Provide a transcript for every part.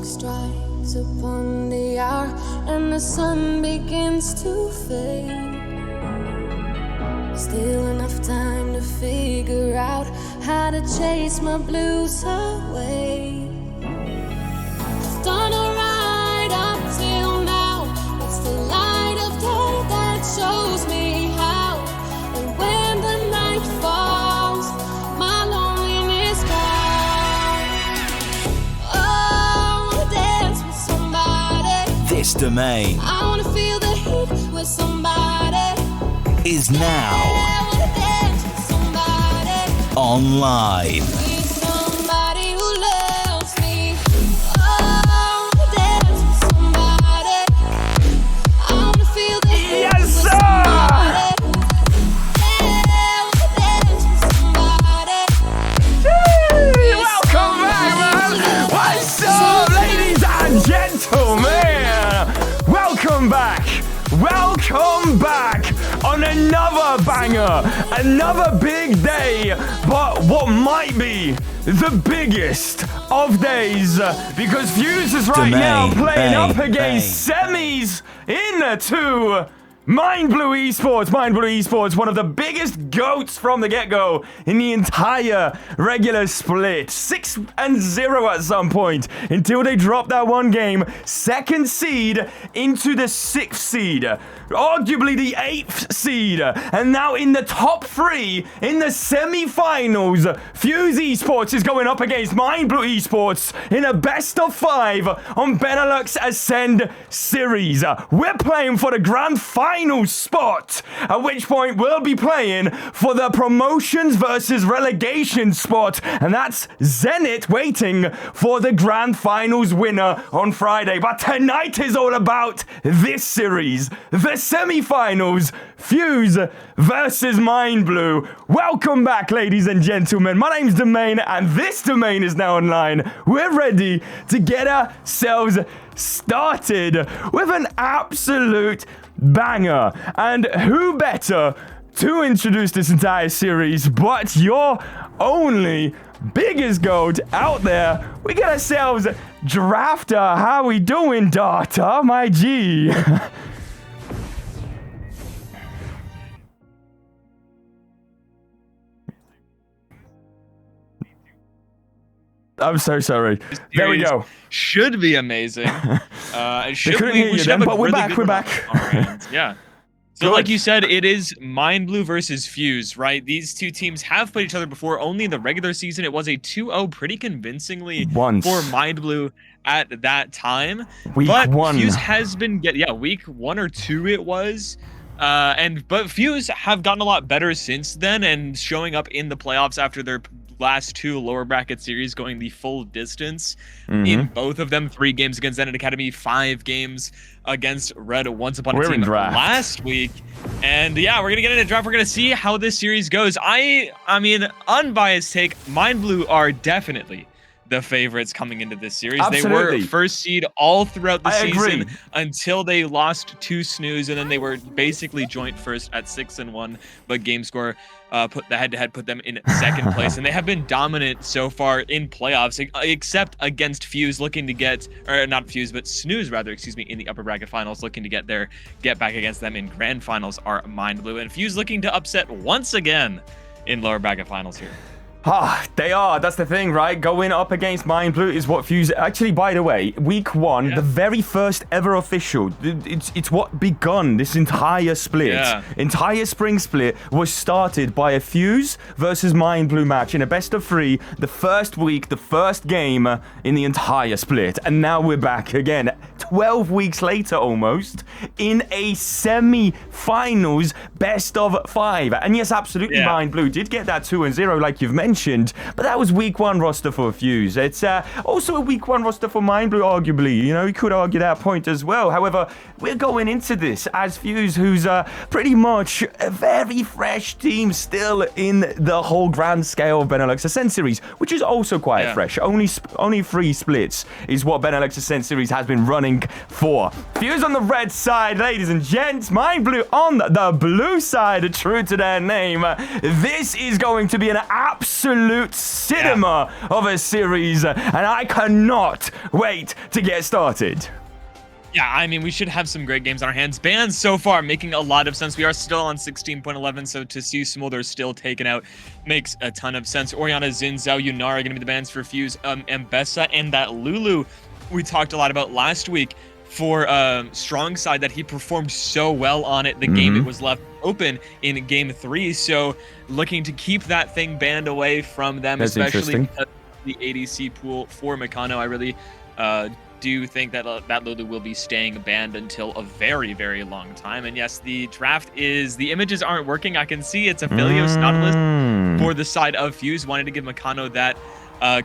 Strikes upon the hour and the sun begins to fade. Still enough time to figure out how to chase my blues away. I've done alright up till now. It's the light of day that shows me how. And when the night falls, my loneliness gone. This Domayn I wanna feel the heat with somebody. Is now online. Need somebody who loves me. Oh, dance with somebody. I wanna feel the heat Yes, with sir! somebody. Dance with somebody. Welcome back, man! What's up, ladies and gentlemen? Welcome back! Welcome back on another banger, another big day, but what might be the biggest of days, because Fuse is right now playing up against semis into Mind Blue Esports. Mind Blue Esports, one of the biggest goats from the get-go in the entire regular split. 6-0 at some point until they dropped that one game. Second seed into the 6th seed. Arguably the 8th seed. And now in the top 3 in the semi-finals. Fuse Esports is going up against Mind Blue Esports in a best of 5 on Benelux Ascend series. We're playing for the grand final final spot, at which point we'll be playing for the promotions versus relegation spot, and that's Zenit waiting for the grand finals winner on Friday. But tonight is all about this series, the semi-finals, Fuse versus Mind Blue. Welcome back, ladies and gentlemen. My name's Domayn, and this Domain is now online. We're ready to get ourselves started with an absolute banger. And who better to introduce this entire series but your only biggest goat out there? We got ourselves Drafter. How we doing, Data, my G? I'm so sorry. There we go. Should be amazing. They couldn't hear you then, but we're back. We're back. Yeah. So like you said, it is Mind Blue versus Fuse, right? These two teams have played each other before. Only in the regular season, it was a 2-0 pretty convincingly for Mind Blue at that time. Week one. Fuse has been week 1 or 2 it was. But Fuse have gotten a lot better since then and showing up in the playoffs after their last 2 lower bracket series, going the full distance in both of them. 3 games against Zenit Academy, 5 games against Red Once Upon a Team last week. And yeah, we're gonna get into draft. We're gonna see how this series goes. I mean, unbiased take, Mind Blue are definitely the favorites coming into this series. Absolutely. They were first seed all throughout the season until they lost 2 snooze, and then they were basically joint first at 6-1, but game score put the head-to-head put them in second place, and they have been dominant so far in playoffs, except against Fuse, looking to get, or not Fuse, but Snooze rather, excuse me, in the upper bracket finals, looking to get back against them in grand finals are Mind Blue, and Fuse looking to upset once again in lower bracket finals here. They are. That's the thing, right? Going up against Mind Blue is what Fuse... Actually, by the way, week 1, the very first ever official, it's what begun this entire split. Entire spring split was started by a Fuse versus Mind Blue match in a best of 3, the first week, the first game in the entire split. And now we're back again, 12 weeks later almost, in a semi-finals best of 5. And yes, absolutely, Mind Blue did get that 2-0 like you've mentioned. But that was week 1 roster for Fuse. It's also a week 1 roster for Mind Blue, arguably. You know, you could argue that point as well. However, we're going into this as Fuse, who's pretty much a very fresh team still in the whole grand scale of Benelux Ascent Series, which is also quite fresh. Only 3 splits is what Benelux Ascent Series has been running for. Fuse on the red side, ladies and gents. Mind Blue on the blue side, true to their name. This is going to be an absolute cinema of a series, and I cannot wait to get started. Yeah, I mean, we should have some great games on our hands. Bans so far making a lot of sense. We are still on 16.11, so to see Smolder still taken out makes a ton of sense. Oriana, Xin, Zhao, Yunara are going to be the bans for Fuse. Mbessa and that Lulu we talked a lot about last week for Strong Side, that he performed so well on it. The game it was left open in game 3, so looking to keep that thing banned away from them. That's especially because the ADC pool for Meccano. I really do think that that Lulu will be staying banned until a very, very long time. And yes, the draft is, the images aren't working. I can see it's a Philios Nautilus for the side of Fuse, wanted to give Meccano that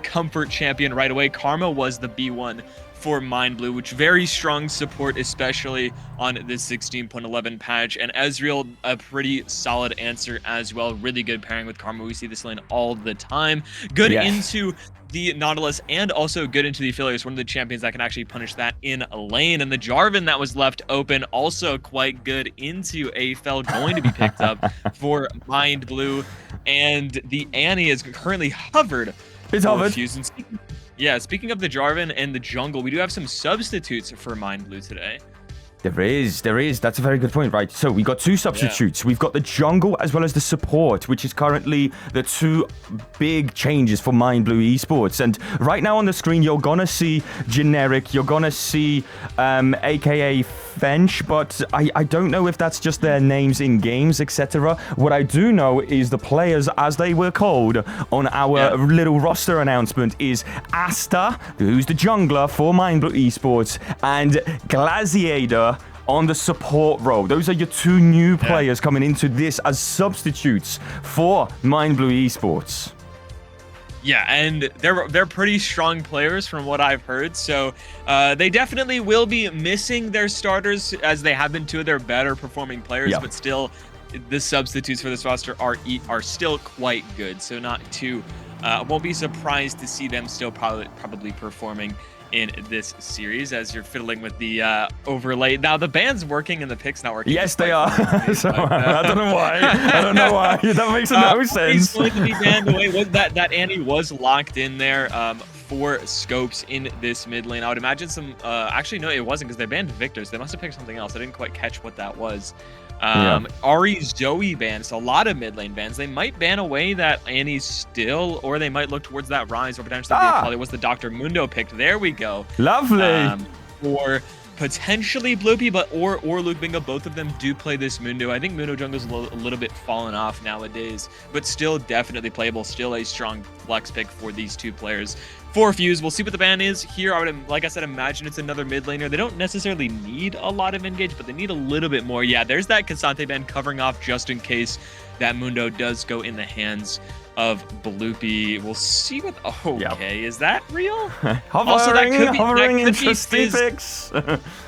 comfort champion right away. Karma was the B1 for Mind Blue, which very strong support, especially on this 16.11 patch. And Ezreal, a pretty solid answer as well. Really good pairing with Karma. We see this lane all the time. Good into the Nautilus and also good into the Philios, one of the champions that can actually punish that in a lane. And the Jarvan that was left open, also quite good into AFL, going to be picked up for Mind Blue. And the Annie is currently hovered. It's hovered. Yeah, speaking of the Jarvan and the jungle, we do have some substitutes for Mind Blue today. There is. That's a very good point, right? So we got 2 substitutes. We've got the jungle as well as the support, which is currently the 2 big changes for Mind Blue Esports. And right now on the screen, you're gonna see Generic, you're gonna see AKA Fench, but I don't know if that's just their names in games, etc. What I do know is the players, as they were called on our little roster announcement, is Asta, who's the jungler for Mind Blue Esports, and Glaciator on the support role. Those are your two new players coming into this as substitutes for Mind Blue Esports. Yeah, and they're pretty strong players from what I've heard. So they definitely will be missing their starters, as they have been two of their better performing players. But still, the substitutes for this roster are still quite good. So not too won't be surprised to see them still probably performing in this series, as you're fiddling with the overlay. Now the band's working and the pick's not working. Yes, they are. So, I don't know why. I don't know why. That makes no sense. He's going to be banned away. That Annie was locked in there for scopes in this mid lane. I would imagine some. Actually, no, it wasn't, because they banned Victor. So they must have picked something else. I didn't quite catch what that was. Ari Zoe bans, so a lot of mid lane bans. They might ban away that Annie's still, or they might look towards that Rise, or potentially probably was the Dr. Mundo picked. There we go. Lovely. Or potentially Bloopy, but or Luke Bingo. Both of them do play this Mundo. I think Mundo Jungle's a little bit fallen off nowadays, but still definitely playable. Still a strong flex pick for these two players. For Fuse, we'll see what the ban is here. I would, like I said, imagine it's another mid laner. They don't necessarily need a lot of engage, but they need a little bit more. Yeah, there's that Cassante ban covering off just in case that Mundo does go in the hands of Bloopy. We'll see what. Okay, is that real? Also, that could be interesting picks.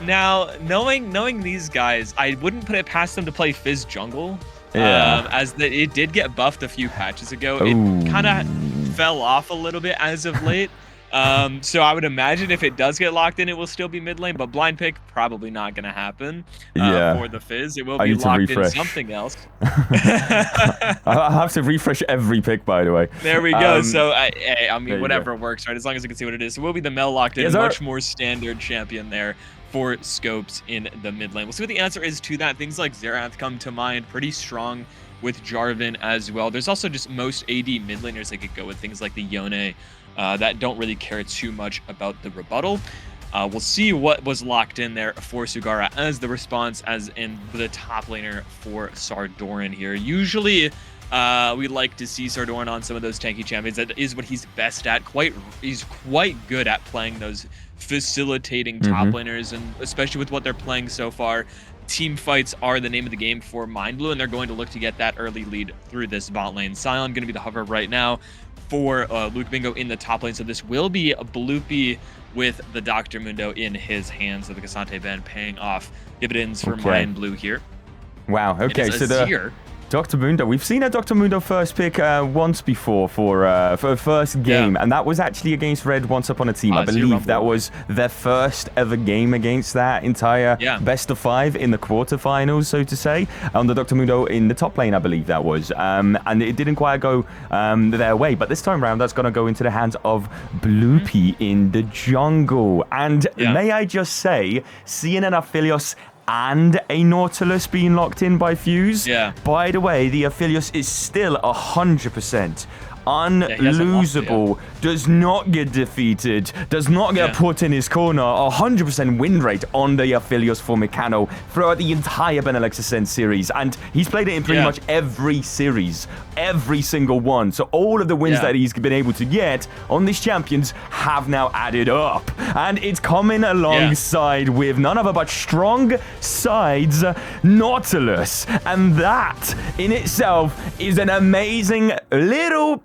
Now, knowing these guys, I wouldn't put it past them to play Fizz jungle. It did get buffed a few patches ago. It kind of fell off a little bit as of late. So I would imagine if it does get locked in, it will still be mid lane, but blind pick probably not going to happen for the Fizz. It will be locked in something else. I have to refresh every pick, by the way. There we go. So I mean, whatever works, right? As long as I can see what it is. So we'll be the Mel locked in, much more standard champion there for scopes in the mid lane. We'll see what the answer is to that. Things like Xerath come to mind, pretty strong with Jarvan as well. There's also just most AD mid laners that could go with, things like the Yone that don't really care too much about the rebuttal. We'll see what was locked in there for Sugara as the response, as in the top laner for Sardoran here. Usually we like to see Sardoran on some of those tanky champions. That is what he's best at. He's quite good at playing those facilitating top laners, and especially with what they're playing so far, team fights are the name of the game for Mind Blue, and they're going to look to get that early lead through this bot lane. Sion going to be the hover right now for Luke Bingo in the top lane, so this will be a Bloopy with the Dr. Mundo in his hands. So the Cassante ban paying off dividends for Mind Blue here. Wow, okay, so the Dr. Mundo, we've seen a Dr. Mundo first pick once before for a first game, and that was actually against Red once upon a team. I believe that was their first ever game against that entire best of 5 in the quarterfinals, so to say, on the Dr. Mundo in the top lane, I believe that was. And it didn't quite go their way, but this time around, that's going to go into the hands of Bloopy in the jungle. And may I just say, seeing an Aphelios and a Nautilus being locked in by Fuse. By the way, the Aphelios is still 100% unlosable, does not get defeated, does not get put in his corner. 100% win rate on the Aphelios for Mechano throughout the entire Benelux Ascent series, and he's played it in pretty much every series, every single one. So all of the wins that he's been able to get on these champions have now added up, and it's coming alongside with none other but strong sides Nautilus, and that in itself is an amazing little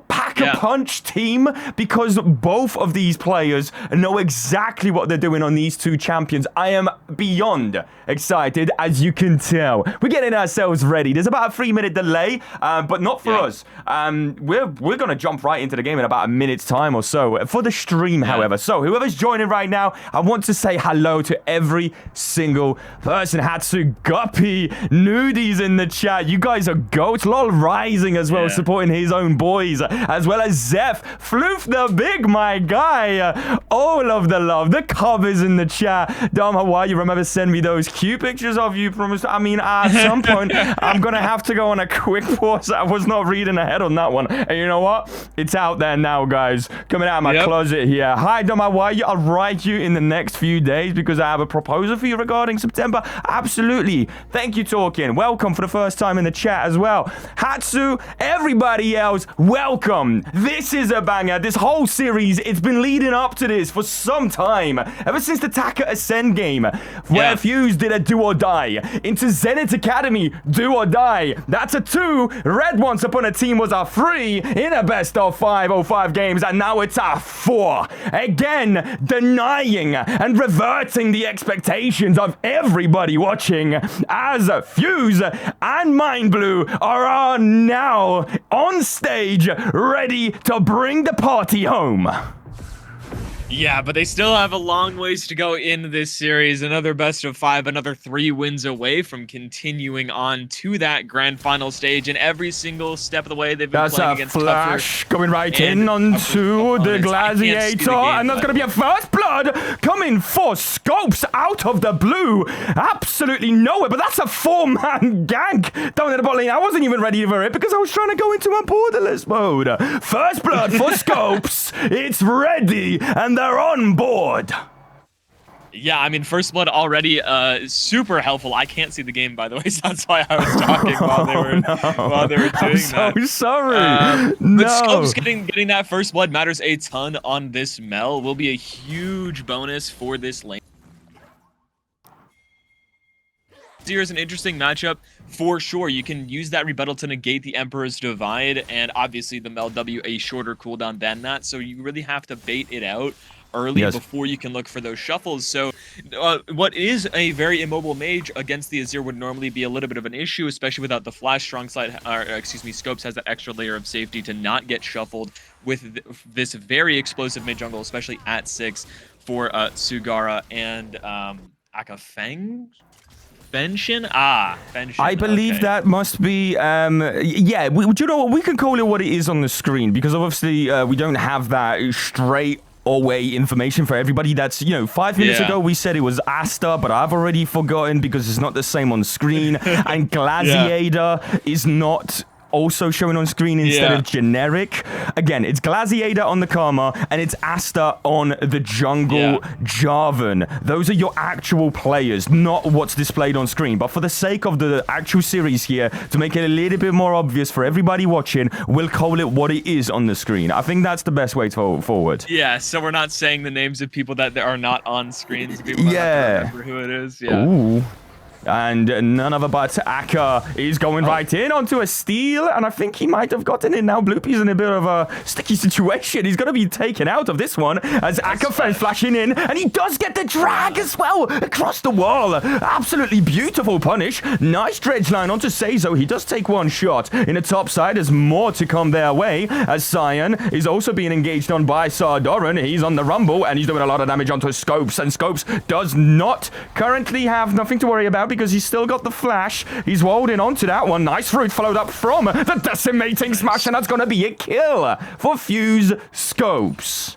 pack-a-punch team, because both of these players know exactly what they're doing on these two champions. I am beyond excited, as you can tell. We're getting ourselves ready. There's about a 3-minute delay, but not for us. We're going to jump right into the game in about a minute's time or so for the stream, however. So whoever's joining right now, I want to say hello to every single person. Hatsu, Guppy, Nudies in the chat. You guys are goats. LOL Rising as well, supporting his own boys, as well as Zeph, Floof the Big, my guy. All of the love. The covers in the chat. Dom Hawaii, remember send me those cute pictures of you. Promise. I mean, at some point, I'm going to have to go on a quick pause. I was not reading ahead on that one. And you know what? It's out there now, guys. Coming out of my closet here. Hi, Dom Hawaii. I'll write you in the next few days because I have a proposal for you regarding September. Absolutely. Thank you, Talking. Welcome for the first time in the chat as well. Hatsu, everybody else, welcome. This is a banger. This whole series, it's been leading up to this for some time. Ever since the Taka Ascend game, where Fuse did a do or die. Into Zenith Academy, do or die. That's a 2. Red Once Upon a Team was a 3 in a best of 5 05 games, and now it's a 4. Again, denying and reverting the expectations of everybody watching, as Fuse and Mind Blue are now on stage, ready to bring the party home. Yeah, but they still have a long ways to go in this series. Another best of 5, another 3 wins away from continuing on to that grand final stage. And every single step of the way, they've been playing against flash going right in onto the Gladiator, and that's going to be a first blood coming for Scopes out of the blue. Absolutely nowhere, but that's a 4-man gank down in the bot lane. I wasn't even ready for it because I was trying to go into my borderless mode. First blood for Scopes. It's ready, and they're on board. Yeah, I mean, First Blood already super helpful. I can't see the game, by the way, so that's why I was talking while they were doing that. I'm so sorry. No. But Scopes getting that First Blood matters a ton on this Mel. Will be a huge bonus for this lane. Here's an interesting matchup for sure. You can use that rebuttal to negate the Emperor's Divide, and obviously the Mel W a shorter cooldown than that, so you really have to bait it out early before you can look for those shuffles. So what is a very immobile mage against the Azir would normally be a little bit of an issue, especially without the flash. Strong side, Scopes has that extra layer of safety to not get shuffled with this very explosive mid jungle, especially at 6 for Sugara and Akafeng. Fenshin? Fenshin. I believe that must be, yeah, do you know what? We can call it what it is on the screen, because obviously we don't have that straight away information for everybody. That's, 5 minutes ago we said it was Asta, but I've already forgotten because it's not the same on screen. And Gladiator is not also showing on screen instead of generic. Again, it's Gladiator on the Karma, and it's Asta on the jungle Jarvan. Those are your actual players, not what's displayed on screen. But for the sake of the actual series here, to make it a little bit more obvious for everybody watching, we'll call it what it is on the screen. I think that's the best way to forward. Yeah, so we're not saying the names of people that are not on screens. People have to remember who it is. Yeah. Ooh. And none other but Akka is going right in onto a steal, and I think he might have gotten in now. Bloopy's in a bit of a sticky situation. He's going to be taken out of this one as Akka flashing in, and he does get the drag as well across the wall. Absolutely beautiful punish. Nice dredge line onto Seizo. He does take one shot in the top side. There's more to come their way as Cyan is also being engaged on by Sardoran. He's on the rumble, and he's doing a lot of damage onto Scopes, and Scopes does not currently have nothing to worry about because he's still got the flash. He's holding on to that one. Nice fruit followed up from the decimating smash, and that's going to be a kill for Fuse Scopes.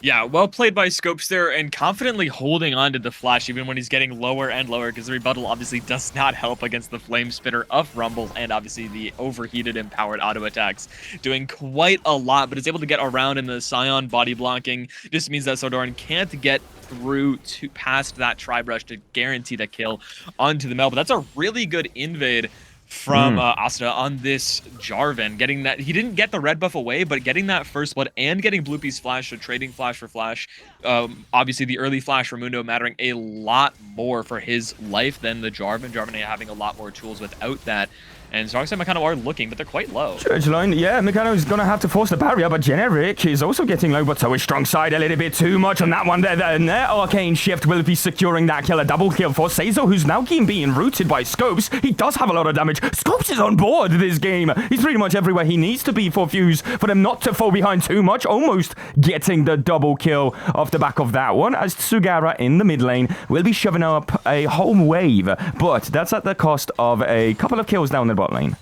Yeah, well played by Scopes there, and confidently holding on to the flash even when he's getting lower and lower, because the rebuttal obviously does not help against the flame spitter of Rumble, and obviously the overheated empowered auto attacks doing quite a lot, but is able to get around in the Scion body blocking. Just means that Sardoran can't get through to past that tri-brush to guarantee the kill onto the Mel, but that's a really good invade from Asta on this Jarvan. Getting that, he didn't get the red buff away, but getting that first blood and getting Bloopy's flash, so trading flash for flash. Obviously the early flash for Mundo mattering a lot more for his life than the Jarvan. Jarvan having a lot more tools without that. And Zongside Meccano are looking, but they're quite low. Church line, yeah, Meccano is going to have to force the barrier, but Generic is also getting low, but so is Strong Side a little bit too much on that one there. And their Arcane Shift will be securing that kill. A double kill for Seizo, who's now being rooted by Scopes. He does have a lot of damage. Scopes is on board this game. He's pretty much everywhere he needs to be for Fuse, for them not to fall behind too much. Almost getting the double kill off the back of that one, as Sugara in the mid lane will be shoving up a home wave, but that's at the cost of a couple of kills down the bot lane.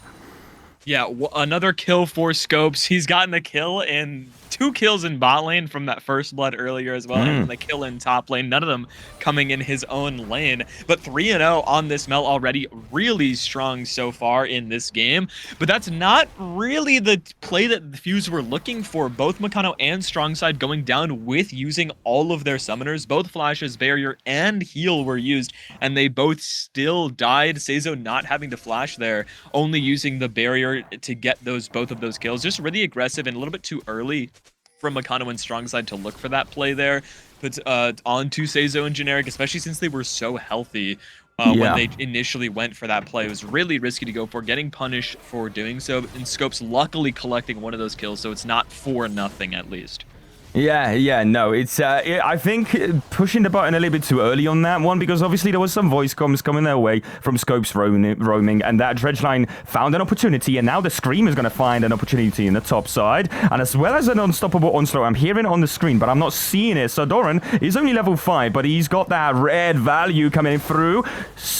Yeah, another kill for Scopes. He's gotten a kill in 2 kills in bot lane from that first blood earlier as well, and then the kill in top lane. None of them coming in his own lane. But 3-0 on this Mel already, really strong so far in this game. But that's not really the play that the Fuse were looking for. Both Meccano and Strongside going down with using all of their summoners. Both flashes, barrier, and heal were used, and they both still died. Seizo not having to flash there, only using the barrier to get both of those kills. Just really aggressive and a little bit too early from Meccano and Strongside to look for that play there. But onto Seizo and Generic, especially since they were so healthy when they initially went for that play. It was really risky to go for, getting punished for doing so, and Scopes luckily collecting one of those kills, so it's not for nothing at least. Yeah, no, it's, I think pushing the button a little bit too early on that one, because obviously there was some voice comms coming their way from Scopes roaming, and that dredge line found an opportunity, and now the Scream is going to find an opportunity in the top side, and as well as an unstoppable onslaught. I'm hearing it on the screen, but I'm not seeing it. So Doran is only level 5, but he's got that red value coming through.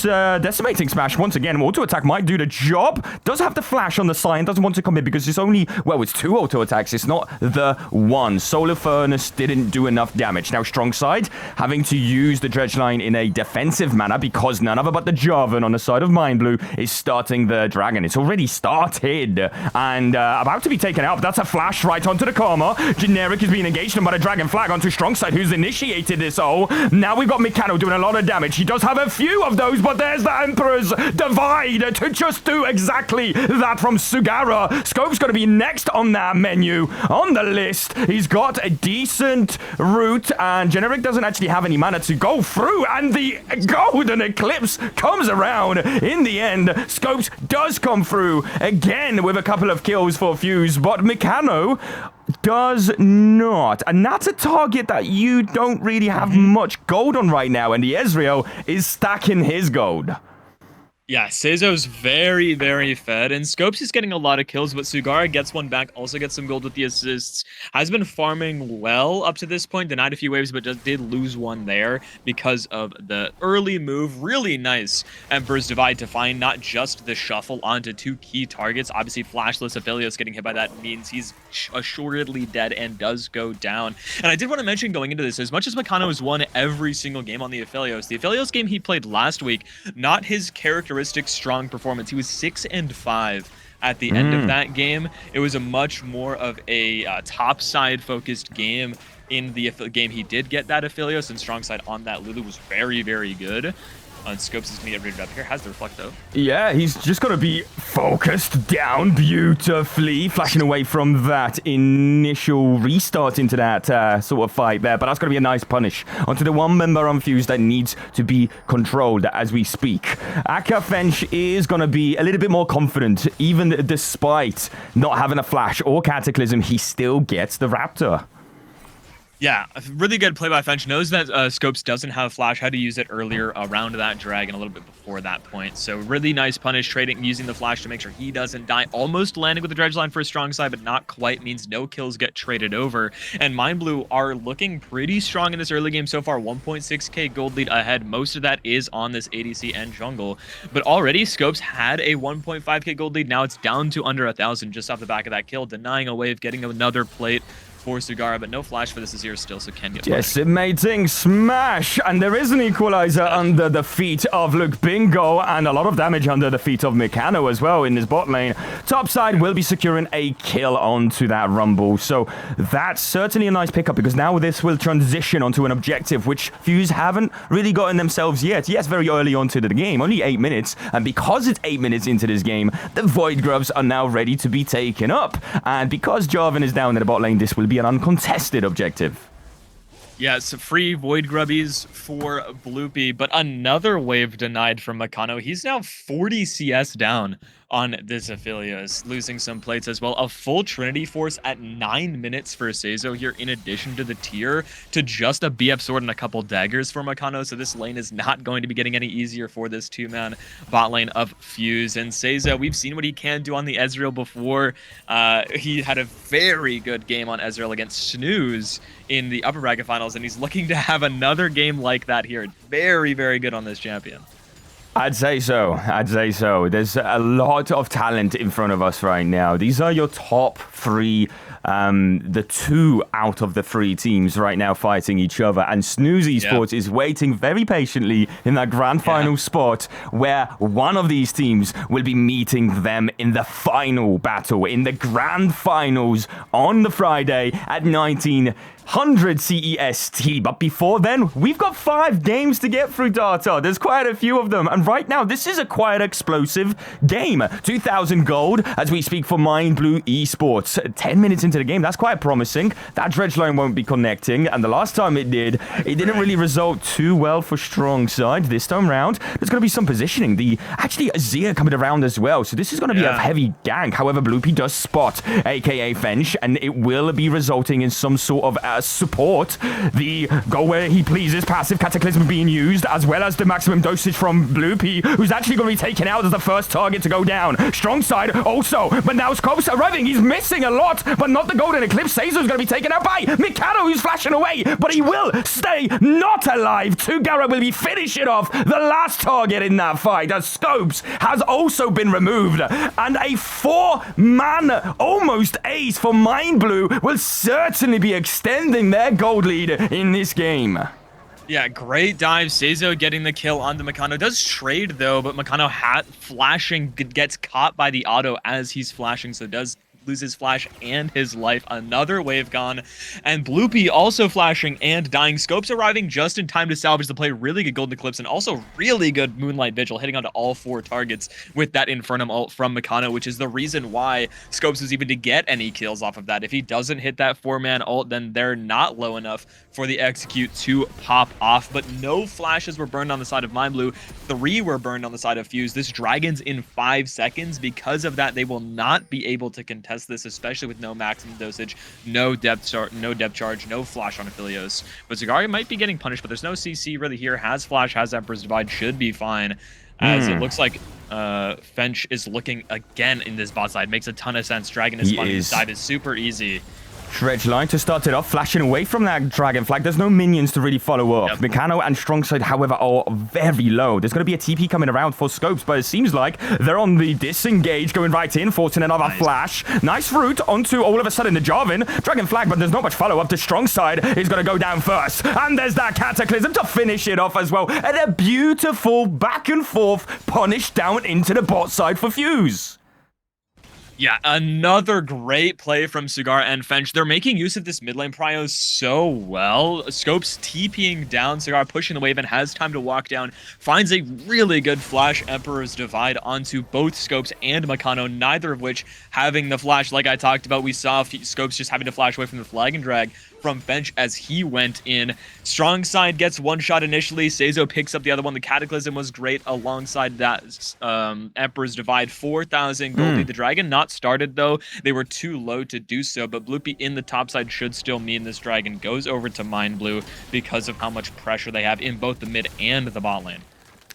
Decimating Smash, once again, auto attack might do the job. Does have the flash on the side, doesn't want to come in because it's only, well, it's 2 auto attacks, it's not the 1. Solar Furnace didn't do enough damage. Now Strongside having to use the dredge line in a defensive manner because none other but the Jarvan on the side of Mind Blue is starting the dragon. It's already started and about to be taken out. But that's a flash right onto the Karma. Generic is being engaged on by the dragon flag onto Strongside, who's initiated this. Oh, now we've got Meccano doing a lot of damage. He does have a few of those, but there's the Emperor's Divide to just do exactly that from Sugara. Scope's going to be next on that menu on the list. He's got a decent route, and Generic doesn't actually have any mana to go through, and the Golden Eclipse comes around in the end. Scopes does come through again with a couple of kills for Fuse, but Meccano does not, and that's a target that you don't really have much gold on right now, and the Ezreal is stacking his gold. Yeah, Seizo's very, very fed, and Scopes is getting a lot of kills, but Sugara gets one back, also gets some gold with the assists, has been farming well up to this point, denied a few waves, but just did lose one there because of the early move. Really nice Emperor's Divide to find not just the shuffle onto 2 key targets. Obviously, Flashless Aphelios getting hit by that means he's assuredly dead and does go down. And I did want to mention going into this, as much as Meccano has won every single game on the Aphelios game he played last week, not his characteristic strong performance. He was 6-5 at the end of that game. It was a much more of a top side focused game. In the game he did get that Aphelios, and strong side on that Lulu was very, very good. Scopes is going to get rated up here. Has the Reflect, though. Yeah, he's just going to be focused down beautifully, flashing away from that initial restart into that sort of fight there. But that's going to be a nice punish onto the one member on Fuse that needs to be controlled as we speak. Akafench is going to be a little bit more confident. Even despite not having a flash or Cataclysm, he still gets the Raptor. Yeah, a really good play by Fench. Knows that Scopes doesn't have flash, had to use it earlier around that dragon a little bit before that point. So really nice punish, trading, using the flash to make sure he doesn't die. Almost landing with the dredge line for a strong side, but not quite, means no kills get traded over. And Mind Blue are looking pretty strong in this early game so far. 1.6k gold lead ahead. Most of that is on this ADC and jungle. But already Scopes had a 1.5k gold lead. Now it's down to under 1,000 just off the back of that kill, denying a wave, getting another plate for Sugara, but no flash for this Azir still, so can get decimating smash, and there is an equalizer under the feet of Luke Bingo, and a lot of damage under the feet of Meccano as well in his bot lane. Top side will be securing a kill onto that Rumble, so that's certainly a nice pickup, because now this will transition onto an objective which Fuse haven't really gotten themselves yet. Yes, very early on to the game, only 8 minutes, and because it's 8 minutes into this game, the Void Grubs are now ready to be taken up, and because Jarvan is down in the bot lane, this will be an uncontested objective. Yeah, so free Void Grubbies for Bloopy, but another wave denied from Meccano. He's now 40 CS down on this Aphelios, losing some plates as well. A full Trinity Force at 9 minutes for Seizo here, in addition to the tier, to just a BF Sword and a couple daggers for Meccano, so this lane is not going to be getting any easier for this 2-man bot lane of Fuse. And Seizo, we've seen what he can do on the Ezreal before. He had a very good game on Ezreal against Snooze in the upper bracket finals, and he's looking to have another game like that here. Very, very good on this champion. I'd say so. There's a lot of talent in front of us right now. These are your top 3 the 2 out of the 3 teams right now fighting each other. And Snooze Esports is waiting very patiently in that grand final spot where one of these teams will be meeting them in the final battle, in the grand finals on the Friday at 1900 CEST. But before then, we've got 5 games to get through, Data. There's quite a few of them. And right now, this is a quite explosive game. 2,000 gold as we speak for Mind Blue Esports. 10 minutes into the game, that's quite promising. That dredge line won't be connecting. And the last time it did, it didn't really result too well for Strong Side. This time round, there's going to be some positioning. Actually, Azir coming around as well. So this is going to be a heavy gank. However, Bloopy does spot, aka Fench, and it will be resulting in some sort of support. The go where he pleases passive Cataclysm being used, as well as the maximum dosage from Bloopy, who's actually going to be taken out as the first target to go down. Strong Side also, but now Scope's arriving. He's missing a lot, but not the Golden Eclipse. Seizo's going to be taken out by Mikado, who's flashing away, but he will stay not alive. Tugara will be finishing off the last target in that fight, as Scopes has also been removed. And a 4-man almost ace for Mind Blue will certainly be extending their gold lead in this game. Yeah, great dive. Seizo getting the kill onto Mikano. Does trade, though, but Mikano flashing gets caught by the auto as he's flashing, so does lose his flash and his life. Another wave gone. And Bloopy also flashing and dying. Scopes arriving just in time to salvage the play. Really good Golden Eclipse and also really good Moonlight Vigil, hitting onto all 4 targets with that Infernum ult from Mikano, which is the reason why Scopes was even to get any kills off of that. If he doesn't hit that 4-man ult, then they're not low enough for the execute to pop off. But no flashes were burned on the side of Mind Blue. 3 were burned on the side of Fuse. This Dragon's in 5 seconds. Because of that, they will not be able to contest this, especially with no maximum dosage, no depth charge, no flash on Aphelios. But Zagari might be getting punished, but there's no CC really here. Has flash, has Emperor's Divide, should be fine. As it looks like Fench is looking again in this bot side. Makes a ton of sense. Dragon is spawning. This dive is super easy. Dredge line to start it off, flashing away from that Dragon Flag. There's no minions to really follow up. Mikano and Strongside, however, are very low. There's going to be a TP coming around for Scopes, but it seems like they're on the disengage, going right in, forcing another flash. Nice route onto, all of a sudden, the Jarvan. Dragon Flag, but there's not much follow-up. The Strongside is going to go down first. And there's that Cataclysm to finish it off as well. And a beautiful back and forth punish down into the bot side for Fuse. Yeah, another great play from Sugar and Fench. They're making use of this mid lane prio so well. Scopes TPing down, Sugar pushing the wave and has time to walk down. Finds a really good flash Emperor's Divide onto both Scopes and Mikano, neither of which having the flash. Like I talked about, we saw Scopes just having to flash away from the flag and drag from Fench as he went in. Strong Side gets one shot initially. Seizo picks up the other one. The Cataclysm was great alongside that Emperor's Divide. 4,000 gold lead. The Dragon not started though. They were too low to do so, but Bloopy in the top side should still mean this Dragon goes over to Mind Blue because of how much pressure they have in both the mid and the bot lane.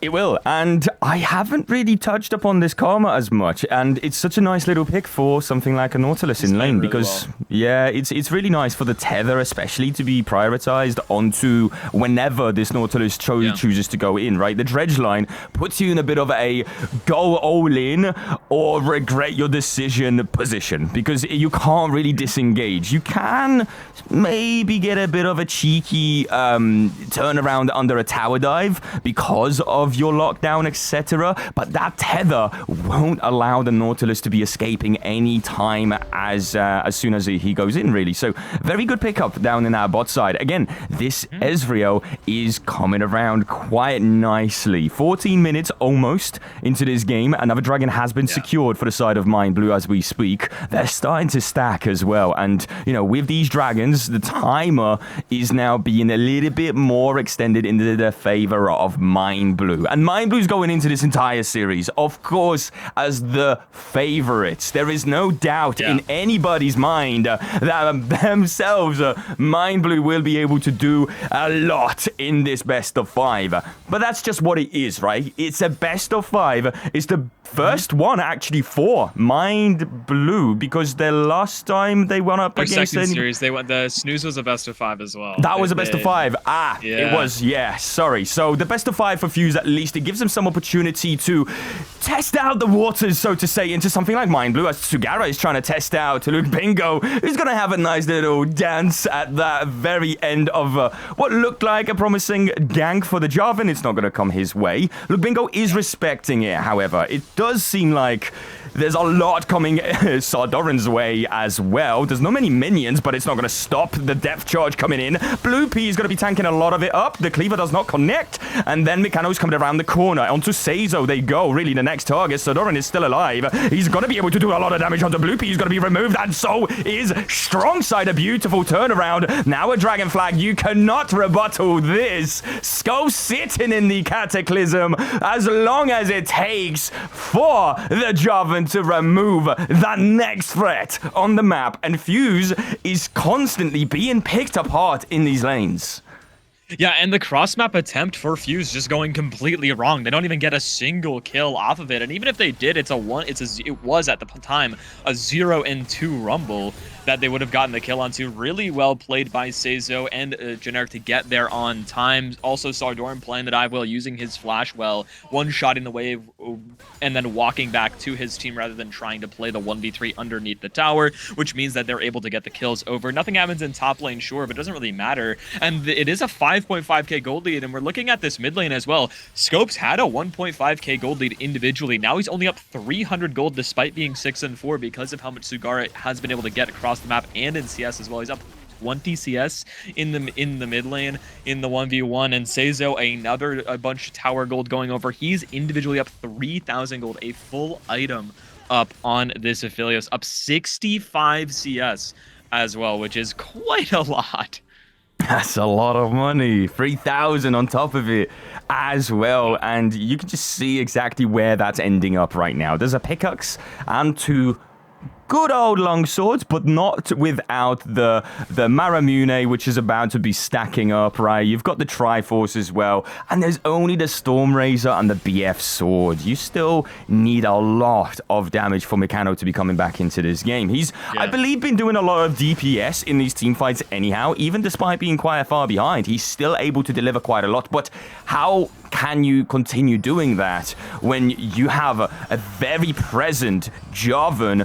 It will, and I haven't really touched upon this Karma as much, and it's such a nice little pick for something like a Nautilus in lane, really because, yeah, it's really nice for the tether especially to be prioritized onto whenever this Nautilus chooses to go in, right? The dredge line puts you in a bit of a go all in or regret your decision position, because you can't really disengage. You can maybe get a bit of a cheeky turnaround under a tower dive because of your lockdown, etc. But that tether won't allow the Nautilus to be escaping any time as soon as he goes in, really. So very good pickup down in our bot side. Again, this Ezreal is coming around quite nicely. 14 minutes almost into this game. Another dragon has been secured for the side of Mind Blue as we speak. They're starting to stack as well. And, you know, with these dragons, the timer is now being a little bit more extended into the favor of Mind Blue. And Mind Blue's going into this entire series, of course, as the favorites. There is no doubt in anybody's mind that themselves, Mind Blue will be able to do a lot in this best of 5. But that's just what it is, right? It's a best of 5. It's the first one actually for Mind Blue, because the last time they went up against second series, they went, the Snooze was a best of 5 as well. That was a best of 5. It was, sorry. So the best of 5 for Fuse, at least it gives them some opportunity to test out the waters, so to say, into something like Mind Blue, as Sugara is trying to test out Luke Bingo, who's going to have a nice little dance at that very end of what looked like a promising gank for the Jarvan. It's not going to come his way. Luke Bingo is respecting it, however. It does seem like there's a lot coming Sardoran's way as well. There's not many minions, but it's not going to stop the depth charge coming in. Blue P is going to be tanking a lot of it up. The cleaver does not connect. And then Mikano's coming around the corner. Onto Seizo they go. Really, the next target. Sardoran is still alive. He's going to be able to do a lot of damage onto Blue P. He's going to be removed. And so is Strong Side. A beautiful turnaround. Now a Dragon Flag. You cannot rebuttal this. Skull sitting in the Cataclysm as long as it takes for the Jarvan to remove that next threat on the map, and Fuse is constantly being picked apart in these lanes. Yeah, and the cross-map attempt for Fuse just going completely wrong. They don't even get a single kill off of it, and even if they did, it was at the time a 0-2 rumble that they would have gotten the kill onto. Really well played by Seizo and Generic to get there on time. Also Sardoran playing the dive well, using his flash well, one-shotting the wave, and then walking back to his team rather than trying to play the 1v3 underneath the tower, which means that they're able to get the kills over. Nothing happens in top lane, sure, but it doesn't really matter. And it is a 5.5k gold lead, and we're looking at this mid lane as well. Scopes had a 1.5k gold lead individually. Now he's only up 300 gold despite being 6-4 because of how much Sugara has been able to get across the map and in CS as well. He's up 20 CS in the mid lane in the 1v1, and Seizo a bunch of tower gold going over. He's individually up 3,000 gold, a full item up on this Aphelios, up 65 CS as well, which is quite a lot. That's a lot of money. 3,000 on top of it as well. And you can just see exactly where that's ending up right now. There's a pickaxe and two good old long swords, but not without the Maramune, which is about to be stacking up, right? You've got the Triforce as well, and there's only the Stormrazor and the BF sword. You still need a lot of damage for Mikano to be coming back into this game. He's, I believe, been doing a lot of DPS in these team fights anyhow. Even despite being quite far behind, he's still able to deliver quite a lot. But how can you continue doing that when you have a very present Jarvan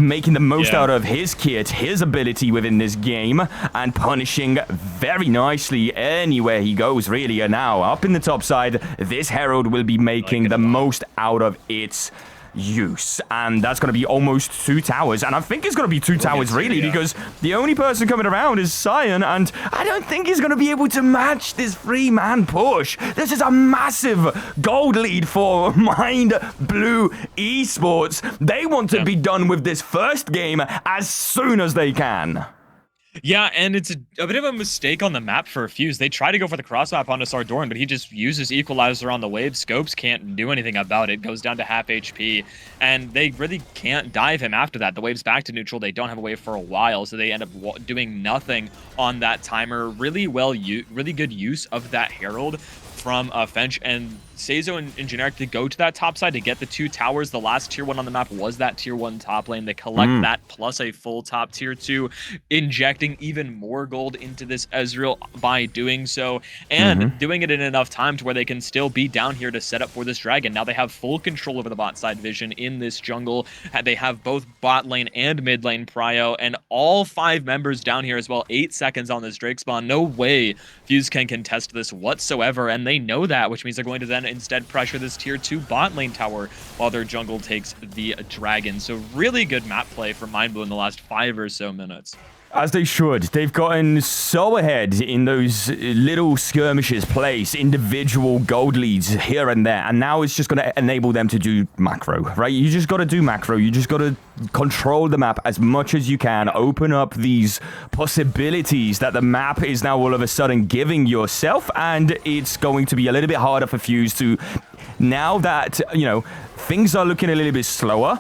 making the most out of his kit, his ability within this game, and punishing very nicely anywhere he goes, really? And now, up in the top side, this Herald will be making the most out of its use, and that's going to be almost 2 towers, and I think it's going to be 2 towers really, because the only person coming around is Sion, and I don't think he's going to be able to match this 3-man push. This is a massive gold lead for Mind Blue Esports. They want to be done with this first game as soon as they can. Yeah, and it's a bit of a mistake on the map for Fuse. They try to go for the cross map onto Sardoran, but he just uses Equalizer on the wave. Scopes can't do anything about it. Goes down to half HP, and they really can't dive him after that. The wave's back to neutral. They don't have a wave for a while, so they end up doing nothing on that timer. Really good use of that Herald from Fench, and Seizo and Generic to go to that top side to get the 2 towers. The last tier 1 on the map was that tier 1 top lane. They collect that plus a full top tier 2, injecting even more gold into this Ezreal by doing so, and doing it in enough time to where they can still be down here to set up for this dragon. Now they have full control over the bot side vision in this jungle. They have both bot lane and mid lane prio, and all 5 members down here as well. 8 seconds on this Drake spawn. No way Fuse can contest this whatsoever, and they know that, which means they're going to then instead pressure this tier 2 bot lane tower while their jungle takes the dragon. So really good map play for Mind Blue in the last 5 or so minutes. As they should. They've gotten so ahead in those little skirmishes, place individual gold leads here and there, and now it's just going to enable them to do macro, right? You just got to do macro. You just got to control the map as much as you can, open up these possibilities that the map is now all of a sudden giving yourself, and it's going to be a little bit harder for Fuse to, now that, you know, things are looking a little bit slower,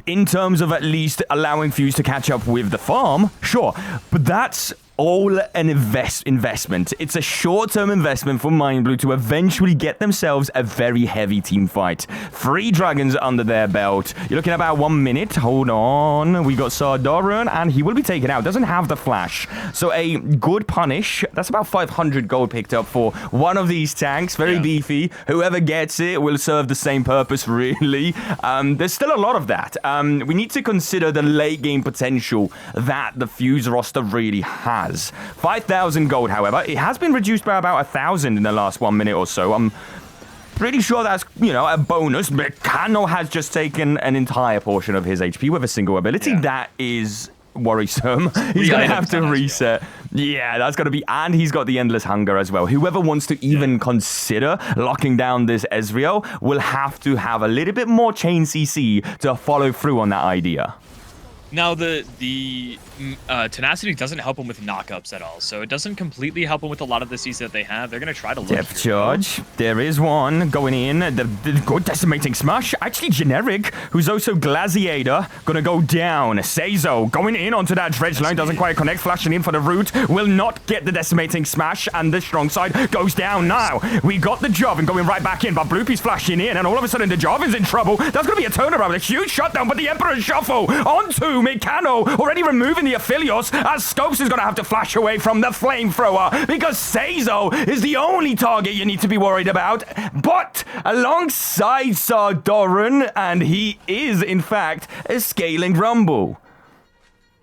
in terms of at least allowing Fuse to catch up with the farm, sure. But that's all an investment. It's a short-term investment for Mind Blue to eventually get themselves a very heavy team fight. 3 dragons under their belt. You're looking at about 1 minute. Hold on. We got Sardoran, and he will be taken out. Doesn't have the flash. So a good punish. That's about 500 gold picked up for one of these tanks. Very beefy. Whoever gets it will serve the same purpose, really. There's still a lot of that. We need to consider the late game potential that the Fuse roster really has. 5,000 gold, however. It has been reduced by about 1,000 in the last 1 minute or so. I'm pretty sure that's, a bonus. Mekano has just taken an entire portion of his HP with a single ability. That is worrisome. He's going to have to reset. Yeah, that's going to be... And he's got the Endless Hunger as well. Whoever wants to even consider locking down this Ezreal will have to have a little bit more chain CC to follow through on that idea. Now, the tenacity doesn't help him with knockups at all, so it doesn't completely help him with a lot of the CC that they have. They're going to try to look Depth charge. There is one going in. The good decimating smash. Actually, Generic, who's also Glaciator, going to go down. Seizo going in onto that dredge line. Doesn't quite connect. Flashing in for the root. Will not get the decimating smash, and the strong side goes down now. We got the Jarvan going right back in, but Bloopy's flashing in, and all of a sudden the Jarvan's in trouble. That's going to be a turnaround. A huge shutdown, but the Emperor's Shuffle onto Mekano, already removing the Aphelios, as Scopes is going to have to flash away from the Flamethrower, because Seizo is the only target you need to be worried about, but alongside Sardoran, and he is, in fact, a scaling Rumble.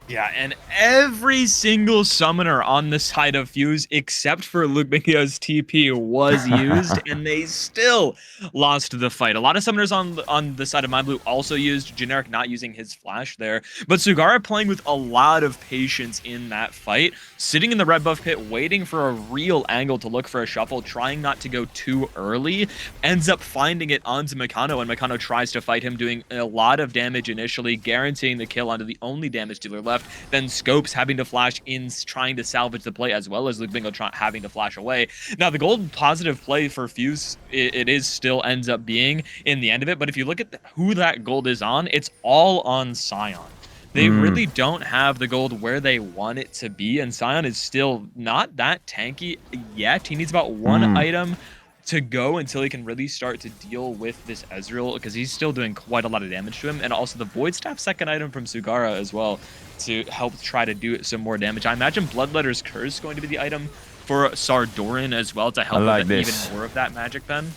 Yeah, and every single summoner on the side of Fuse, except for Luke Mingo's TP, was used, and they still lost the fight. A lot of summoners on the side of Mind Blue also used Generic, not using his flash there. But Sugara playing with a lot of patience in that fight, sitting in the red buff pit, waiting for a real angle to look for a shuffle, trying not to go too early, ends up finding it onto Mekano, and Mekano tries to fight him, doing a lot of damage initially, guaranteeing the kill onto the only damage dealer left. Then Scopes having to flash in, trying to salvage the play, as well as Luke Bingo having to flash away. Now, the gold positive play for Fuse, it is still ends up being in the end of it, but if you look at who that gold is on, it's all on Sion. They really don't have the gold where they want it to be, and Sion is still not that tanky yet. He needs about one item to go until he can really start to deal with this Ezreal, because he's still doing quite a lot of damage to him, and also the Void Staff second item from Sugara as well to help try to do some more damage. I imagine Bloodletter's Curse is going to be the item for Sardoran as well to help with even more of that magic then.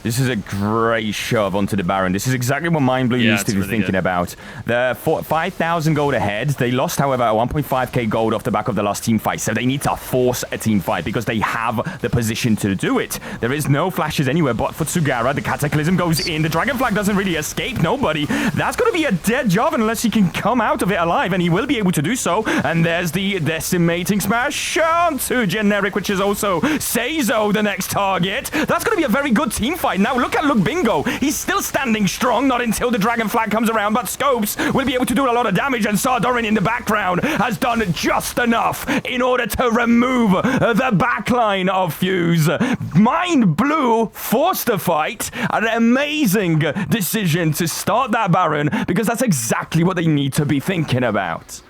This is a great shove onto the Baron. This is exactly what Mind Blue needs to be thinking about. They're 5,000 gold ahead. They lost, however, 1.5k gold off the back of the last team fight, so they need to force a team fight because they have the position to do it. There is no flashes anywhere but for Sugara. The Cataclysm goes in. The Dragon Flag doesn't really escape nobody. That's going to be a dead Jarvan unless he can come out of it alive, and he will be able to do so. And there's the Decimating Smash onto Generic, which is also Seizo, the next target. That's going to be a very good team fight. Now look at Luke Bingo. He's still standing strong, not until the Dragon Flag comes around, but Scopes will be able to do a lot of damage, and Sardoran in the background has done just enough in order to remove the backline of Fuse. Mind Blue forced the fight. An amazing decision to start that Baron, because that's exactly what they need to be thinking about.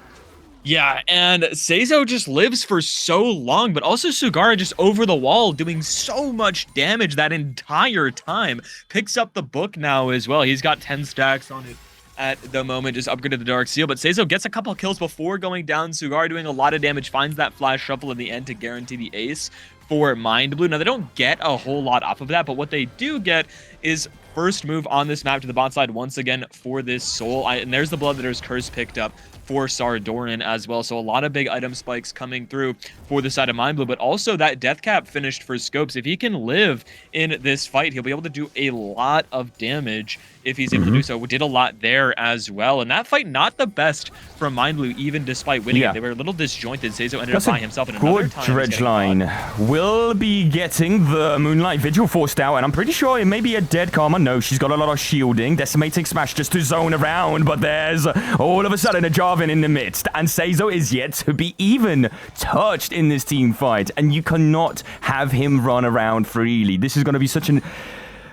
Yeah, and Seizo just lives for so long, but also Sugara just over the wall doing so much damage that entire time. Picks up the book now as well. He's got 10 stacks on it at the moment, just upgraded the Dark Seal, but Seizo gets a couple kills before going down. Sugara doing a lot of damage, finds that flash shuffle in the end to guarantee the ace for Mind Blue. Now, they don't get a whole lot off of that, but what they do get is first move on this map to the bot side once again for this Soul. And there's the Bloodletter's Curse picked up for Sardoran as well. So a lot of big item spikes coming through for the side of Mind Blue, but also that death cap finished for Scopes. If he can live in this fight, he'll be able to do a lot of damage if he's able to do so. We did a lot there as well. And that fight, not the best from Mind Blue, even despite winning it. They were a little disjointed. Seizo ended up by himself in another time. Good dredge line. Will be getting the Moonlight Vigil forced out, and I'm pretty sure it may be a dead Karma. No, she's got a lot of shielding. Decimating Smash just to zone around, but there's all of a sudden a Jarvan in the midst, and Seizo is yet to be even touched in this team fight, and you cannot have him run around freely. This is going to be such an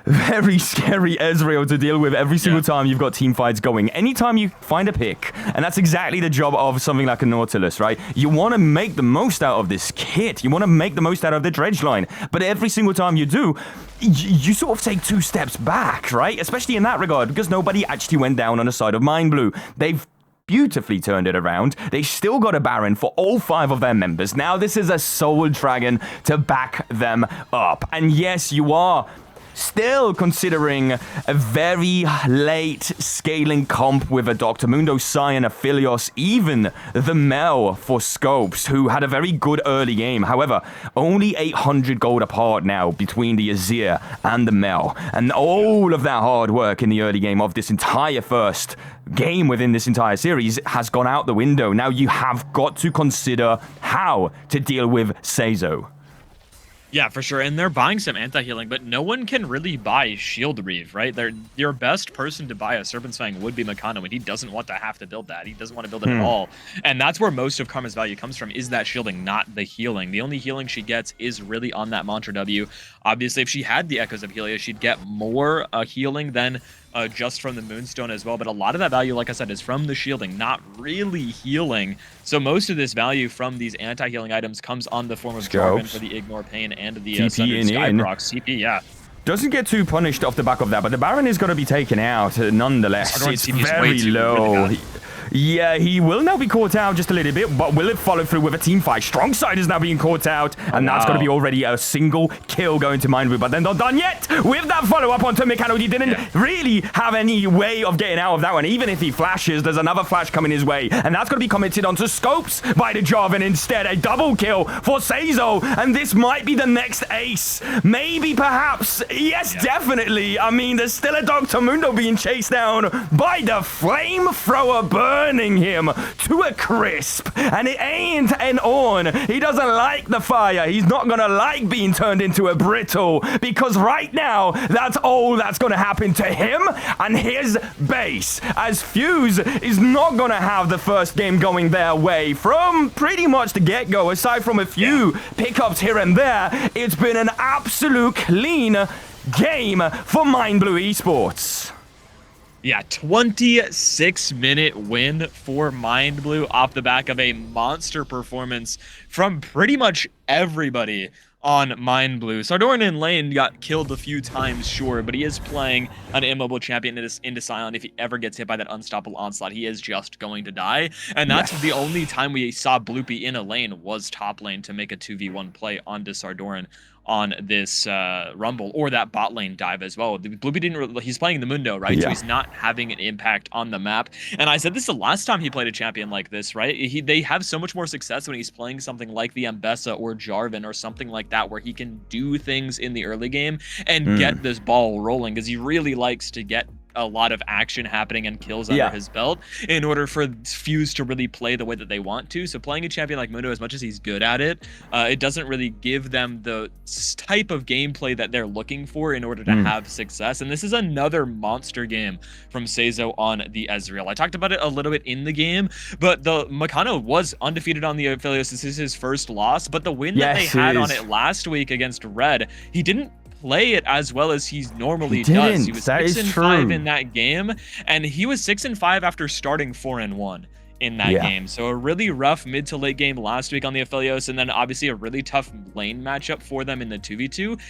very scary Ezreal to deal with every single time you've got team fights going. Anytime you find a pick, and that's exactly the job of something like a Nautilus, right? You want to make the most out of this kit. You want to make the most out of the dredge line. But every single time you do, you sort of take 2 steps back, right? Especially in that regard, because nobody actually went down on the side of Mind Blue. They've beautifully turned it around. They still got a Baron for all 5 of their members. Now this is a Soul Dragon to back them up. And yes, you are still considering a very late scaling comp with a Dr. Mundo, Scion, Aphelios, even the Mel for Scopes, who had a very good early game. However, only 800 gold apart now between the Azir and the Mel. And all of that hard work in the early game of this entire first game within this entire series has gone out the window. Now you have got to consider how to deal with Seizo. Yeah, for sure. And they're buying some anti-healing, but no one can really buy Shield Reeve, right? Your best person to buy a Serpent's Fang would be Makano, and he doesn't want to have to build that. He doesn't want to build it at all. And that's where most of Karma's value comes from, is that shielding, not the healing. The only healing she gets is really on that Mantra W. Obviously, if she had the Echoes of Helios, she'd get more healing than just from the Moonstone as well. But a lot of that value, like I said, is from the shielding, not really healing. So most of this value from these anti-healing items comes on the form of Jarvan for the Ignore Pain and the Skyproc. CP, yeah. Doesn't get too punished off the back of that, but the Baron is going to be taken out nonetheless. It's very low. Yeah, he will now be caught out just a little bit, but will it follow through with a team fight? Strong Side is now being caught out, and that's going to be already a single kill going to Mind Blue, but they're not done yet. With that follow-up onto Mikano, he didn't really have any way of getting out of that one. Even if he flashes, there's another flash coming his way, and that's going to be committed onto Scopes by the Jarvan instead. A double kill for Seizo, and this might be the next ace. Maybe, perhaps. Yes, definitely. I mean, there's still a Dr. Mundo being chased down by the Flamethrower burning him to a crisp, and it ain't an on. He doesn't like the fire. He's not gonna like being turned into a brittle, because right now that's all that's gonna happen to him and his base, as Fuse is not gonna have the first game going their way from pretty much the get-go. Aside from a few pickups here and there, it's been an absolute clean game for Mind Blue Esports. Yeah, 26-minute win for Mind Blue off the back of a monster performance from pretty much everybody on Mind Blue. Sardoran in lane got killed a few times, sure, but he is playing an immobile champion into Silent. If he ever gets hit by that unstoppable onslaught, he is just going to die. And that's the only time we saw Bloopy in a lane was top lane to make a 2v1 play onto Sardoran on this Rumble, or that bot lane dive as well. Bloopy didn't he's playing the Mundo, right? So he's not having an impact on the map. And I said this the last time he played a champion like this, right? They have so much more success when he's playing something like the Ambessa or Jarvan or something like that, where he can do things in the early game and get this ball rolling, because he really likes to get a lot of action happening and kills under his belt in order for Fuse to really play the way that they want to. So playing a champion like Mundo, as much as he's good at it, it doesn't really give them the type of gameplay that they're looking for in order to have success. And this is another monster game from Seizo on the Ezreal. I talked about it a little bit in the game, but the Makano was undefeated on the Aphelios. This is his first loss, but the win that they had on it last week against Red, he didn't play it as well as he normally does. He was 6-5 in that game, and he was 6-5 after starting 4-1 in that game. So a really rough mid to late game last week on the Aphelios, and then obviously a really tough lane matchup for them in the 2v2.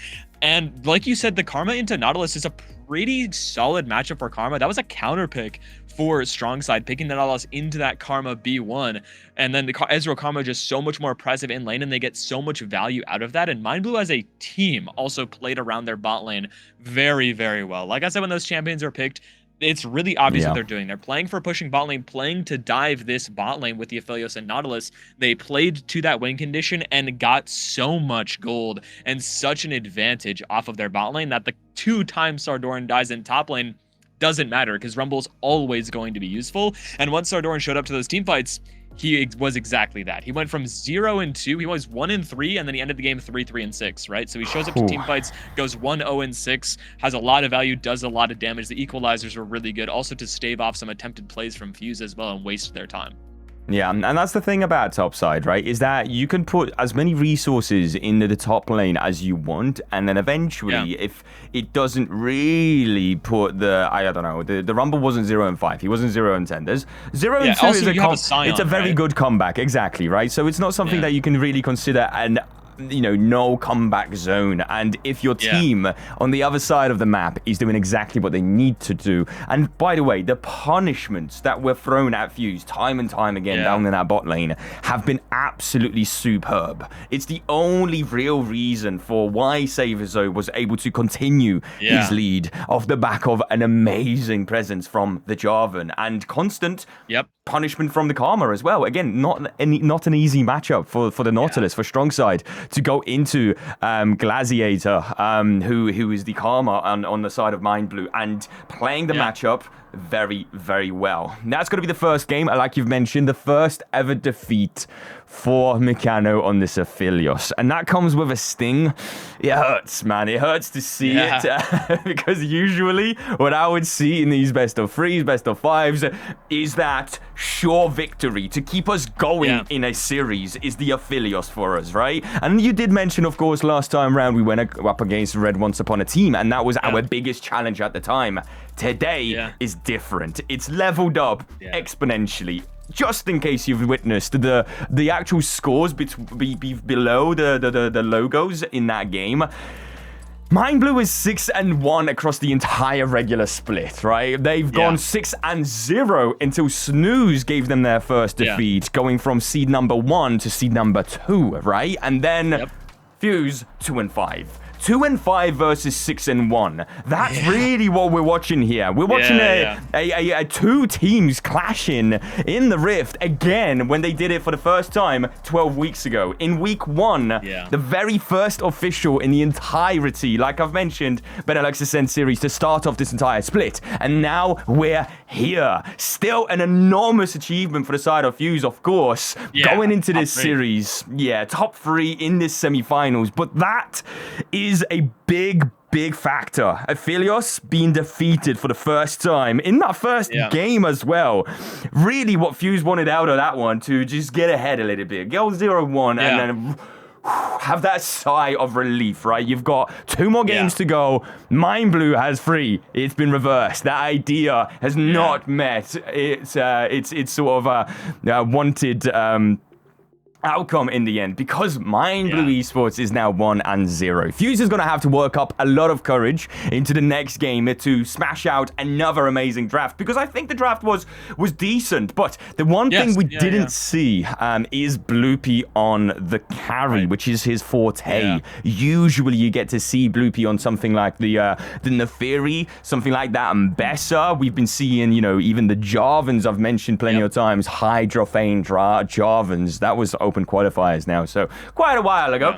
And like you said, the Karma into Nautilus is a pretty solid matchup for Karma. That was a counter pick for Strong Side, picking the Nautilus into that Karma B1. And then the Ezreal Karma just so much more impressive in lane, and they get so much value out of that. And Mind Blue as a team also played around their bot lane very, very well. Like I said, when those champions are picked, it's really obvious what they're doing. They're playing for pushing bot lane, playing to dive this bot lane with the Aphelios and Nautilus. They played to that win condition and got so much gold and such an advantage off of their bot lane that the 2 times Sardoran dies in top lane doesn't matter, because Rumble's always going to be useful. And once Sardoran showed up to those team fights, he was exactly that. He went from 0-2, he was 1-3, and then he ended the game 3-3-6, right? So he shows up to team fights, goes 1-0-6, has a lot of value, does a lot of damage. The equalizers were really good, also to stave off some attempted plays from Fuse as well and waste their time. Yeah, and that's the thing about topside, right? Is that you can put as many resources into the top lane as you want, and then eventually, if it doesn't really put I don't know, the Rumble wasn't 0-5, he wasn't 0-10. There's 0-2 also is it's a very good comeback, exactly, right? So it's not something that you can really consider an no comeback zone. And if your team on the other side of the map is doing exactly what they need to do, and by the way, the punishments that were thrown at Fuse time and time again down in that bot lane have been absolutely superb. It's the only real reason for why SEMIFINALS was able to continue his lead off the back of an amazing presence from the Jarvan and constant punishment from the Karma as well. Again, not an easy matchup for the Nautilus, for strong side, to go into Glaciator, who is the Karma on the side of Mind Blue, and playing the matchup very, very well. That's going to be the first game, like you've mentioned, the first ever defeat for Mechano on this Aphelios. And that comes with a sting. It hurts, man. It hurts to see it because usually what I would see in these best of threes, best of fives is that sure victory to keep us going in a series is the Aphelios for us, right? And you did mention, of course, last time round we went up against Red Once Upon a Team, and that was our biggest challenge at the time. Today is different. It's leveled up exponentially. Just in case you've witnessed the actual scores below the logos in that game. Mind Blue is 6-1 across the entire regular split, right? They've gone 6-0 until Snooze gave them their first defeat, going from seed number 1 to seed number 2, right? And then Fuse 2-5. 2-5 versus 6-1. That's really what we're watching here. We're watching a two teams clashing in the Rift again when they did it for the first time 12 weeks ago. In week 1, the very first official in the entirety, like I've mentioned, Benelux Ascent series to start off this entire split. And now we're here. Still an enormous achievement for the side of Fuse, of course, going into this series. Top 3 in this semi-finals. But that is a big factor. Aphelios being defeated for the first time in that first game as well. Really what Fuse wanted out of that one, to just get ahead a little bit. Go 0-1 and then have that sigh of relief, right? You've got 2 more games to go. Mind Blue has 3. It's been reversed. That idea has not met its sort of wanted outcome in the end, because Mind Blue Esports is now 1-0. Fuse is going to have to work up a lot of courage into the next game to smash out another amazing draft, because I think the draft was decent, but the one thing we didn't see is Bloopy on the carry, which is his forte. Usually you get to see Bloopy on something like the Neferi, something like that, and Bessa. We've been seeing, even the Jarvans I've mentioned plenty of times, Hydrophane Jarvans. That was open qualifiers now, so quite a while ago.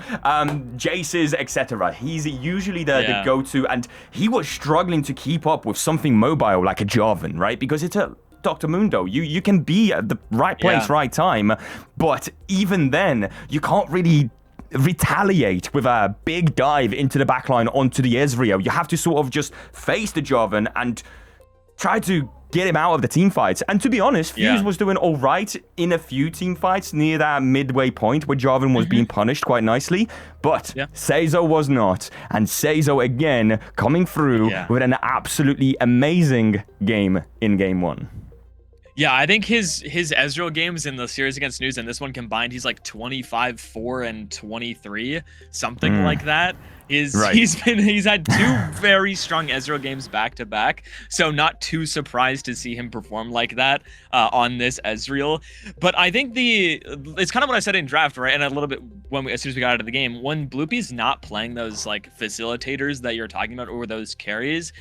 Jaces, etc. He's usually the go-to, and he was struggling to keep up with something mobile like a Jarvan, right? Because it's a Dr. Mundo. You can be at the right place, right time, but even then, you can't really retaliate with a big dive into the backline onto the Ezreal. You have to sort of just face the Jarvan and try to get him out of the team fights. And to be honest, Fuse was doing all right in a few team fights near that midway point where Jarvan was being punished quite nicely. But Seizo was not. And Seizo again coming through with an absolutely amazing game in game 1. Yeah, I think his Ezreal games in the series against Snooze and this one combined, he's like 25, 4, and 23, something like that. He's had 2 very strong Ezreal games back to back, so not too surprised to see him perform like that on this Ezreal. But I think it's kind of what I said in draft, right? And a little bit as soon as we got out of the game, when Bloopy's not playing those like facilitators that you're talking about or those carries,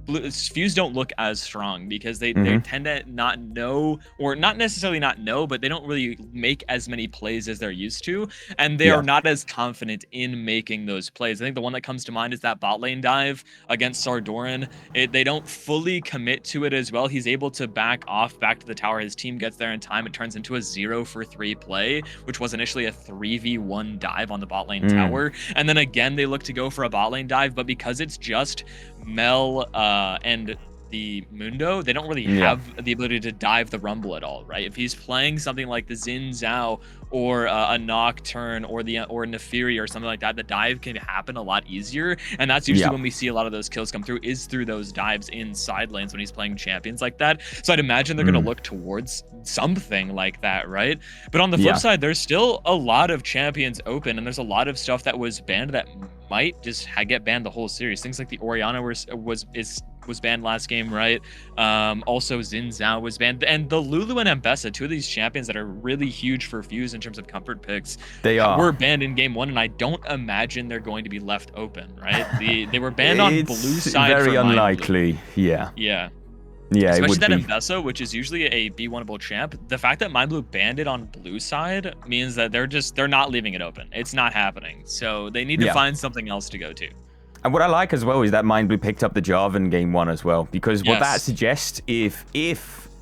Fuse don't look as strong because they tend to not know, or not necessarily not know, but they don't really make as many plays as they're used to, and they are not as confident in making those plays. I think the one that comes to mind is that bot lane dive against Sardoran. They don't fully commit to it as well. He's able to back off back to the tower. His team gets there in time. It turns into a 0-for-3 play, which was initially a 3v1 dive on the bot lane tower, and then again they look to go for a bot lane dive, but because it's just Mel and the Mundo, they don't really have the ability to dive the Rumble at all, right? If he's playing something like the Xin Zhao or a Nocturne or Neferi or something like that, the dive can happen a lot easier, and that's usually when we see a lot of those kills come through, is through those dives in side lanes when he's playing champions like that. So I'd imagine they're going to look towards something like that, right? But on the flip side, there's still a lot of champions open, and there's a lot of stuff that was banned that might just get banned the whole series. Things like the Orianna was banned last game, right? Also Xin Zhao was banned, and the Lulu and Ambessa, two of these champions that are really huge for Fuse in terms of comfort picks, were banned in game 1, and I don't imagine they're going to be left open, right? They were banned on blue side. Very unlikely. Yeah, especially that Ambessa, which is usually a B1able champ. The fact that Mind Blue banned it on blue side means that they're not leaving it open. It's not happening. So they need to find something else to go to. And what I like as well is that Mind Blue picked up the Jarvan game 1 as well, because what that suggests, if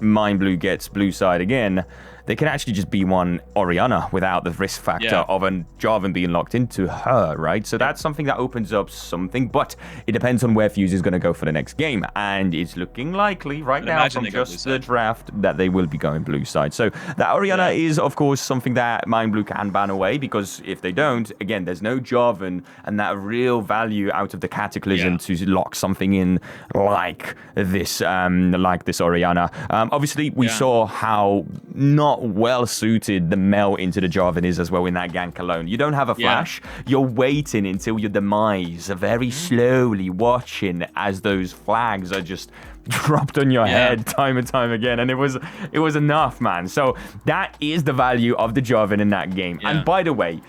Mind Blue gets blue side again, they can actually just B1 Orianna without the risk factor of a Jarvan being locked into her, right? So that's something that opens up something, but it depends on where Fuse is going to go for the next game. And it's looking likely right now from just the draft that they will be going blue side. So that Orianna is, of course, something that Mind Blue can ban away, because if they don't, again, there's no Jarvan and that real value out of the Cataclysm to lock something in like this Orianna. Obviously, we saw how not well suited the melt into the Jarvan is as well in that gank alone. You don't have a flash. You're waiting until your demise, very slowly watching as those flags are just dropped on your head time and time again, and it was enough, man. So that is the value of the Jarvan in that game. And by the way,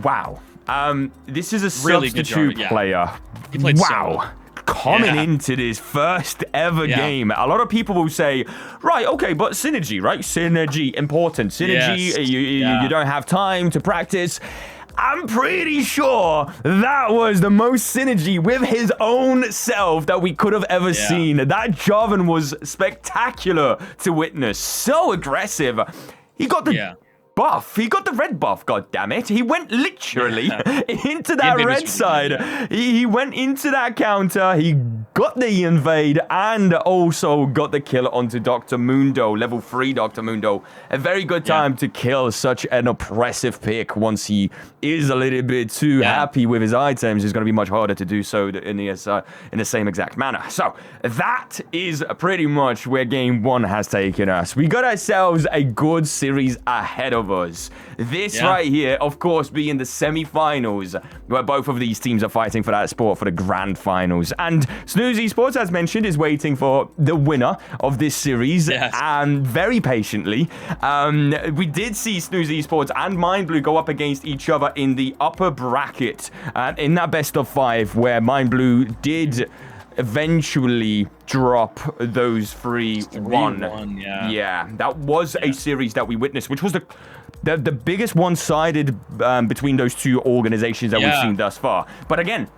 wow, this is a really substitute player. He played so well. Coming into this first ever game, a lot of people will say, right, okay, but synergy, right? Synergy, important. Synergy, you don't have time to practice. I'm pretty sure that was the most synergy with his own self that we could have ever seen. That Jarvan was spectacular to witness. So aggressive. He got the buff. He got the red buff, god damn it. He went literally into that red side. He went into that counter. He got the invade and also got the kill onto Dr. Mundo, level 3 Dr. Mundo. A very good time to kill such an oppressive pick. Once he is a little bit too happy with his items, it's going to be much harder to do so in the same exact manner. So that is pretty much where game 1 has taken us. We got ourselves a good series ahead of us. This right here, of course, being the semi-finals, where both of these teams are fighting for that spot for the grand finals. And Snooze Esports, as mentioned, is waiting for the winner of this series, and very patiently. We did see Snooze Esports and Mind Blue go up against each other in the upper bracket, in that best of 5, where Mind Blue did eventually drop those 3-1. Yeah, that was a series that we witnessed, which was the biggest one-sided between those two organizations that we've seen thus far. But again,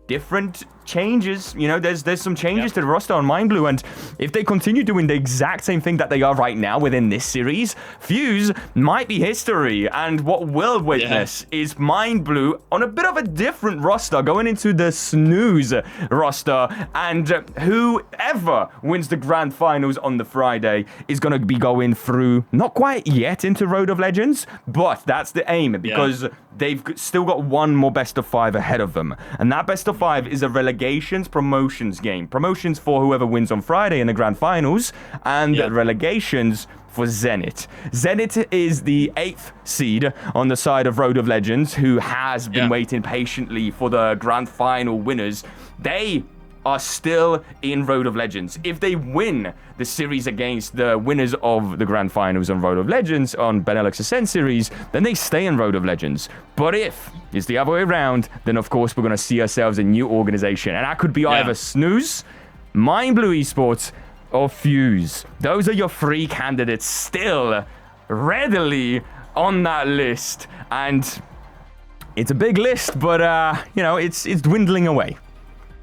different changes. You know, there's some changes to the roster on Mind Blue, and if they continue doing the exact same thing that they are right now within this series, Fuse might be history. And what we'll witness is Mind Blue on a bit of a different roster going into the Snooze roster, and whoever wins the grand finals on the Friday is going to be going through, not quite yet into Road of Legends, but that's the aim, because they've still got one more best of 5 ahead of them, and that best of 5 is a relegations promotions game. Promotions for whoever wins on Friday in the grand finals, and relegations for Zenit. Zenit is the 8th seed on the side of Road of Legends, who has been waiting patiently for the grand final winners. They are still in Road of Legends. If they win the series against the winners of the grand finals on Road of Legends on Benelux Ascent series, then they stay in Road of Legends. But if it's the other way around, then of course we're going to see ourselves a new organization. And that could be either Snooze, Mind Blue Esports, or Fuse. Those are your 3 candidates still readily on that list. And it's a big list, but you know, it's dwindling away.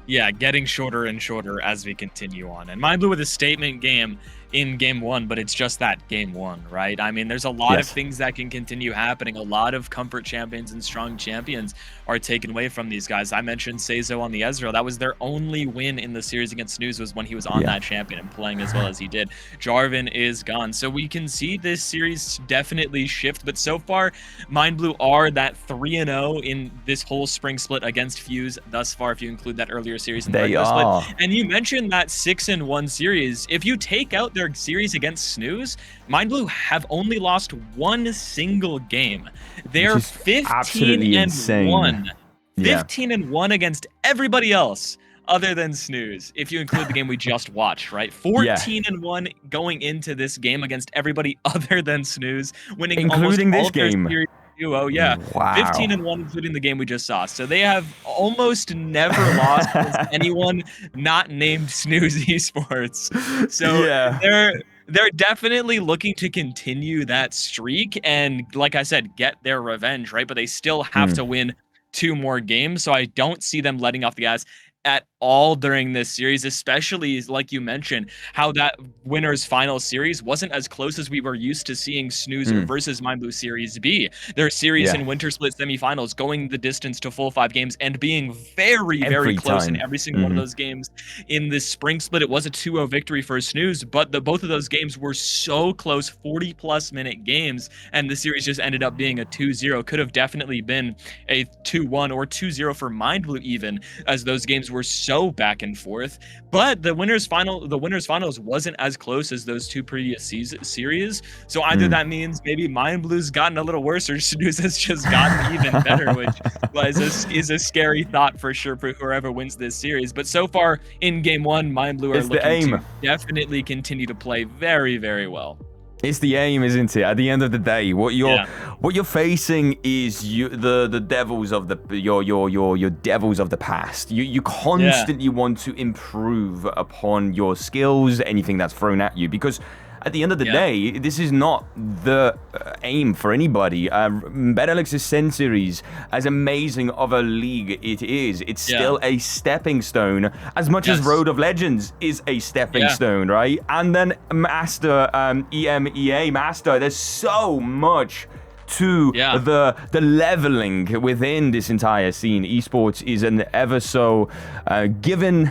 Yeah, getting shorter and shorter as we continue on. And Mind Blue with a statement game in game one, but it's just that game one, right? I mean, there's a lot of things that can continue happening. A lot of comfort champions and strong champions are taken away from these guys. I mentioned Seizo on the Ezreal. That was their only win in the series against Snooze, was when he was on that champion and playing as well as he did. Jarvan is gone. So we can see this series definitely shift, but so far, Mind Blue are that 3-0 in this whole spring split against Fuse thus far, if you include that earlier series in the regular split. And you mentioned that 6-1 series. If you take out their series against Snooze, Mind Blue have only lost one single game. They're 15-1. 15-1 against everybody else other than Snooze, if you include the game we just watched, right? 14-1 going into this game against everybody other than Snooze, winning including almost this all game. Their series. Wow. 15-1, including the game we just saw. So they have almost never lost against anyone not named Snooze Esports. So they're definitely looking to continue that streak and, like I said, get their revenge, right? But they still have to win 2 more games. So I don't see them letting off the gas at all during this series, especially like you mentioned, how that winners final series wasn't as close as we were used to seeing Snooze versus Mind Blue Series B. Their series in winter split semifinals going the distance to full 5 games and being very close in every single one of those games. In this spring split, it was a 2-0 victory for Snooze, but both of those games were so close, 40+ minute games, and the series just ended up being a 2-0. Could have definitely been a 2-1 or 2-0 for Mind Blue even, as those games were so back and forth. But the winners finals wasn't as close as those 2 previous series. So either that means maybe Mind Blue's gotten a little worse, or Snooze has just gotten even better, which is a scary thought for sure for whoever wins this series. But so far in game 1, Mind Blue are looking to definitely continue to play very well. It's the aim, isn't it? At the end of the day, what you're facing is the devils of your devils of the past. You constantly want to improve upon your skills, anything that's thrown at you, because at the end of the day, this is not the aim for anybody. Benelux Ascent Series, as amazing of a league it is, it's still a stepping stone, as much as Road of Legends is a stepping stone, right? And then Master, EMEA Master, there's so much to the leveling within this entire scene. Esports is an ever so given...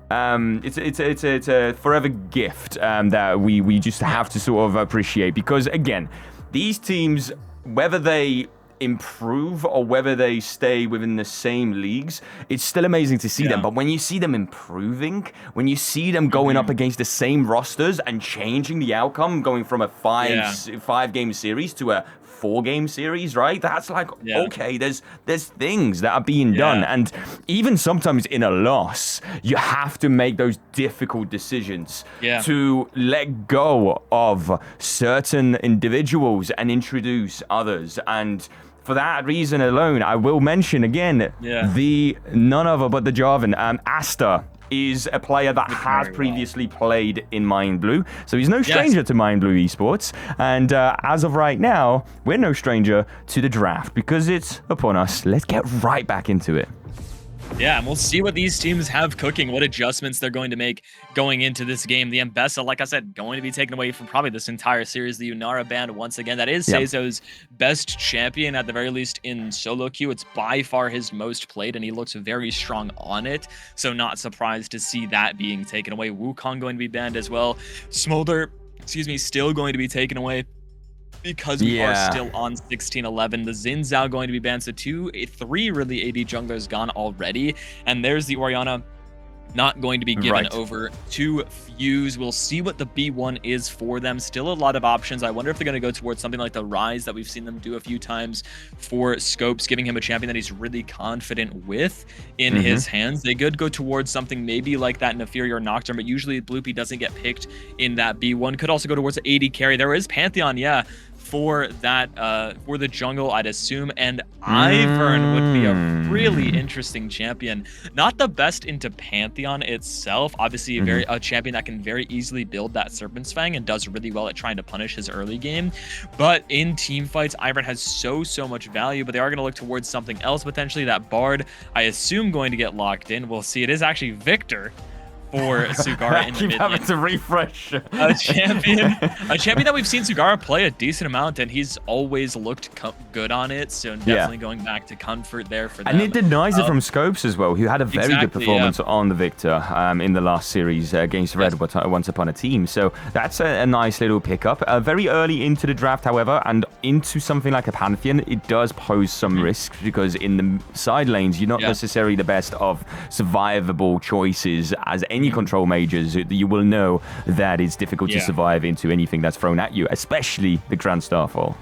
it's a forever gift that we just have to sort of appreciate, because again, these teams, whether they improve or whether they stay within the same leagues, it's still amazing to see them. But when you see them improving, when you see them going up against the same rosters and changing the outcome, going from a 5-game series to a 4-game series, right? That's like, okay, there's things that are being done. And even sometimes in a loss, you have to make those difficult decisions to let go of certain individuals and introduce others. And for that reason alone, I will mention again, the none other but the Jarvan, Asta, is a player that has previously played in Mind Blue. So he's no stranger to Mind Blue Esports. And as of right now, we're no stranger to the draft, because it's upon us. Let's get right back into it. Yeah, and we'll see what these teams have cooking, what adjustments they're going to make going into this game. The Mbessa, like I said, going to be taken away from probably this entire series. The Unara banned once again. That is Seizo's best champion, at the very least in solo queue. It's by far his most played, and he looks very strong on it. So not surprised to see that being taken away. Wukong going to be banned as well. Smolder, still going to be taken away, because we are still on 16-11. The Xin Zhao going to be banned, so 3 really AD junglers gone already. And there's the Orianna not going to be given over to Fuse. We'll see what the B1 is for them. Still a lot of options. I wonder if they're going to go towards something like the Rise that we've seen them do a few times for Scopes, giving him a champion that he's really confident with in his hands. They could go towards something maybe like that Neferi or Nocturne, but usually Bloopy doesn't get picked in that B1. Could also go towards the AD carry. There is Pantheon, for that for the jungle, I'd assume, and Ivern would be a really interesting champion. Not the best into Pantheon itself, obviously a champion that can very easily build that Serpent's Fang and does really well at trying to punish his early game, but in team fights Ivern has so much value. But they are going to look towards something else, potentially that Bard, I assume, going to get locked in. We'll see. It is actually Victor for Sugara in the keep mid having lane. to refresh. A champion that we've seen Sugara play a decent amount, and he's always looked good on it. So definitely going back to comfort there for them. And it denies it from Scopes as well, who had a very good performance on the Victor in the last series against Red once upon a team. So that's a nice little pickup. Very early into the draft, however, and into something like a Pantheon, it does pose some risks because in the side lanes, you're not necessarily the best of survivable choices. As any control majors, you will know that it's difficult to survive into anything that's thrown at you, especially the Grand Starfall.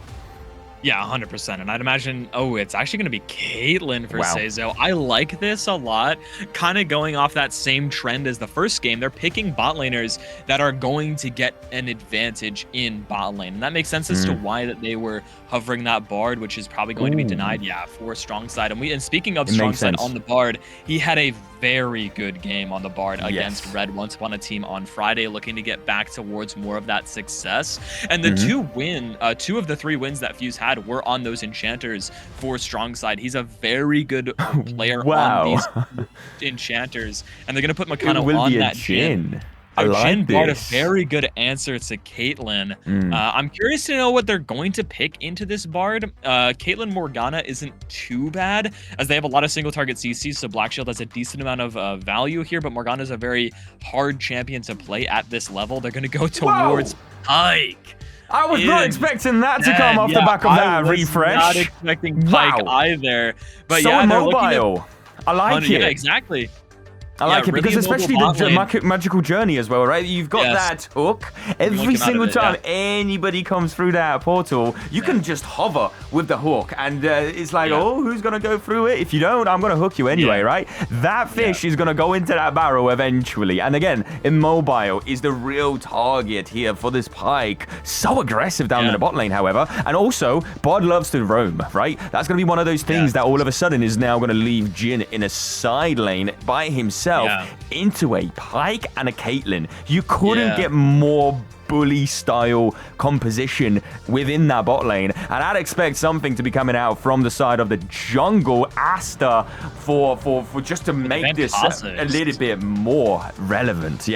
Yeah, 100%. And I'd imagine, it's actually going to be Caitlyn for Seizo. I like this a lot. Kind of going off that same trend as the first game. They're picking bot laners that are going to get an advantage in bot lane. And that makes sense as to why that they were hovering that Bard, which is probably going to be denied, for strong side. And speaking of strong side on the Bard, he had a very good game on the Bard against Red once upon a team on Friday, looking to get back towards more of that success. And the two of the 3 wins that Fuse had were on those enchanters for strong side. He's a very good player on these enchanters, and they're gonna put Makana on that Jhin. I like Jhin brought a very good answer to Caitlyn. I'm curious to know what they're going to pick into this Bard. Caitlyn Morgana isn't too bad, as they have a lot of single target CCs, so Black Shield has a decent amount of value here, but Morgana is a very hard champion to play at this level. They're going to go towards Pyke. I was not expecting that to come off the back of that refresh. Not expecting Pyke either. But so immobile. I like it. Yeah, exactly. I like it really because especially the magical journey as well, right? You've got that hook. Every single time anybody comes through that portal, you can just hover with the hook. And it's like, who's going to go through it? If you don't, I'm going to hook you anyway, right? That fish is going to go into that barrel eventually. And again, immobile is the real target here for this Pyke. So aggressive down in the bot lane, however. And also, Bod loves to roam, right? That's going to be one of those things that all of a sudden is now going to leave Jhin in a side lane by himself. Into a Pyke and a Caitlyn. You couldn't get more bully style composition within that bot lane, and I'd expect something to be coming out from the side of the jungle Asta for just to make this a little bit more relevant.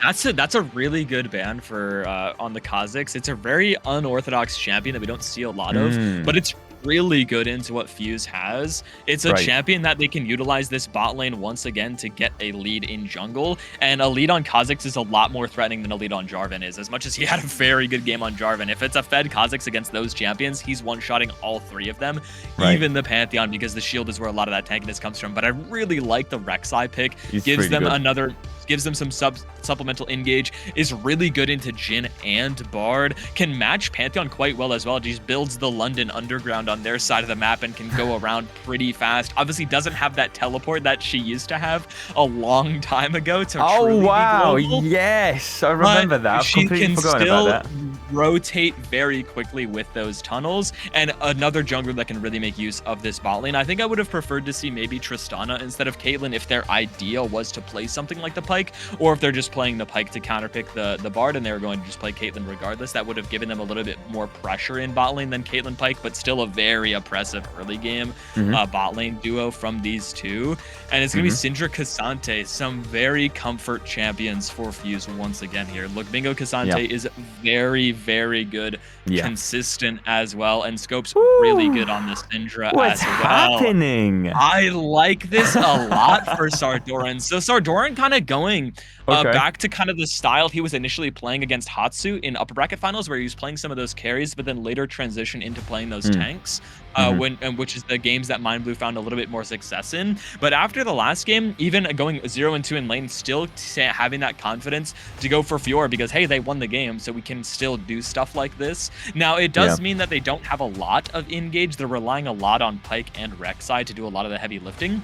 That's a really good ban for on the Kazakhs. It's a very unorthodox champion that we don't see a lot of, but it's really good into what Fuse has. It's a champion that they can utilize this bot lane once again to get a lead in jungle, and a lead on Kazakhs is a lot more threatening than a lead on Jarvan is, as much as he had a very good game on Jarvan. If it's a fed Kazakhs against those champions, he's one-shotting all 3 of them, even the Pantheon, because the shield is where a lot of that tankiness comes from. But I really like the Rek'Sai pick. Gives them some supplemental engage, is really good into Jhin and Bard, can match Pantheon quite well as well. Just builds the London Underground on their side of the map and can go around pretty fast. Obviously doesn't have that teleport that she used to have a long time ago to truly be global, yes, I remember that. I've completely forgotten about that. Rotate very quickly with those tunnels, and another jungler that can really make use of this bot lane. I think I would have preferred to see maybe Tristana instead of Caitlyn if their idea was to play something like the Pyke, or if they're just playing the Pyke to counterpick the Bard and they were going to just play Caitlyn regardless. That would have given them a little bit more pressure in bot lane than Caitlyn Pyke, but still a very oppressive early game bot lane duo from these two. And it's going to be Syndra Cassante, some very comfort champions for Fuse once again here. Look, Bingo Cassante is very, very good, consistent as well, and Scope's really good on the Syndra What's as well. happening? I like this a lot for Sardoran. So Sardoran kind of going back to kind of the style he was initially playing against Hatsu in upper bracket finals, where he was playing some of those carries, but then later transition into playing those tanks, which is the games that Mind Blue found a little bit more success in. But after the last game, even going 0-2 in lane, still having that confidence to go for Fiora, because hey, they won the game, so we can still do stuff like this. Now it does mean that they don't have a lot of engage. They're relying a lot on Pyke and Rek'Sai to do a lot of the heavy lifting.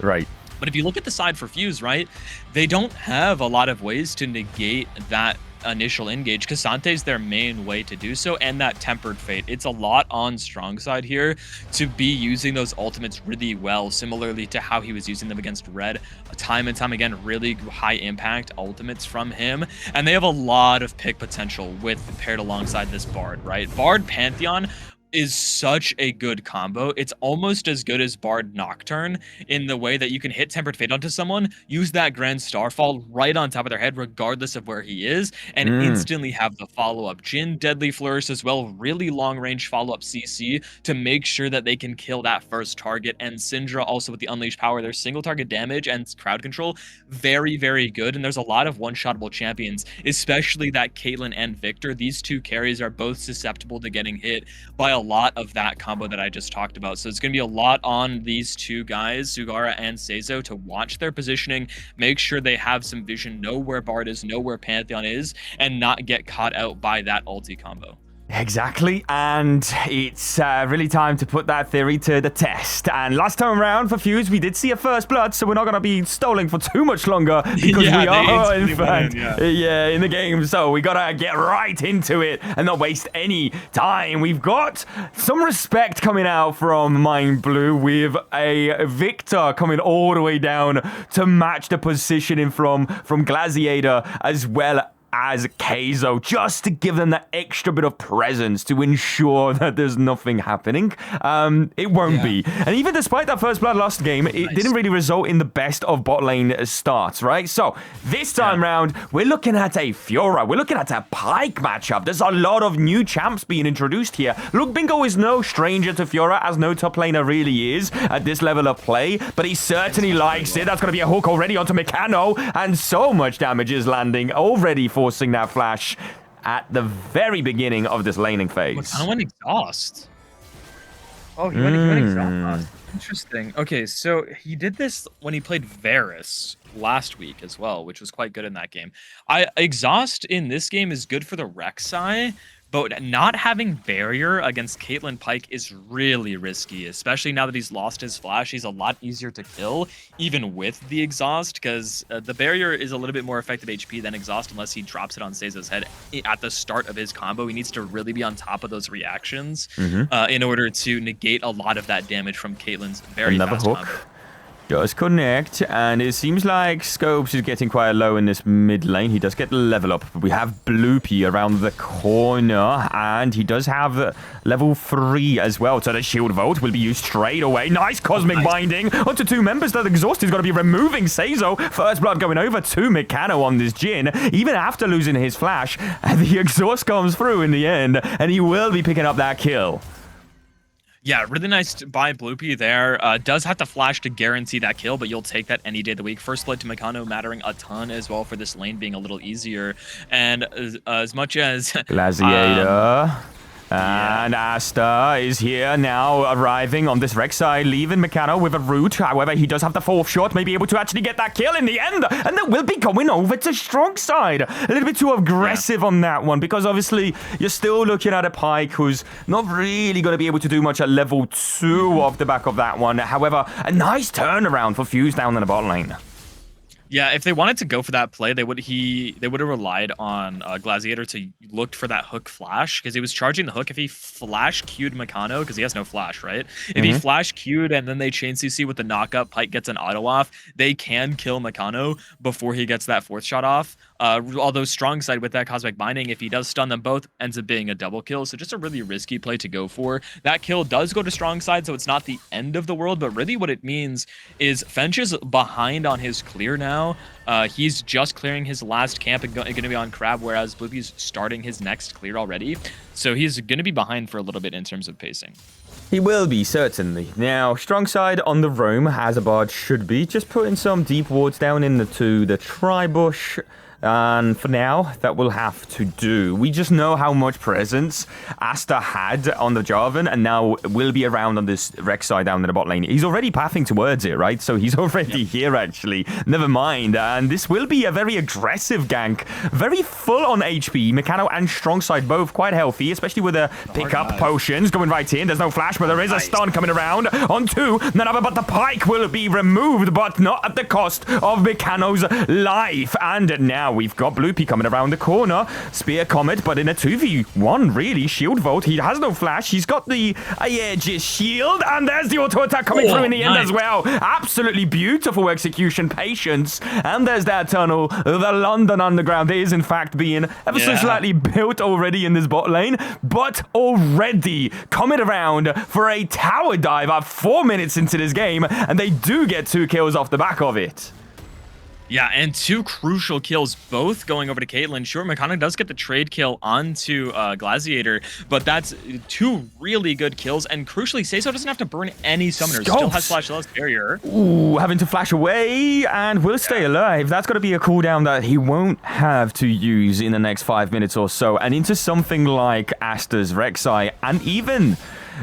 But if you look at the side for Fuse, right, they don't have a lot of ways to negate that initial engage. Cassante's their main way to do so, and that Tempered Fate. It's a lot on strong side here to be using those ultimates really well, similarly to how he was using them against Red. Time and time again, really high impact ultimates from him. And they have a lot of pick potential with paired alongside this Bard, right? Bard Pantheon is such a good combo. It's almost as good as Bard Nocturne in the way that you can hit Tempered Fate onto someone, use that Grand Starfall right on top of their head, regardless of where he is, and instantly have the follow-up. Jhin, Deadly Flourish as well, really long-range follow-up CC to make sure that they can kill that first target, and Syndra also with the Unleashed Power, their single target damage and crowd control, very, very good, and there's a lot of one-shottable champions, especially that Caitlyn and Victor. These two carries are both susceptible to getting hit by a lot of that combo that I just talked about. So it's going to be a lot on these two guys, Sugara and Seizo, to watch their positioning, make sure they have some vision, know where Bard is, know where Pantheon is, and not get caught out by that ulti combo. Exactly, and it's really time to put that theory to the test. And last time around for Fuse, we did see a first blood, so we're not going to be stalling for too much longer because we are, in fact, in the game. So we got to get right into it and not waste any time. We've got some respect coming out from Mind Blue with a Victor coming all the way down to match the positioning from Glaciator as well as Keizo, just to give them that extra bit of presence to ensure that there's nothing happening. It won't be. And even despite that first blood last game, it didn't really result in the best of bot lane starts, right? So this time round, we're looking at a Fiora. We're looking at a Pyke matchup. There's a lot of new champs being introduced here. Look, Bingo is no stranger to Fiora, as no top laner really is at this level of play, but he certainly likes it. That's going to be a hook already onto Meccano, and so much damage is landing already, forcing that flash at the very beginning of this laning phase. I went exhaust. Oh, he went exhaust. Interesting. Okay, so he did this when he played Varus last week as well, which was quite good in that game. Exhaust in this game is good for the Rek'Sai, but not having barrier against Caitlyn Pyke is really risky, especially now that he's lost his flash. He's a lot easier to kill, even with the exhaust, because the barrier is a little bit more effective HP than exhaust unless he drops it on Seizo's head at the start of his combo. He needs to really be on top of those reactions in order to negate a lot of that damage from Caitlyn's very fast combo. Does connect, and it seems like Scopes is getting quite low in this mid lane. He does get the level up. We have Bloopy around the corner, and he does have level 3 as well. So the shield vault will be used straight away. Nice cosmic binding onto two members. That exhaust is going to be removing Seizo. First blood going over to Meccano on this Jhin. Even after losing his flash, the exhaust comes through in the end, and he will be picking up that kill. Yeah, really nice by Bloopy there. Does have to flash to guarantee that kill, but you'll take that any day of the week. First blood to Meccano mattering a ton as well for this lane being a little easier. And as much as... Glaciator. And Asta is here now, arriving on this Rek'Sai, leaving Meccano with a root. However, he does have the 4th shot, may be able to actually get that kill in the end. And that will be going over to Strong Side. A little bit too aggressive on that one, because obviously you're still looking at a Pyke who's not really going to be able to do much at level 2 off the back of that one. However, a nice turnaround for Fuse down in the bot lane. Yeah, if they wanted to go for that play, they would have relied on Glaciator to look for that hook flash, because he was charging the hook. If he flash queued Meccano, because he has no flash, right? If he flash queued and then they chain CC with the knockup, Pyke gets an auto off, they can kill Meccano before he gets that 4th shot off. Although Strong Side with that cosmic binding, if he does stun them both, ends up being a double kill. So just a really risky play to go for. That kill does go to Strong Side, so it's not the end of the world, but really what it means is Fench is behind on his clear now. He's just clearing his last camp and going to be on Crab, whereas Bloopy's starting his next clear already. So he's going to be behind for a little bit in terms of pacing. He will be, certainly. Now, Strong Side on the roam, as a bard should be, just putting some deep wards down into the tri-bush. And for now, that will have to do. We just know how much presence Asta had on the Jarvan, and now will be around on this Rek'Sai down in the bot lane. He's already pathing towards it, right? So he's already here, actually. Never mind. And this will be a very aggressive gank. Very full on HP. Meccano and Strong Side both quite healthy, especially with the pickup potions going right in. There's no flash, but there is a stun coming around on 2. None other but the Pyke will be removed, but not at the cost of Meccano's life. And now we've got Bloopy coming around the corner. Spear Comet, but in a 2v1, really. Shield Vault. He has no flash. He's got the Aegis shield, and there's the auto attack coming through in the end as well. Absolutely beautiful execution, patience, and there's that tunnel. The London Underground is, in fact, being ever so slightly built already in this bot lane, but already coming around for a tower dive at 4 minutes into this game, and they do get 2 kills off the back of it. Yeah, and 2 crucial kills, both going over to Caitlyn. Sure, Mechanic does get the trade kill onto Glaciator, but that's 2 really good kills. And crucially, Seiso doesn't have to burn any summoners. Still has Flash Loss Barrier. Ooh, having to flash away and will stay alive. That's got to be a cooldown that he won't have to use in the next 5 minutes or so. And into something like Asta's Rek'Sai and even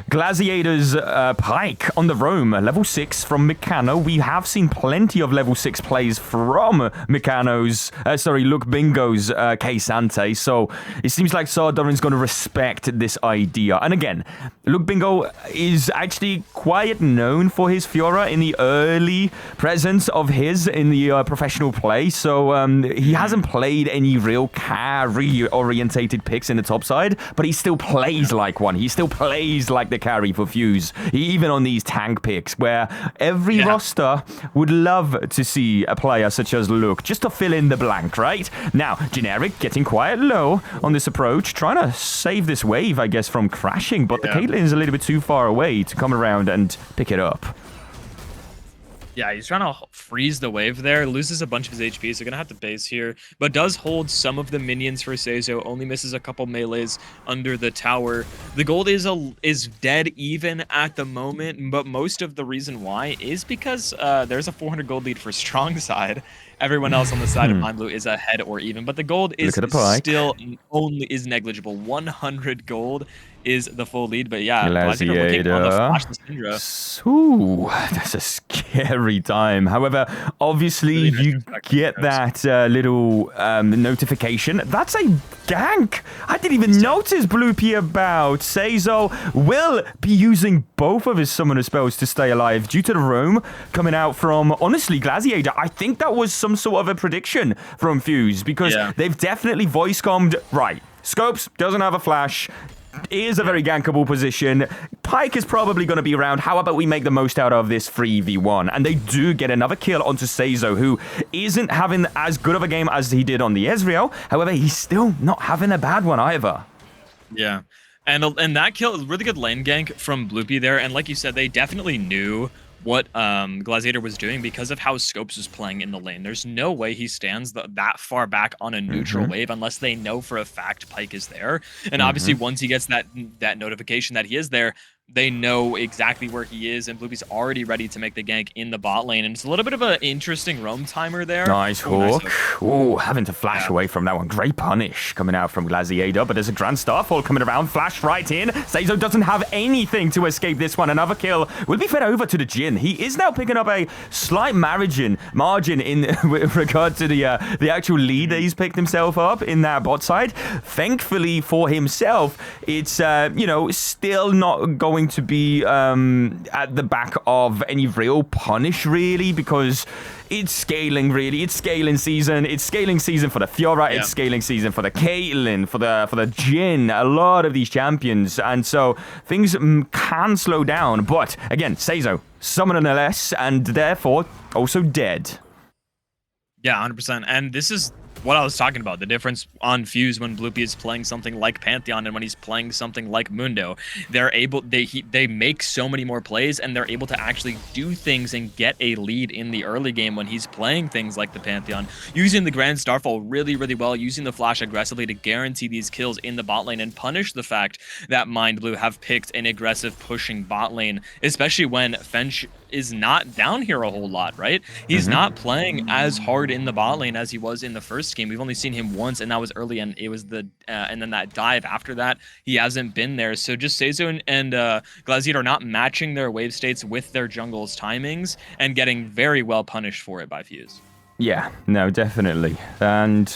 Glaciator's Pike on the roam, level 6 from Meccano. We have seen plenty of level 6 plays from Luke Bingo's K-Sante, so it seems like Sardorin's going to respect this idea. And again, Luke Bingo is actually quite known for his Fiora in the early presence of his in the professional play, so he hasn't played any real carry-orientated picks in the top side, but he still plays like one. He still plays like the carry for Fuse, even on these tank picks, where every roster would love to see a player such as Luke, just to fill in the blank, right? Now, Generic getting quite low on this approach, trying to save this wave, I guess, from crashing, but the Caitlyn is a little bit too far away to come around and pick it up. Yeah, he's trying to freeze the wave there. Loses a bunch of his HP, so gonna have to base here. But does hold some of the minions for Seiso. Only misses a couple melees under the tower. The gold is dead even at the moment, but most of the reason why is because there's a 400 gold lead for strong side. Everyone else on the side of Mind Blue is ahead or even, but the gold is still is negligible. 100 gold is the full lead, but yeah, looking on the flash the Syndra. Ooh, that's a scary time. However, obviously really you get that little notification. That's a gank. I didn't even notice Bloopy about. Seiso will be using both of his summoner spells to stay alive due to the roam coming out from, honestly, Glaciator. I think that was some sort of a prediction from Fuse, because they've definitely voice commed, right, Scopes doesn't have a flash, is a very gankable position. Pike is probably going to be around. How about we make the most out of this 3v1? And they do get another kill onto Seiso, who isn't having as good of a game as he did on the Ezreal. However, he's still not having a bad one either. Yeah. And that kill is really good lane gank from Bloopy there. And like you said, they definitely knew what Glaciator was doing because of how Scopes was playing in the lane. There's no way he stands that far back on a neutral wave unless they know for a fact Pike is there. And obviously once he gets that notification that he is there, they know exactly where he is, and Bloopy's already ready to make the gank in the bot lane. And it's a little bit of an interesting roam timer there. Nice hook. Oh, having to flash away from that one. Great punish coming out from Glaciator, but there's a Grand Starfall coming around. Flash right in. Seiso doesn't have anything to escape this one. Another kill will be fed over to the Jhin. He is now picking up a slight margin in with regard to the actual lead that he's picked himself up in that bot side. Thankfully for himself, it's still not going to be at the back of any real punish, really, because it's scaling, really. It's scaling season. It's scaling season for the Fiora. It's scaling season for the Caitlyn, for the Jhin, a lot of these champions. And so things can slow down. But again, Seiso, summoner no less, and therefore also dead. Yeah, 100%. And this is what I was talking about, the difference on Fuse when Bloopy is playing something like Pantheon and when he's playing something like Mundo. They make so many more plays, and they're able to actually do things and get a lead in the early game when he's playing things like the Pantheon, using the Grand Starfall really, really well, using the flash aggressively to guarantee these kills in the bot lane and punish the fact that Mind Blue have picked an aggressive pushing bot lane, especially when Fench is not down here a whole lot, right? He's not playing as hard in the bot lane as he was in the first game. We've only seen him once, and that was early, and it was and then that dive after that, he hasn't been there. So just Seiso and Glaciator are not matching their wave states with their jungle's timings and getting very well punished for it by Fuse. Yeah, no, definitely. And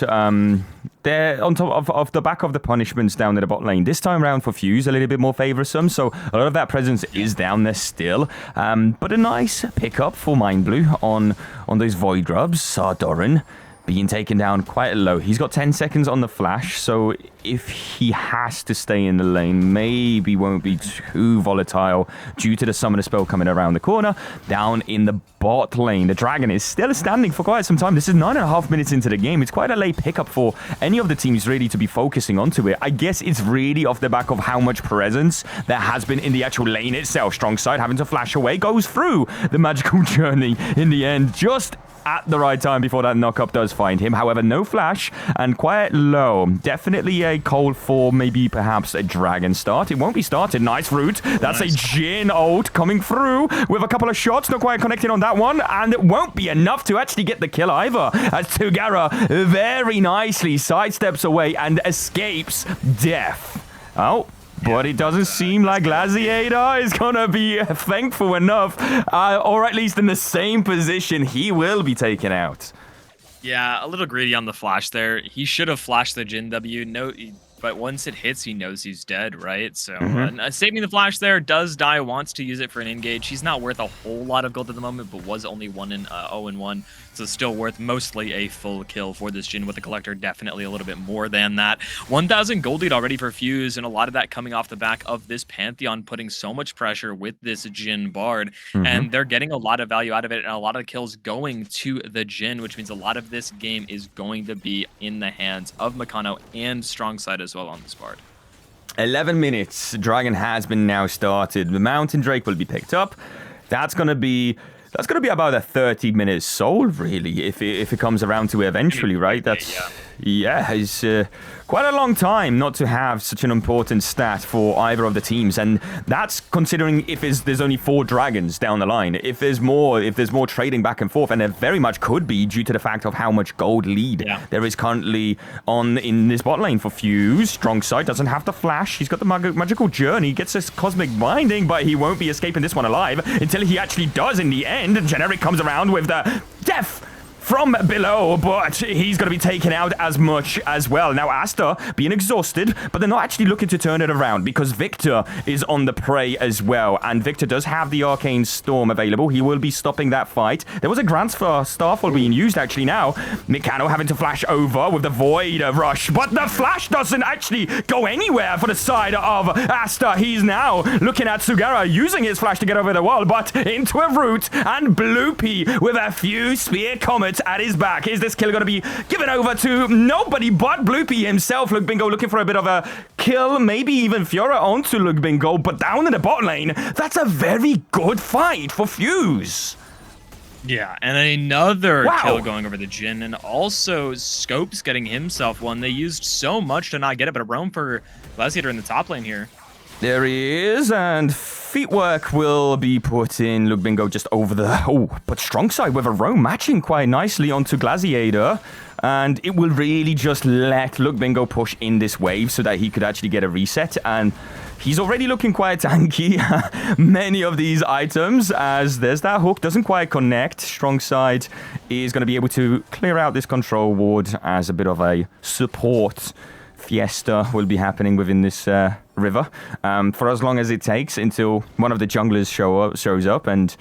they're on top of the back of the punishments down in the bot lane. This time around for Fuse, a little bit more favoursome, so a lot of that presence is down there still. But a nice pickup for Mind Blue on those Void Grubs. Sardorin being taken down quite low. He's got 10 seconds on the flash, so if he has to stay in the lane, maybe won't be too volatile due to the summoner spell coming around the corner. Down in the bot lane, the Dragon is still standing for quite some time. This is 9.5 minutes into the game. It's quite a late pickup for any of the teams really to be focusing onto it. I guess it's really off the back of how much presence there has been in the actual lane itself. Strong side having to flash away, goes through the magical journey in the end, just at the right time before that knock-up does find him. However, no flash and quite low. Definitely a call for maybe perhaps a Dragon start. It won't be started. Nice route. That's nice. A Jhin ult coming through with a couple of shots. Not quite connecting on that one. And it won't be enough to actually get the kill either. As Sugara very nicely sidesteps away and escapes death. Oh. But it doesn't seem like Gladiator is going to be thankful enough, or at least in the same position. He will be taken out. Yeah, a little greedy on the flash there. He should have flashed the Jhin W. No, but once it hits, he knows he's dead, right? So saving the flash there, does die, wants to use it for an engage. He's not worth a whole lot of gold at the moment, but was only 0-1. So still worth mostly a full kill for this Jhin with the Collector. Definitely a little bit more than that. 1,000 gold lead already for Fuse, and a lot of that coming off the back of this Pantheon putting so much pressure with this Jhin Bard. And they're getting a lot of value out of it, and a lot of kills going to the Jhin, which means a lot of this game is going to be in the hands of Meccano and Strongside as well on this Bard. 11 minutes. Dragon has been now started. The Mountain Drake will be picked up. That's going to be about a 30-minute soul, really, if it comes around to it eventually, right? That's it's quite a long time not to have such an important stat for either of the teams, and that's considering if there's only 4 dragons down the line. If there's more trading back and forth, and there very much could be due to the fact of how much gold lead there is currently in this bot lane for Fuse. Strong side doesn't have to flash. He's got the magical journey, gets his cosmic binding, but he won't be escaping this one alive until he actually does in the end. Generic comes around with the death from below, but he's going to be taken out as much as well. Now, Asta being exhausted, but they're not actually looking to turn it around because Victor is on the prey as well, and Victor does have the Arcane Storm available. He will be stopping that fight. There was a Grant for Starfall being used actually now. Meccano having to flash over with the Void Rush, but the flash doesn't actually go anywhere for the side of Asta. He's now looking at Sugara using his flash to get over the wall, but into a root, and Bloopy with a few Spear Comets at his back. Is this kill going to be given over to nobody but Bloopy himself? Luke Bingo looking for a bit of a kill, maybe even Fiora onto Luke Bingo, but down in the bot lane, that's a very good fight for Fuse. Yeah, and another kill going over the Jhin, and also Scopes getting himself one. They used so much to not get it, but a roam for Glaciator in the top lane here. There he is, and feet work will be put in. Luke Bingo just over the... Oh, but strong side with a roam matching quite nicely onto Glaciator. And it will really just let Luke Bingo push in this wave so that he could actually get a reset. And he's already looking quite tanky. Many of these items, as there's that hook, doesn't quite connect. Strong side is going to be able to clear out this control ward as a bit of a support fiesta will be happening within this river for as long as it takes until one of the junglers shows up and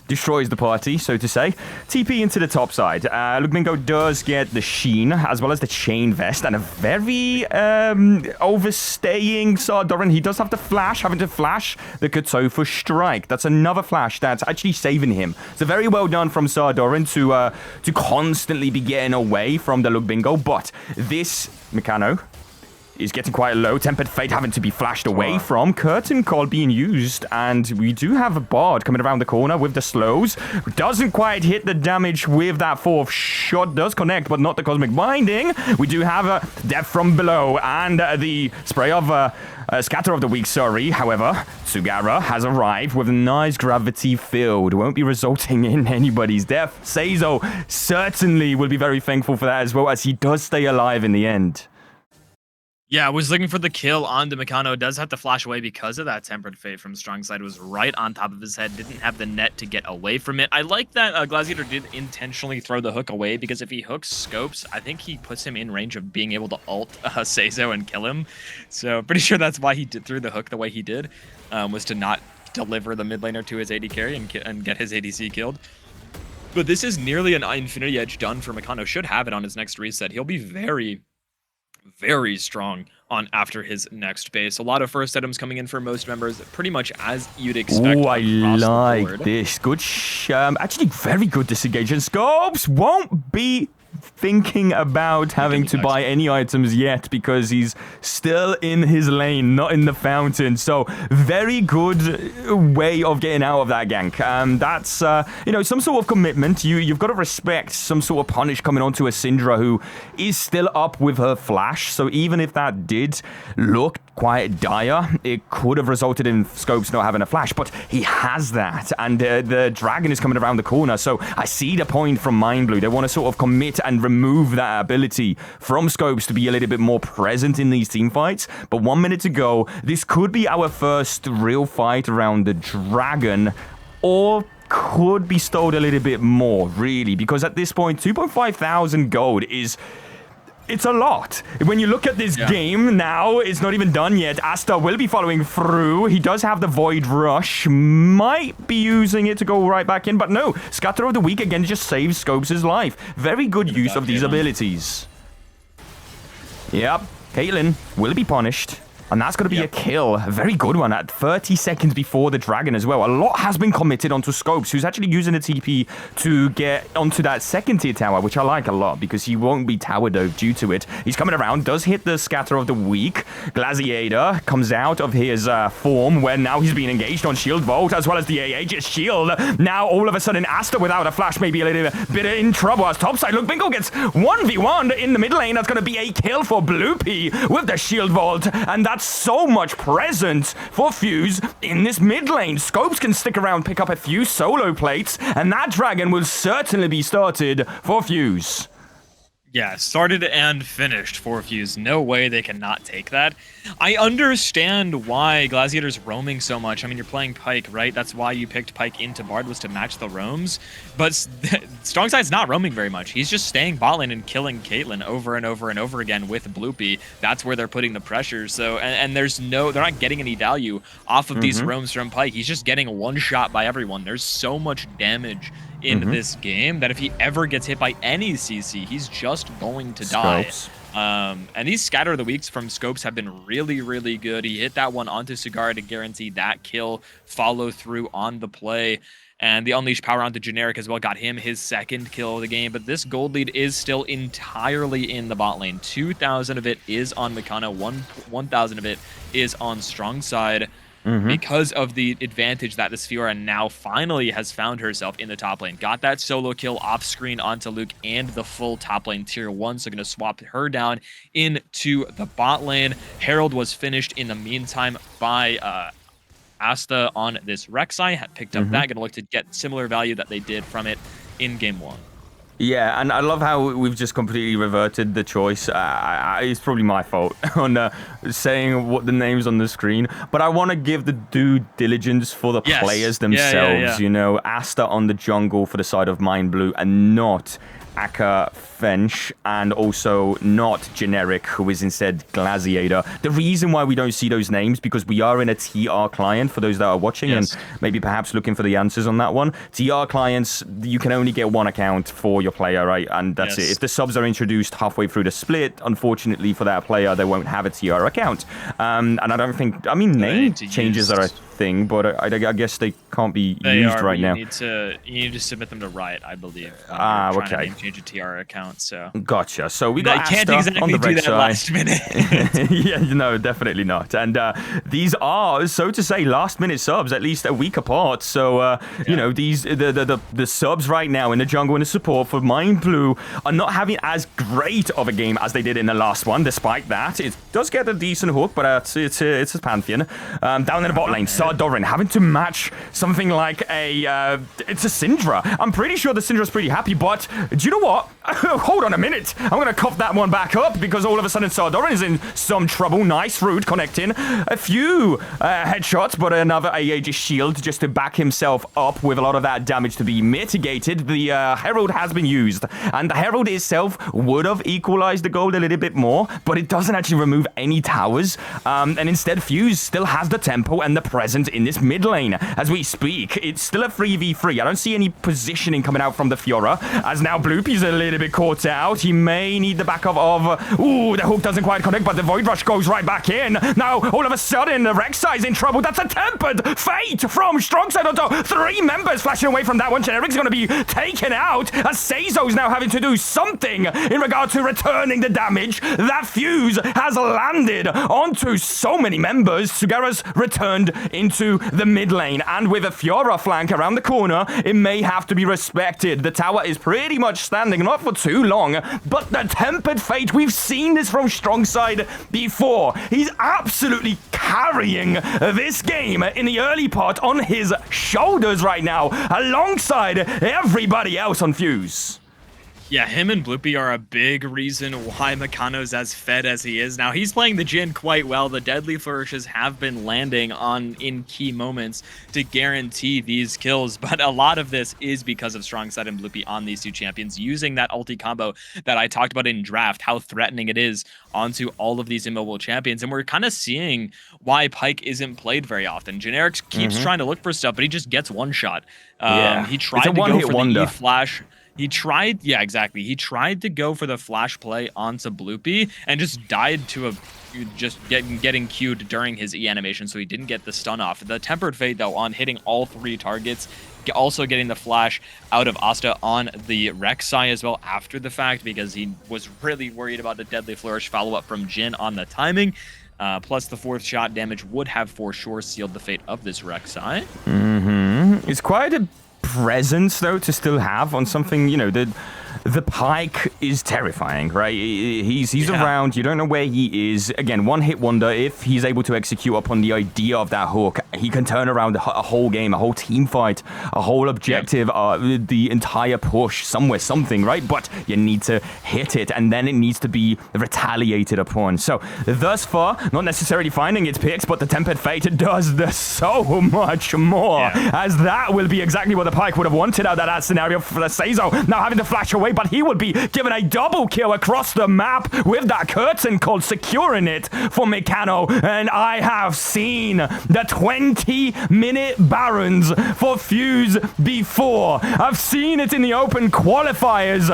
destroys the party, so to say. TP into the top side. Luke Bingo does get the Sheen as well as the Chain Vest and a very overstaying Sardoran. He does have to flash, having to flash the Katofa Strike. That's another flash that's actually saving him. So very well done from Sardoran to constantly be getting away from the Luke Bingo, but this Meccano is getting quite low. Tempered Fate having to be flashed away from. Curtain Call being used, and we do have a Bard coming around the corner with the slows. Doesn't quite hit the damage with that 4th shot. Does connect, but not the Cosmic Binding. We do have a Death from below, and the spray of Scatter of the Weak, sorry. However, Sugara has arrived with a nice gravity field. Won't be resulting in anybody's death. Seizo certainly will be very thankful for that as well, as he does stay alive in the end. Yeah, I was looking for the kill on Meccano. Does have to flash away because of that Tempered Fate from Strong Side. Was right on top of his head. Didn't have the net to get away from it. I like that Glaciator did intentionally throw the hook away, because if he hooks Scopes, I think he puts him in range of being able to ult Seizo and kill him. So pretty sure that's why he threw the hook the way he did, was to not deliver the mid laner to his AD carry and get his ADC killed. But this is nearly an Infinity Edge done for Meccano. Should have it on his next reset. He'll be very, very strong on after his next base. A lot of first items coming in for most members, pretty much as you'd expect. Oh, I like this. Good, actually very good disengagement. Scopes won't be thinking about having to buy any items yet because he's still in his lane, not in the fountain. So very good way of getting out of that gank. That's you know, some sort of commitment. You've got to respect some sort of punish coming onto a Syndra who is still up with her flash. So even if that did look quite dire, it could have resulted in Scopes not having a flash, but he has that, and the dragon is coming around the corner. So I see the point from Mind Blue. They want to sort of commit and remove that ability from Scopes to be a little bit more present in these team fights. But 1 minute to go. This could be our first real fight around the dragon, or could be stalled a little bit more, really, because at this point 2,500 gold is... it's a lot. When you look at this game now, it's not even done yet. Asta will be following through. He does have the Void Rush. Might be using it to go right back in, but no. Scatter of the Week again just saves Scopes' life. Very good use of these abilities. Yep. Caitlyn will be punished. And that's going to be a kill. A very good one at 30 seconds before the dragon as well. A lot has been committed onto Scopes, who's actually using the TP to get onto that second tier tower, which I like a lot because he won't be tower dove due to it. He's coming around, does hit the scatter of the week. Gladiator comes out of his form where now he's being engaged on Shield Vault as well as the Aegis Shield. Now all of a sudden Asta without a flash may be a little bit in trouble as topside. Look, Bingo gets 1v1 in the mid lane. That's going to be a kill for Bloopy with the Shield Vault, and that's so much presence for Fuse in this mid lane. Scopes can stick around, pick up a few solo plates, and that dragon will certainly be started for Fuse. Yeah, started and finished for Fuse. No way they cannot take that. I understand why Gladiator's roaming so much. I mean, you're playing Pyke, right? That's why you picked Pyke into Bard, was to match the roams. But Strongside's not roaming very much. He's just staying bot lane and killing Caitlyn over and over and over again with Bloopy. That's where they're putting the pressure. So, and there's no, they're not getting any value off of these roams from Pyke. He's just getting one shot by everyone. There's so much damage in this game that if he ever gets hit by any CC, he's just going to die. And these Scatter of the Weeks from Scopes have been really, really good. He hit that one onto Cigar to guarantee that kill, follow through on the play. And the Unleash Power onto Generic as well got him his second kill of the game. But this gold lead is still entirely in the bot lane. 2,000 of it is on Meccano. 1,000 of it is on Strongside. Because of the advantage that this Fiora now finally has found herself in the top lane. Got that solo kill off screen onto Luke and the full top lane tier 1. So going to swap her down into the bot lane. Herald was finished in the meantime by Asta on this Rek'Sai. Had picked up that. Going to look to get similar value that they did from it in game 1. Yeah, and I love how we've just completely reverted the choice. It's probably my fault on saying what the names on the screen, but I want to give the due diligence for the players themselves. You know, Asta on the jungle for the side of Mind Blue, and not Aka Fench, and also not Generic, who is instead Gladiator. The reason why we don't see those names, because we are in a TR client, for those that are watching, and maybe perhaps looking for the answers on that one. TR clients, you can only get one account for your player, right? And that's it. If the subs are introduced halfway through the split, unfortunately for that player, they won't have a TR account. And I don't think, I mean, name changes are a thing, but I guess they can't be used right now. You need to submit them to Riot, I believe. Okay. To change a TR account, so. Gotcha. So we got I can't exactly do that last minute. Yeah, no, definitely not. And these are, so to say, last minute subs, at least a week apart. So, you know, these the subs right now in the jungle and the support for Mind Blue are not having as great of a game as they did in the last one. Despite that, it does get a decent hook, but it's a Pantheon. Down in the bot lane, Sardorin having to match something like it's a Syndra. I'm pretty sure the Syndra's pretty happy, but do you know what? Hold on a minute. I'm going to cough that one back up because all of a sudden Sardorin is in some trouble. Nice route connecting. A few headshots, but another Aegis shield just to back himself up with a lot of that damage to be mitigated. The Herald has been used, and the Herald itself would have equalized the gold a little bit more, but it doesn't actually remove any towers. And instead, Fuse still has the tempo and the presence present in this mid lane as we speak. It's still a 3v3. I don't see any positioning coming out from the Fiora, as now Bloopy's a little bit caught out. He may need the backup of... Ooh, the hook doesn't quite connect, but the Void Rush goes right back in. Now, all of a sudden, the Rek'Sai's in trouble. That's a tempered fate from Strongside onto 3 members flashing away from that one. Generic's going to be taken out as Seizo's now having to do something in regard to returning the damage. That fuse has landed onto so many members. Sugara's returned into the mid lane, and with a Fiora flank around the corner, it may have to be respected. The tower is pretty much standing, not for too long, but the tempered fate, we've seen this from Strongside before. He's absolutely carrying this game in the early part on his shoulders right now, alongside everybody else on Fuse. Yeah, him and Bloopy are a big reason why Meccano's as fed as he is. Now, he's playing the Jhin quite well. The Deadly Flourishes have been landing in key moments to guarantee these kills, but a lot of this is because of Strongside and Bloopy on these 2 champions, using that ulti combo that I talked about in draft, how threatening it is onto all of these immobile champions. And we're kind of seeing why Pyke isn't played very often. Generics keeps trying to look for stuff, but he just gets one shot. He tried to go for the E-Flash. He tried, yeah, exactly. He tried to go for the flash play onto Bloopy and just died to getting queued during his E animation, so he didn't get the stun off. The Tempered Fate, though, on hitting all 3 targets, also getting the flash out of Asta on the Rek'Sai as well after the fact, because he was really worried about the Deadly Flourish follow-up from Jhin on the timing. Plus the 4th shot damage would have for sure sealed the fate of this Rek'Sai. It's quite a presence, though, to still have on something, you know, the Pyke is terrifying, right? He's around, you don't know where he is. Again, one hit wonder. If he's able to execute upon the idea of that hook, he can turn around a whole game, a whole team fight, a whole objective, the entire push, something, right? But you need to hit it, and then it needs to be retaliated upon. So thus far, not necessarily finding its picks, but the Tempered Fate does so much more, as that will be exactly what the Pyke would have wanted out of that scenario for the Seizo. Now having to flash away, but he would be given a double kill across the map with that curtain called securing it for Meccano. And I have seen the 20-minute Barons for Fuse before. I've seen it in the open qualifiers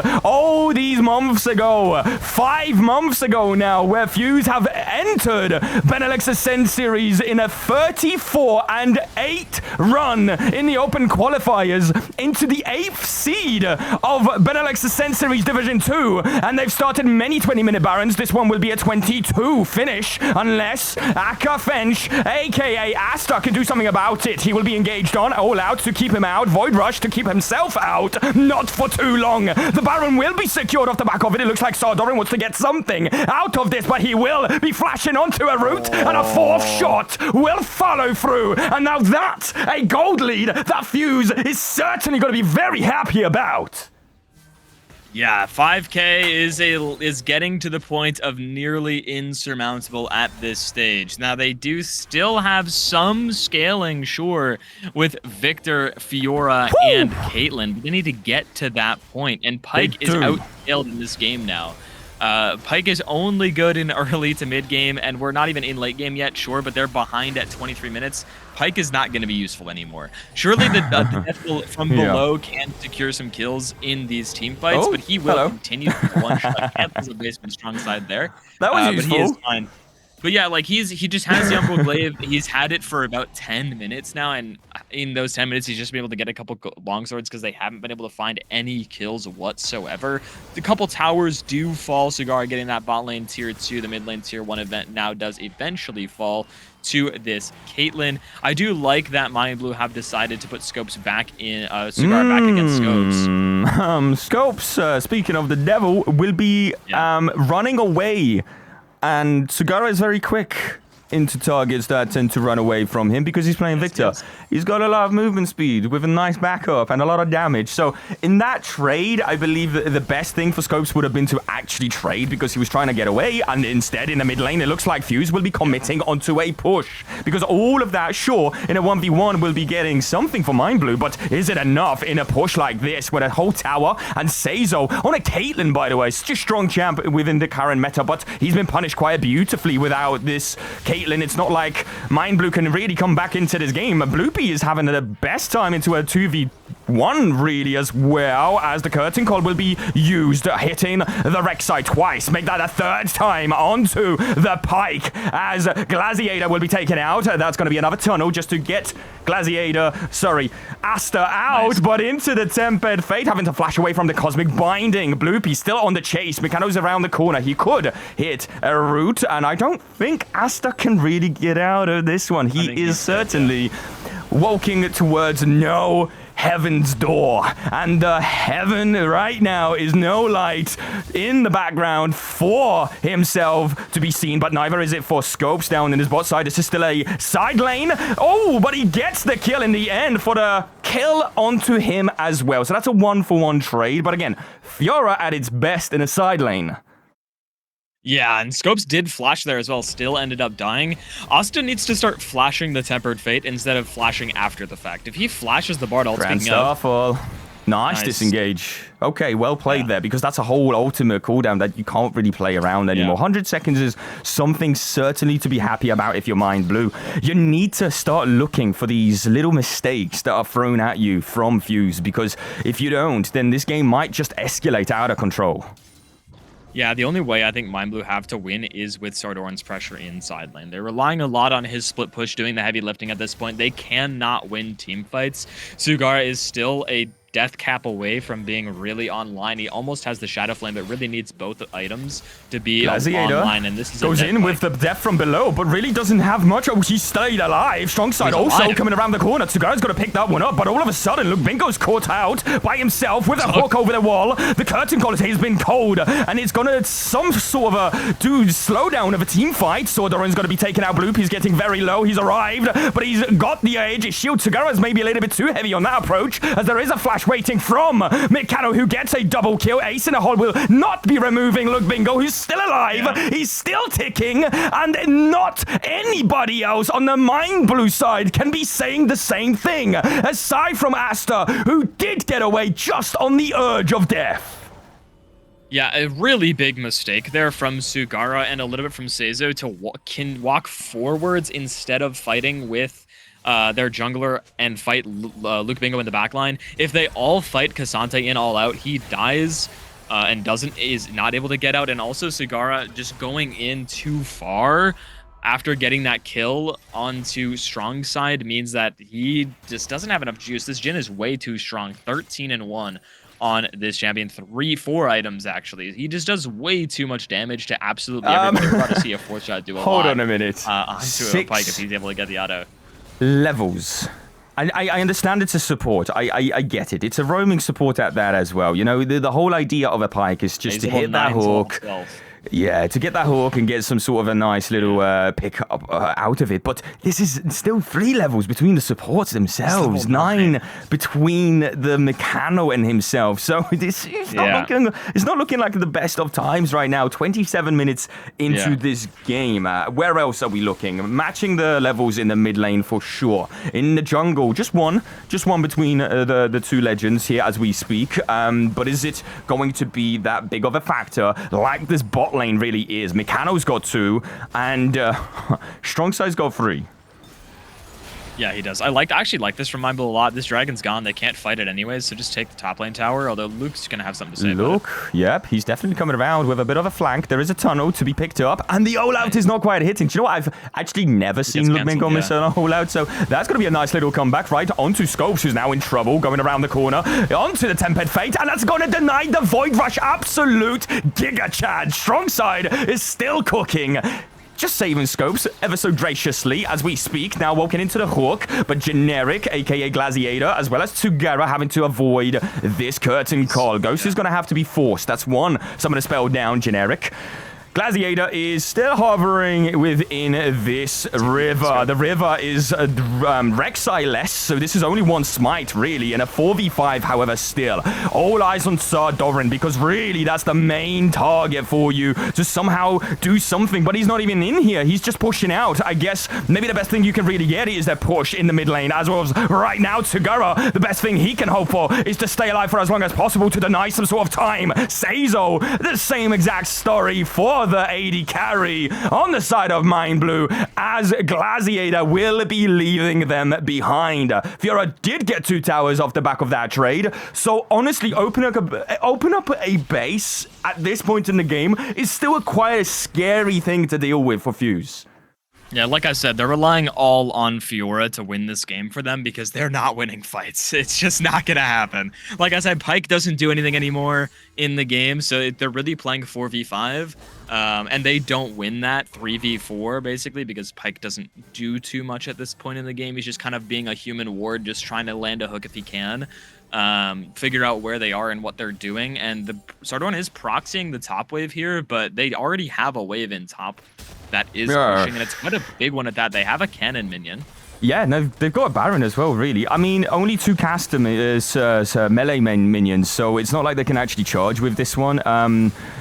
these months ago, 5 months ago now, where Fuse have entered Benelux Ascent Series in a 34-8 run in the open qualifiers into the 8th seed of Benelux Ascent Series Division 2, and they've started many 20-minute Barons. This one will be a 22 finish, unless Aka Fench, aka Asta, can do something about it. He will be engaged on, all out to keep him out, Void Rush to keep himself out, not for too long. The Baron will be secured off the back of it. It looks like Sardorin wants to get something out of this, but he will be flashing onto a route, and a 4th shot will follow through. And now that's a gold lead that Fuse is certainly going to be very happy about. Yeah, 5K is getting to the point of nearly insurmountable at this stage. Now, they do still have some scaling, sure, with Victor, Fiora, and Caitlyn, but they need to get to that point, and Pyke is outscaled in this game now. Pyke is only good in early to mid game, and we're not even in late game yet, sure, but they're behind at 23 minutes. Pyke is not going to be useful anymore. Surely the Death from below can secure some kills in these team fights, but he will continue to one-shot cancels the basement strong side there. That was useful. But he is fine. But yeah, like he just has the Umbral Glaive. He's had it for about 10 minutes now, and in those 10 minutes, he's just been able to get a couple longswords because they haven't been able to find any kills whatsoever. The couple towers do fall. Cigar getting that bot lane tier 2, the mid lane tier 1 event now does eventually fall to this Caitlyn. I do like that Mind Blue have decided to put Scopes back in, Cigar back against Scopes. Scopes, speaking of the devil, will be running away. And Sugara is very quick into targets that tend to run away from him because he's playing Victor. He's got a lot of movement speed with a nice backup and a lot of damage. So in that trade, I believe that the best thing for Scopes would have been to actually trade because he was trying to get away. And instead, in the mid lane, it looks like Fuse will be committing onto a push. Because all of that, sure, in a 1v1 will be getting something for Mind Blue. But is it enough in a push like this with a whole tower and Seizo on a Caitlyn, by the way? Such a strong champ within the current meta, but he's been punished quite beautifully without this Caitlyn Caitlyn. It's not like Mind Blue can really come back into this game. Bloopy is having the best time into a 2v1 really as well, as the curtain call will be used, hitting the Rek'Sai twice. Make that a third time onto the Pike as Glaciator will be taken out. That's going to be another tunnel just to get Asta out, nice. But into the Tempered Fate, having to flash away from the Cosmic Binding. Bloopy still on the chase. Mechano's around the corner. He could hit a root, and I don't think Asta can really get out of this one. He is certainly walking towards no heaven's door, and the heaven right now is no light in the background for himself to be seen, but neither is it for Scopes down in his bot side. This is still a side lane. Oh, but he gets the kill in the end for the kill onto him as well. So that's a 1-for-1 trade, but again, Fiora at its best in a side lane. Yeah, and Scopes did flash there as well, still ended up dying. Asta needs to start flashing the Tempered Fate instead of flashing after the fact. If he flashes the Bard ult, speaking of... Nice disengage. Okay, well played there, because that's a whole ultimate cooldown that you can't really play around anymore. 100 seconds is something certainly to be happy about if you're Mind Blue. You need to start looking for these little mistakes that are thrown at you from Fuse, because if you don't, then this game might just escalate out of control. Yeah, the only way I think Mind Blue have to win is with Sardoran's pressure inside lane. They're relying a lot on his split push, doing the heavy lifting at this point. They cannot win team fights. Sugara is still a death cap away from being really online. He almost has the Shadow Flame, but really needs both items to be online. And this is goes in with the death from below, but really doesn't have much. Oh, he stayed alive. Strong side also coming around the corner. Sugara's got to pick that one up, but all of a sudden, look, Bingo's caught out by himself with a hook over the wall. The curtain call has been cold, and it's gonna some sort of a slowdown of a team fight. Sardoran's gonna be taken out. Bloopy's getting very low. He's arrived, but he's got the edge. His shield. Sugara's maybe a little bit too heavy on that approach, as there is a flash waiting from Mechano, who gets a double kill. Ace in a hole will not be removing Look Bingo, who's still alive. Yeah. He's still ticking, and not anybody else on the Mind Blue side can be saying the same thing, aside from Asta, who did get away just on the edge of death. Yeah, a really big mistake there from Sugara and a little bit from Seizo to walk forwards instead of fighting with their jungler and fight Luke Bingo in the backline. If they all fight Cassante in all out, he dies and is not able to get out. And also Sugara just going in too far after getting that kill onto strong side means that he just doesn't have enough juice. This Jhin is way too strong. 13-1 on this champion. 4 items actually. He just does way too much damage to absolutely everybody. We're about to see a 4-shot do a lot. Hold on a minute. Onto a Pike if he's able to get the auto. Levels. I understand it's a support. I get it. It's a roaming support at that as well. You know, the whole idea of a Pike is just to hit that hook. Yeah, to get that hook and get some sort of a nice little pick up out of it. But this is still 3 levels between the supports themselves. 9 between the Mechano and himself. So this is it's not looking like the best of times right now. 27 minutes into this game. Where else are we looking? Matching the levels in the mid lane for sure. In the jungle, just one between the 2 legends here as we speak. But is it going to be that big of a factor like this bot lane really is? Mechano's got 2, and Strong Side's got 3. Yeah, he does. I actually like this from Mind Blue a lot. This dragon's gone. They can't fight it anyways, so just take the top lane tower, although Luke's going to have something to say about it. Yep, he's definitely coming around with a bit of a flank. There is a tunnel to be picked up, and the all-out is not quite hitting. Do you know what? I've actually never seen Luke Bingo miss an all-out, so that's going to be a nice little comeback, right? Onto Scopes, who's now in trouble, going around the corner. Onto the Tempered Fate, and that's going to deny the Void Rush. Absolute Giga Chad. Strong Side is still cooking. Just saving Scopes ever so graciously as we speak. Now walking into the hook, but Generic, aka Glaciator, as well as Sugara having to avoid this curtain call. Ghost is going to have to be forced. That's one. Someone to spell down Generic. Glaciator is still hovering within this river. The river is Rek'Sai-less, so this is only 1 smite, really, and a 4v5, however, still. All eyes on Sardoran, because really, that's the main target for you, to somehow do something, but he's not even in here. He's just pushing out. I guess maybe the best thing you can really get is that push in the mid lane, as well as right now, Sugara, the best thing he can hope for is to stay alive for as long as possible to deny some sort of time. Seizo, the same exact story for another AD carry on the side of Mind Blue, as Gladiator will be leaving them behind. Fiora did get 2 towers off the back of that trade, so honestly, open up a base at this point in the game is still quite a scary thing to deal with for Fuse. Yeah, like I said, they're relying all on Fiora to win this game for them because they're not winning fights. It's just not going to happen. Like I said, Pyke doesn't do anything anymore in the game, so they're really playing 4v5, and they don't win that 3v4, basically, because Pyke doesn't do too much at this point in the game. He's just kind of being a human ward, just trying to land a hook if he can, figure out where they are and what they're doing, and the Sardorn is proxying the top wave here, but they already have a wave in top that is pushing, and it's quite a big one at that. They have a cannon minion. Yeah, no, they've got a Baron as well, really. I mean, only 2 caster melee minions, so it's not like they can actually charge with this one.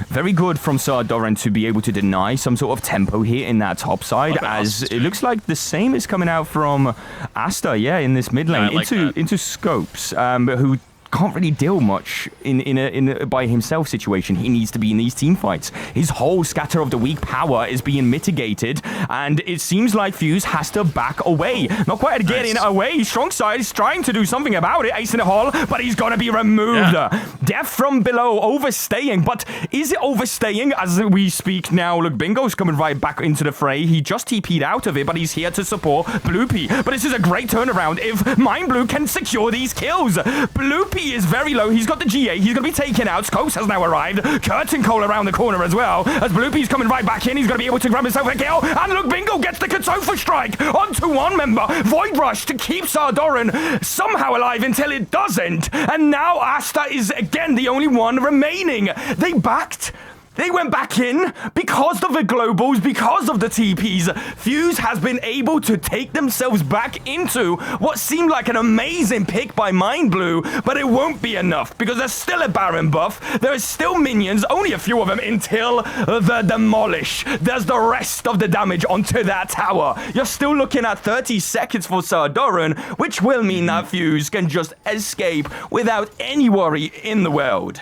Very good from Sardorn to be able to deny some sort of tempo here in that top side, as it looks like the same is coming out from Asta, yeah, in this mid lane, into Scopes, who can't really deal much in a by himself situation. He needs to be in these team fights. His whole scatter of the weak power is being mitigated, and it seems like Fuse has to back away. Not quite getting away. Strong side is trying to do something about it. Ace in the hall, but he's gonna be removed. Yeah. Death from below, overstaying. But is it overstaying as we speak now? Look, Bingo's coming right back into the fray. He just TP'd out of it, but he's here to support Bloopy. But this is a great turnaround if Mind Blue can secure these kills. Bloopy is very low. He's got the GA. He's going to be taken out. Scopes has now arrived. Curtain Cole around the corner as well. As Bloopy's coming right back in, he's going to be able to grab himself a kill. And look, Bingo gets the Katsofa strike onto one member. Void Rush to keep Sardorn somehow alive until it doesn't. And now Asta is again the only one remaining. They backed. They went back in because of the globals, because of the TPs. Fuse has been able to take themselves back into what seemed like an amazing pick by Mind Blue, but it won't be enough because there's still a Baron buff. There is still minions, only a few of them until the demolish does the rest of the damage onto that tower. You're still looking at 30 seconds for Sardorn, which will mean that Fuse can just escape without any worry in the world.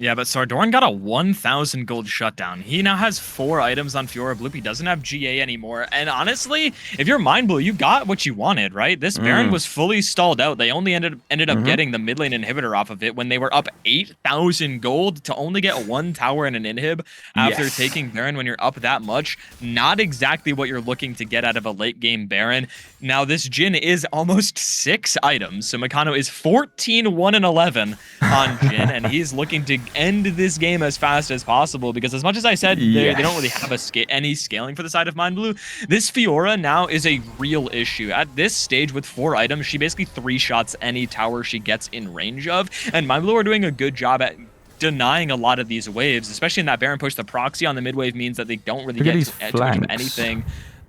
Yeah, but Sardorn got a 1,000 gold shutdown. He now has 4 items on Fiora. Bloopy doesn't have GA anymore. And honestly, if you're Mind Blue, you got what you wanted, right? This Baron was fully stalled out. They only ended up getting the mid lane inhibitor off of it when they were up 8,000 gold to only get 1 tower and an inhib after taking Baron when you're up that much. Not exactly what you're looking to get out of a late game Baron. Now, this Jhin is almost 6 items. So Mikano is 14, 1, and 11 on Jhin, and he's looking to end this game as fast as possible because as much as I said they don't really have any scaling for the side of Mind Blue, this Fiora now is a real issue. At this stage with 4 items, she basically 3-shots any tower she gets in range of, and Mind Blue are doing a good job at denying a lot of these waves, especially in that Baron push. The proxy on the mid wave means that they don't really get too much of anything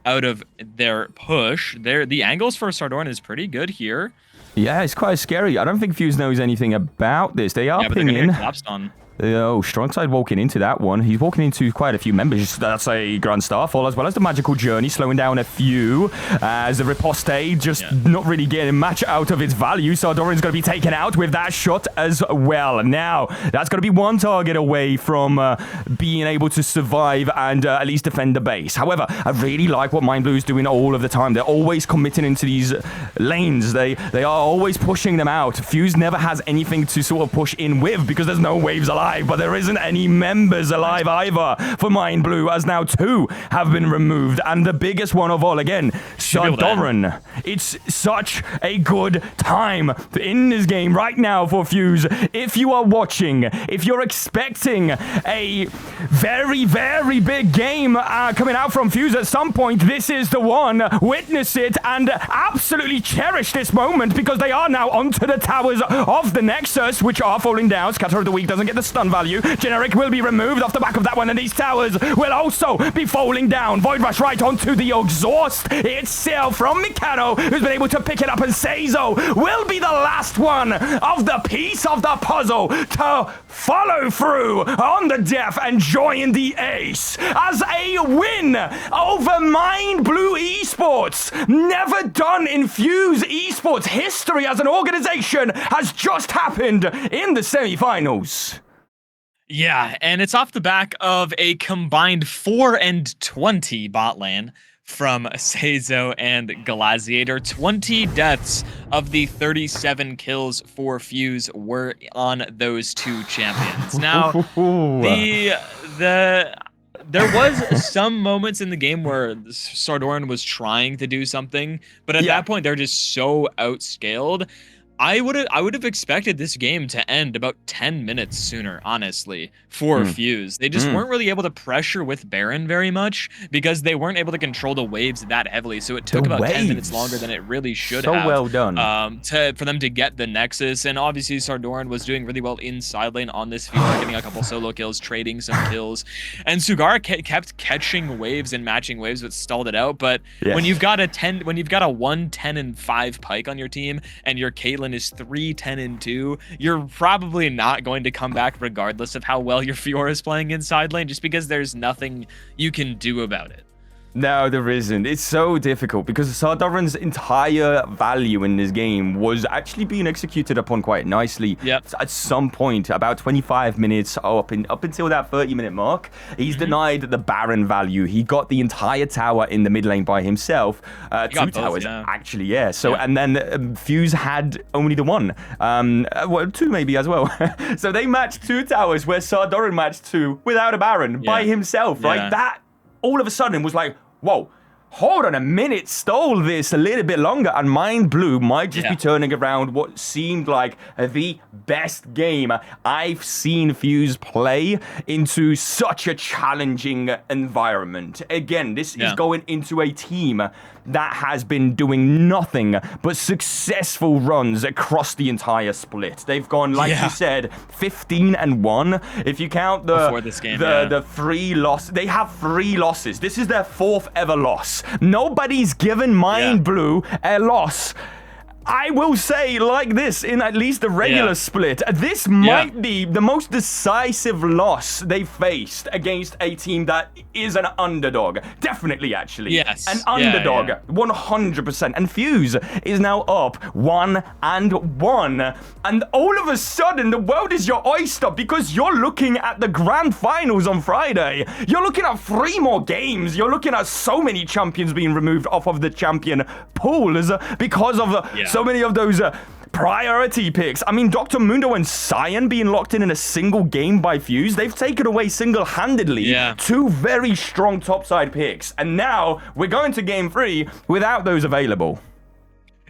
out of their push. The angles for Sardorn is pretty good here. Yeah, it's quite scary. I don't think Fuse knows anything about this. They are pinging. Oh, strong side walking into that one. He's walking into quite a few members. That's a Grand Starfall, as well as the Magical Journey, slowing down a few. As the Riposte just not really getting much out of its value. Sardorn's going to be taken out with that shot as well. Now, that's going to be 1 target away from being able to survive and at least defend the base. However, I really like what Mind Blue is doing all of the time. They're always committing into these lanes. They are always pushing them out. Fuse never has anything to sort of push in with because there's no waves alive. But there isn't any members alive either for Mind Blue, as now 2 have been removed. And the biggest one of all, again, Sardorn. It's such a good time in this game right now for Fuse. If you are watching, if you're expecting a very, very big game coming out from Fuse at some point, this is the one. Witness it and absolutely cherish this moment because they are now onto the towers of the Nexus, which are falling down. Scatter of the Weak doesn't get the stun value. Generic will be removed off the back of that one, and these towers will also be falling down. Void Rush right onto the exhaust itself from Mikado, who's been able to pick it up, and Seizo will be the last one of the piece of the puzzle to follow through on the death and join the ace as a win over Mind Blue Esports. Never done in Fuse Esports history as an organization has just happened in the semifinals. Yeah, and it's off the back of a combined 4 and 20 bot lane from Seizo and Glaciator. 20 deaths of the 37 kills for Fuse were on those two champions. Now, there was some moments in the game where Sardoran was trying to do something, but at that point they're just so outscaled. I would have expected this game to end about 10 minutes sooner, honestly, for Fuse. They just weren't really able to pressure with Baron very much because they weren't able to control the waves that heavily. So it took about 10 minutes longer than it really should have. So well done. For them to get the Nexus. And obviously Sardoran was doing really well in side lane on this Fiora, getting a couple solo kills, trading some kills. And Sugara kept catching waves and matching waves, but stalled it out. But when you've got a 1, 10, and 5 Pyke on your team, and your Caitlyn is 3, 10, and 2, you're probably not going to come back regardless of how well your Fiora is playing in side lane, just because there's nothing you can do about it. No, there isn't. It's so difficult because Sardoran's entire value in this game was actually being executed upon quite nicely. At some point, about 25 minutes up until that 30-minute mark, he's denied the Baron value. He got the entire tower in the mid lane by himself. 2 towers, actually, So, and then Fuse had only the 1. Well, 2 maybe as well. So they matched 2 towers where Sardoran matched 2 without a Baron by himself, right? That all of a sudden was like, whoa, hold on a minute, stole this a little bit longer, and Mind Blue might just be turning around what seemed like the best game I've seen Fuse play into such a challenging environment. Again, this is going into a team that has been doing nothing but successful runs across the entire split. They've gone, like you said, 15 and 1. If you count the 3 losses, they have 3 losses. This is their 4th ever loss. Nobody's given Mind Blue a loss. I will say like this, in at least the regular split, this might be the most decisive loss they faced against a team that is an underdog. Definitely, actually. Yes. An underdog, 100%. And Fuse is now up 1 and 1. And all of a sudden, the world is your oyster because you're looking at the grand finals on Friday. You're looking at 3 more games. You're looking at so many champions being removed off of the champion pools because of so many of those priority picks. I mean, Dr. Mundo and Cyan being locked in a single game by Fuse, they've taken away single-handedly 2 very strong topside picks. And now we're going to game 3 without those available.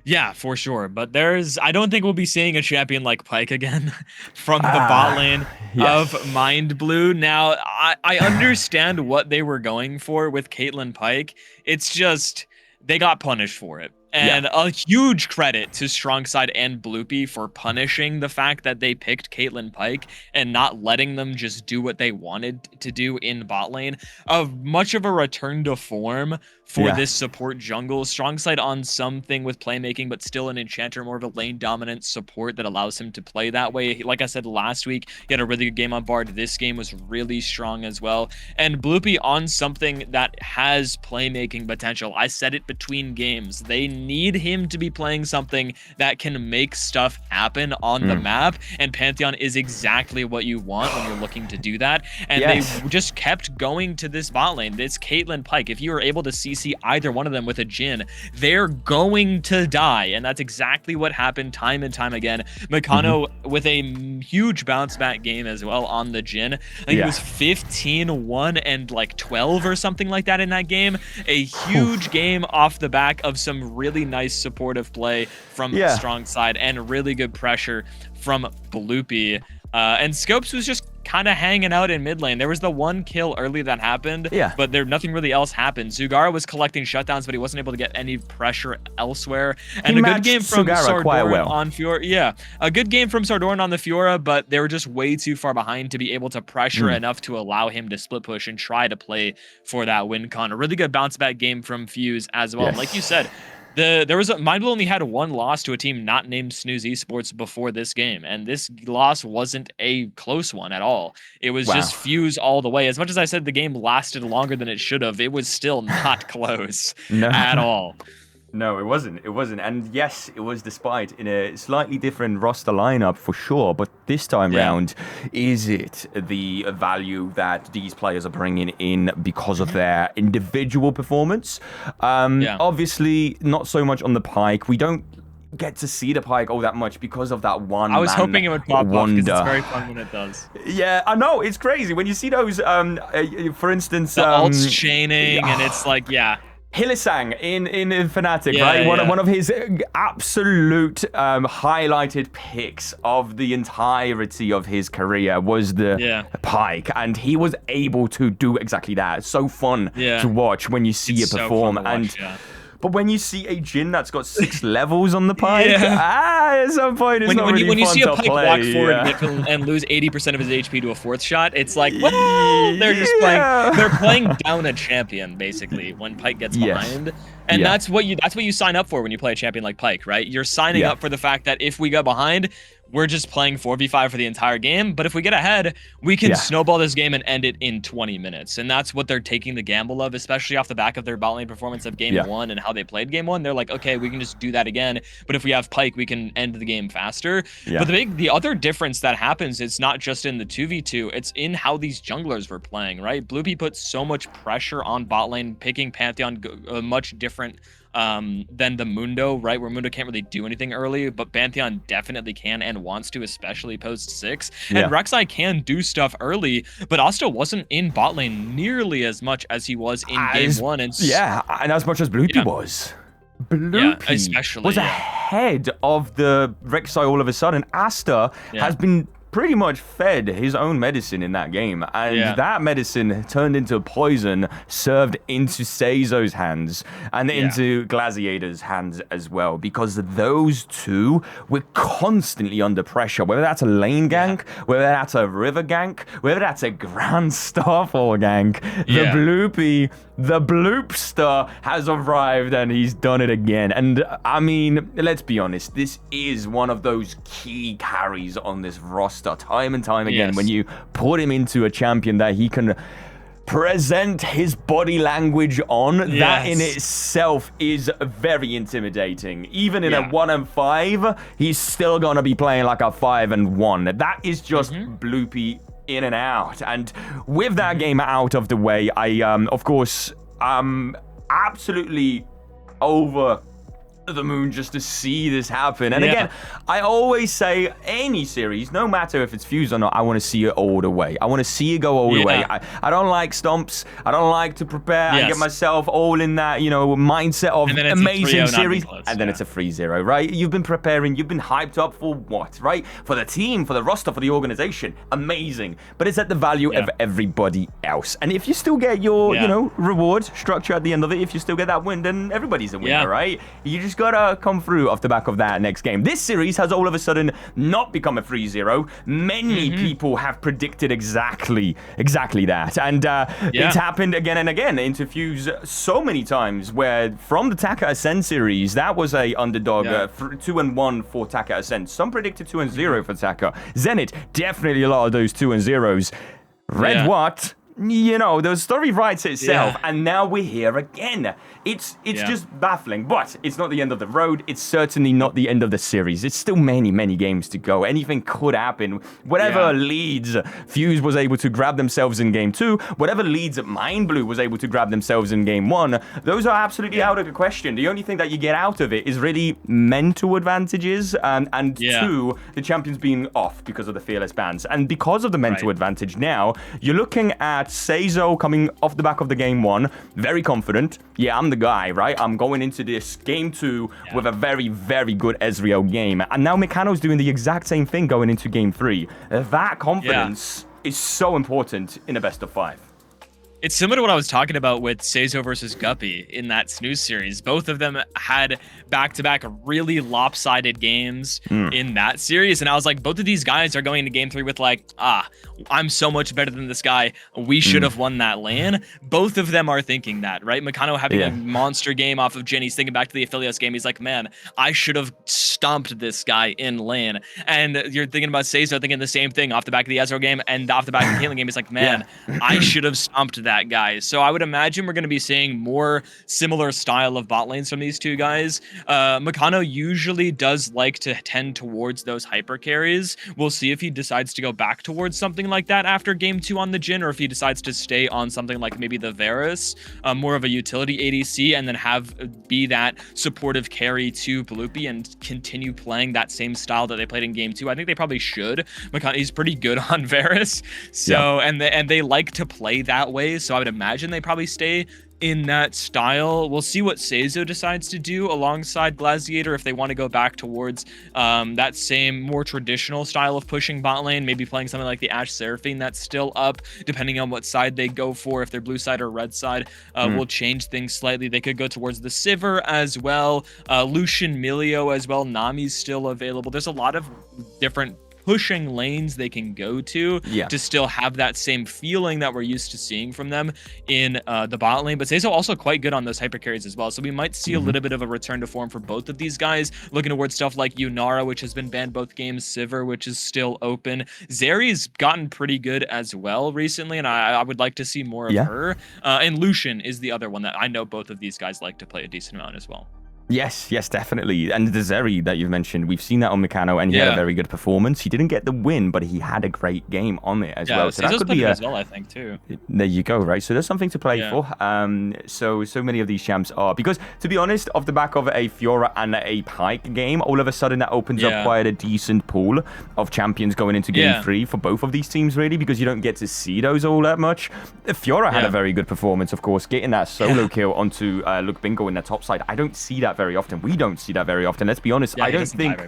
Yeah, for sure. But I don't think we'll be seeing a champion like Pyke again from the bot lane of Mind Blue. Now, I understand what they were going for with Caitlyn Pyke. It's just, they got punished for it. And a huge credit to Strongside and Bloopy for punishing the fact that they picked Caitlyn Pyke and not letting them just do what they wanted to do in bot lane. Much of a return to form for this support jungle. Strongside on something with playmaking, but still an enchanter, more of a lane dominant support that allows him to play that way. Like I said last week, he had a really good game on Bard. This game was really strong as well. And Bloopy on something that has playmaking potential. I said it between games. They need him to be playing something that can make stuff happen on the map, and Pantheon is exactly what you want when you're looking to do that. And they just kept going to this bot lane. It's Caitlyn Pyke. If you were able to CC either one of them with a Jhin, they're going to die, and that's exactly what happened time and time again. Meccano with a huge bounce back game as well on the Jhin. I think it was 15-1 and like 12 or something like that in that game. A huge game off the back of some really nice supportive play from Strongside and really good pressure from Bloopy. And Scopes was just kind of hanging out in mid lane. There was the 1 kill early that happened, but nothing really else happened. Zugara was collecting shutdowns, but he wasn't able to get any pressure elsewhere. And a good game from Sardoran on Fiora. A good game from Sardoran on the Fiora, but they were just way too far behind to be able to pressure enough to allow him to split push and try to play for that win con. A really good bounce back game from Fuse as well. Like you said, Mind Blue only had 1 loss to a team not named Snooze Esports before this game, and this loss wasn't a close one at all. It was just Fuse all the way. As much as I said the game lasted longer than it should have, it was still not close at all. No, it wasn't. It wasn't. And yes, it was despite in a slightly different roster lineup for sure. But this time round, is it the value that these players are bringing in because of their individual performance? Obviously, not so much on the Pike. We don't get to see the Pike all that much because of that one. I was hoping it would pop off because wonder. it's very fun when it does. Yeah, I know. It's crazy. When you see those, for instance... The ults chaining, and it's like, Hillisang in Fnatic, right? One of his absolute highlighted picks of the entirety of his career was the Pike, and he was able to do exactly that. It's so fun to watch when you see it perform. But when you see a Jhin that's got 6 levels on the Pike, at some point it's not really when you fun see a to Pike play. walk forward and lose 80% of his HP to a 4th shot, it's like, well, they're just playing. They're playing down a champion basically when Pike gets behind, and that's what you sign up for when you play a champion like Pike, right? You're signing up for the fact that if we go behind, we're just playing 4v5 for the entire game. But if we get ahead, we can snowball this game and end it in 20 minutes. And that's what they're taking the gamble of, especially off the back of their bot lane performance of game 1 and how they played game 1. They're like, okay, we can just do that again. But if we have Pike, we can end the game faster. But the other difference that happens is not just in the 2v2, it's in how these junglers were playing, right? Bluepy put so much pressure on bot lane, picking Pantheon much different than the Mundo, right? Where Mundo can't really do anything early, but Pantheon definitely can and wants to, especially post 6. And Rek'Sai can do stuff early, but Asta wasn't in bot lane nearly as much as he was in game 1. And and as much as Bluepy was. Bluepy especially was ahead of the Rek'Sai all of a sudden. Asta has been pretty much fed his own medicine in that game, and that medicine turned into poison served into Seizo's hands and into Glaciator's hands as well, because those two were constantly under pressure, whether that's a lane gank, whether that's a river gank, whether that's a Grand Starfall gank. The Bloopster has arrived and he's done it again. And I mean, let's be honest, this is one of those key carries on this roster time and time again. When you put him into a champion that he can present his body language on, that in itself is very intimidating. Even in a 1-5, he's still gonna be playing like a 5-1. That is just Bloopy in and out. And with that game out of the way, I of course absolutely over the moon just to see this happen. And again, I always say any series, no matter if it's Fuse or not, I want to see it all the way. I want to see it go all the way. I don't like stomps. I don't like to prepare and get myself all in that, mindset of amazing series. And then it's a 3-0, right? You've been preparing, you've been hyped up for what, right? For the team, for the roster, for the organization. Amazing. But it's at the value of everybody else. And if you still get your, reward structure at the end of it, if you still get that win, then everybody's a winner, right? You just gotta come through off the back of that next game. This series has all of a sudden not become a 3-0. Many people have predicted exactly that, and it's happened again and again into Fuse so many times, where from the Taka Ascent series, that was a underdog 2-1 for Taka Ascent. Some predicted 2-0 for Taka. Zenit, definitely a lot of those 2-0s. Red what? The story writes itself, and now we're here again. It's just baffling, but it's not the end of the road. It's certainly not the end of the series. It's still many games to go. Anything could happen. Whatever leads Fuse was able to grab themselves in game 2, whatever leads Mind Blue was able to grab themselves in game 1, those are absolutely out of the question. The only thing that you get out of it is really mental advantages, and 2, the champions being off because of the fearless bans. And because of the mental advantage now, you're looking at Seizo coming off the back of the game 1, very confident. I'm the guy, right? I'm going into this game 2 with a very good Ezreal game. And now Meccano's doing the exact same thing going into game 3. That confidence is so important in a best of 5. It's similar to what I was talking about with Seizo versus Guppy in that snooze series. Both of them had back-to-back really lopsided games in that series. And I was like, both of these guys are going into game 3 with like, I'm so much better than this guy. We should have won that lane. Both of them are thinking that, right? Meccano having a monster game off of Jhin. He's thinking back to the Aphelios game. He's like, man, I should have stomped this guy in lane. And you're thinking about Seizo thinking the same thing off the back of the Ezreal game and off the back of the Healing game. He's like, man, I should have stomped that that guy. So I would imagine we're going to be seeing more similar style of bot lanes from these two guys. Meccano usually does like to tend towards those hyper carries. We'll see if he decides to go back towards something like that after game 2 on the Jhin, or if he decides to stay on something like maybe the Varus, more of a utility ADC, and then be that supportive carry to Bloopy and continue playing that same style that they played in game 2. I think they probably should. He's pretty good on Varus, so and they like to play that way, so I would imagine they probably stay in that style. We'll see what Seizo decides to do alongside Glaciator, if they want to go back towards that same more traditional style of pushing bot lane, maybe playing something like the Ashe Seraphine that's still up, depending on what side they go for. If they're blue side or red side, will change things slightly. They could go towards the Sivir as well, Lucian Milio as well. Nami's still available. There's a lot of different pushing lanes they can go to still have that same feeling that we're used to seeing from them in the bot lane. But Seizo also quite good on those hyper carries as well, so we might see a little bit of a return to form for both of these guys, looking towards stuff like Yunara, which has been banned both games, Sivir, which is still open. Zeri's gotten pretty good as well recently, and I would like to see more of her. And Lucian is the other one that I know both of these guys like to play a decent amount as well. Yes, definitely. And the Zeri that you've mentioned, we've seen that on Meccano, and he had a very good performance. He didn't get the win, but he had a great game on it as well. So that could be as well, I think, too. There you go, right? So there's something to play for. So many of these champs are, because to be honest, off the back of a Fiora and a Pyke game, all of a sudden that opens up quite a decent pool of champions going into game 3 for both of these teams, really, because you don't get to see those all that much. Fiora had a very good performance, of course, getting that solo kill onto Luke Bingo in the top side. I don't see that very often. We don't see that very often. Let's be honest. I don't think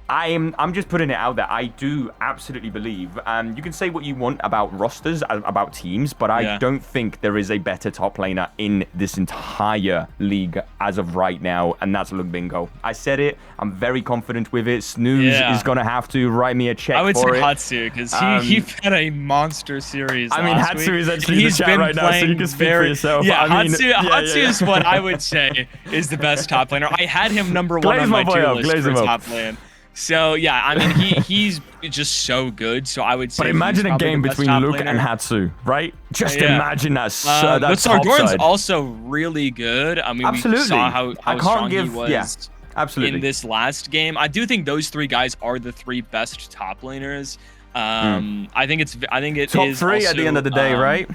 I'm just putting it out there. I do absolutely believe, you can say what you want about rosters, about teams, but I don't think there is a better top laner in this entire league as of right now, and that's Luke Bingo. I said it. I'm very confident with it. Snooze is going to have to write me a check for it. I would say Hatsu, because he had a monster series Hatsu is actually in the chat right now, so you can speak for yourself. Yeah, Hatsu is what I would say is the best top laner. I had him number 1 on my tier list for top lane. So yeah, I mean he's just so good. So I would say. But imagine a game between Luke and Hatsu, right? Just imagine that. But Sardorn's also really good. I mean, we saw how strong he was. Absolutely. In this last game, I do think those 3 guys are the 3 best top laners. I think it top is 3 also, at the end of the day, right?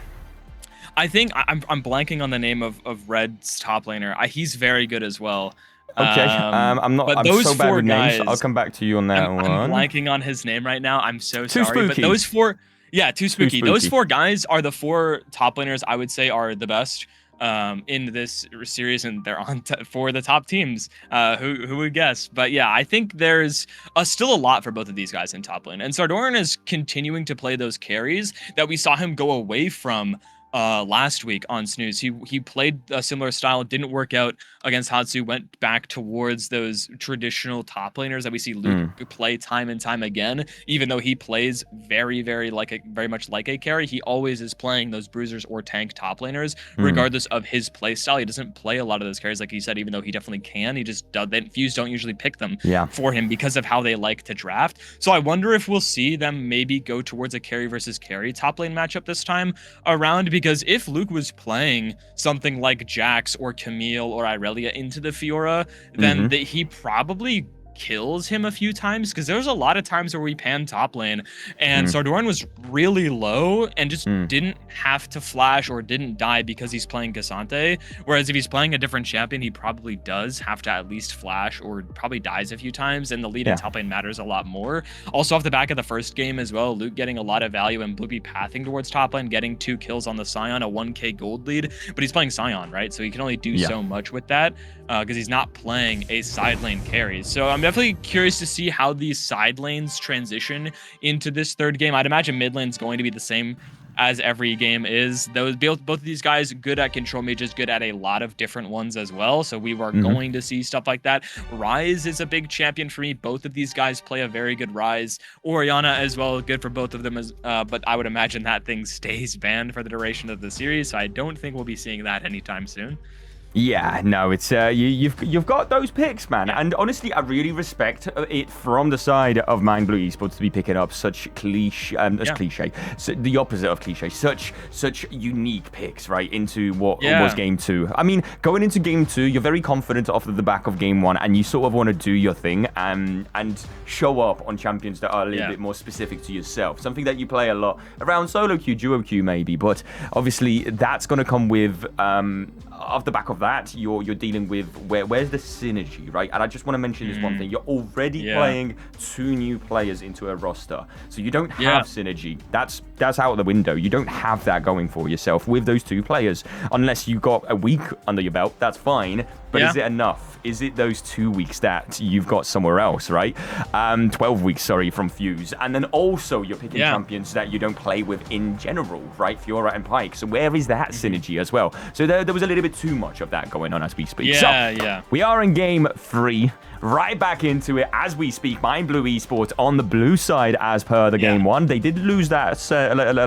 I think I'm blanking on the name of Red's top laner. He's very good as well. Okay, I'm so bad with names. I'll come back to you on that one. I'm blanking on his name right now. I'm so sorry. Spooky. But those 4, too spooky. Those 4 guys are the 4 top laners I would say are the best in this series, and they're on for the top teams. Who would guess? But yeah, I think there's still a lot for both of these guys in top lane, and Sardoran is continuing to play those carries that we saw him go away from last week on Snooze. He played a similar style, didn't work out against Hatsu, went back towards those traditional top laners that we see Luke play time and time again. Even though he plays very much like a carry, he always is playing those bruisers or tank top laners, regardless of his play style. He doesn't play a lot of those carries, like he said, even though he definitely can. He just does. Fuse don't usually pick them for him because of how they like to draft. So I wonder if we'll see them maybe go towards a carry versus carry top lane matchup this time around, because if Luke was playing something like Jax or Camille or Irelia into the Fiora, then he probably kills him a few times, because there's a lot of times where we pan top lane and Sardoran was really low and just didn't have to flash or didn't die because he's playing Cassante, whereas if he's playing a different champion, he probably does have to at least flash or probably dies a few times, and the lead in top lane matters a lot more. Also off the back of the first game as well, Luke getting a lot of value and Bloopy pathing towards top lane, getting 2 kills on the Sion, a 1k gold lead, but he's playing Sion, right? So he can only do so much with that because he's not playing a side lane carry. So I'm definitely curious to see how these side lanes transition into this third game. I'd imagine mid lane's going to be the same as every game is. Both of these guys good at control mages, good at a lot of different ones as well. So we are going to see stuff like that. Ryze is a big champion for me. Both of these guys play a very good Ryze. Orianna as well, good for both of them. But I would imagine that thing stays banned for the duration of the series. So I don't think we'll be seeing that anytime soon. Yeah, no, it's you've got those picks, man, and honestly, I really respect it from the side of Mind Blue Esports to be picking up such cliche, so the opposite of cliche, such unique picks, right, into what was game 2. I mean, going into game 2, you're very confident off of the back of game 1, and you sort of want to do your thing and show up on champions that are a little bit more specific to yourself, something that you play a lot around solo queue, duo queue, maybe, but obviously that's going to come with off the back of that, you're dealing with where's the synergy, right? And I just want to mention this one thing. You're already playing 2 new players into a roster, so you don't have synergy. That's out of the window. You don't have that going for yourself with those 2 players, unless you got a week under your belt. That's fine, but is it enough? Is it those 2 weeks that you've got somewhere else, right? 12 weeks, sorry, from Fuse, and then also you're picking champions that you don't play with in general, right? Fiora and Pyke. So where is that synergy as well? So there was a little bit too much of that going on as we speak. We are in game 3, right back into it as we speak. Mind Blue Esports on the blue side as per the game 1. They did lose that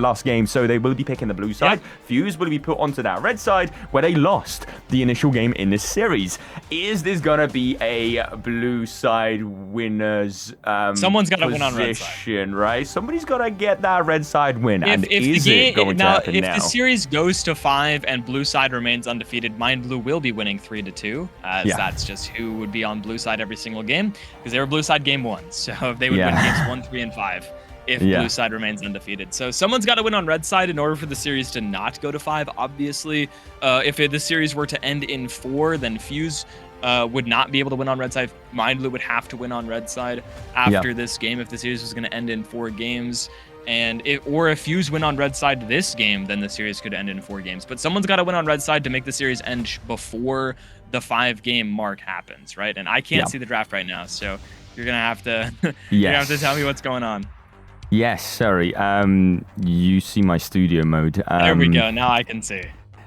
last game, so they will be picking the blue side. Fuse will be put onto that red side where they lost the initial game in this series. Is this gonna be a blue side winners someone's got to win on red side, right? Somebody's got to get that red side win. If the series goes to 5 and blue side remains undefeated, Mind Blue will be winning 3-2, as that's just who would be on blue side every single game, because they were blue side game 1. So they would win games 1, 3, and 5 if blue side remains undefeated. So someone's got to win on red side in order for the series to not go to 5. Obviously, if the series were to end in 4, then Fuse would not be able to win on red side. Mind Blue would have to win on red side after this game if the series was going to end in 4 games. And if Fuse win on red side this game, then the series could end in 4 games. But someone's got to win on red side to make the series end before the 5-game mark happens, right? And I can't see the draft right now, so you're gonna have to you're gonna have to tell me what's going on. Yes, sorry. You see my studio mode. There we go. Now I can see.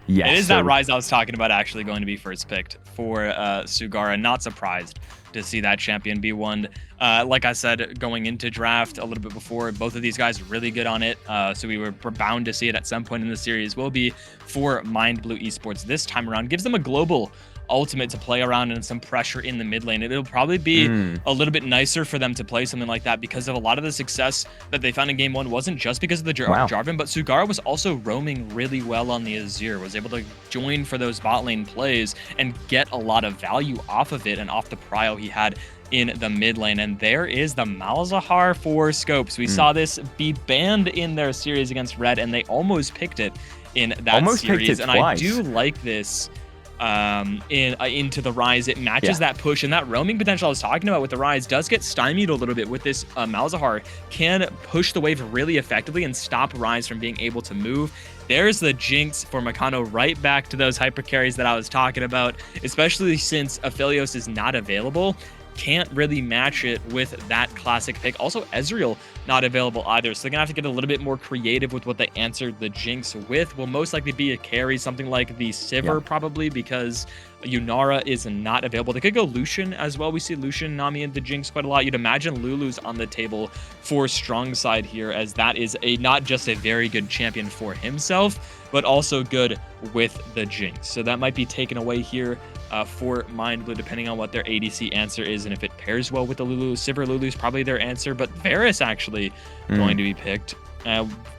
Yes, it is that Rise I was talking about actually going to be first picked for Sugara. Not surprised to see that champion be won. Like I said, going into draft a little bit before, both of these guys are really good on it. So we were bound to see it at some point in the series. Will be for Mind Blue Esports this time around. Gives them a global ultimate to play around and some pressure in the mid lane. It'll probably be a little bit nicer for them to play something like that, because of a lot of the success that they found in game 1 wasn't just because of the Jarvan, but Sugara was also roaming really well on the Azir, was able to join for those bot lane plays and get a lot of value off of it and off the prio he had in the mid lane. And there is the Malzahar for Scopes. We saw this be banned in their series against Red, and they almost picked it in that series. And I do like this into the Rise. It matches that push, and that roaming potential I was talking about with the Rise does get stymied a little bit with this. Malzahar can push the wave really effectively and stop Rise from being able to move. There's the jinx for Makano, right back to those hyper carries that I was talking about, especially since Aphelios is not available. Can't really match it with that classic pick. Also, Ezreal not available either, so they're gonna have to get a little bit more creative with what they answered the jinx with. Will most likely be a carry, something like the Sivir probably, because Yunara is not available. They could go Lucian as well. We see Lucian, Nami, and the jinx quite a lot. You'd imagine Lulu's on the table for strong side here, as that is not just a very good champion for himself, but also good with the jinx. So that might be taken away here for Mind Blue, depending on what their ADC answer is and if it pairs well with the Lulu. Sivir Lulu's probably their answer, but Varus actually going to be picked.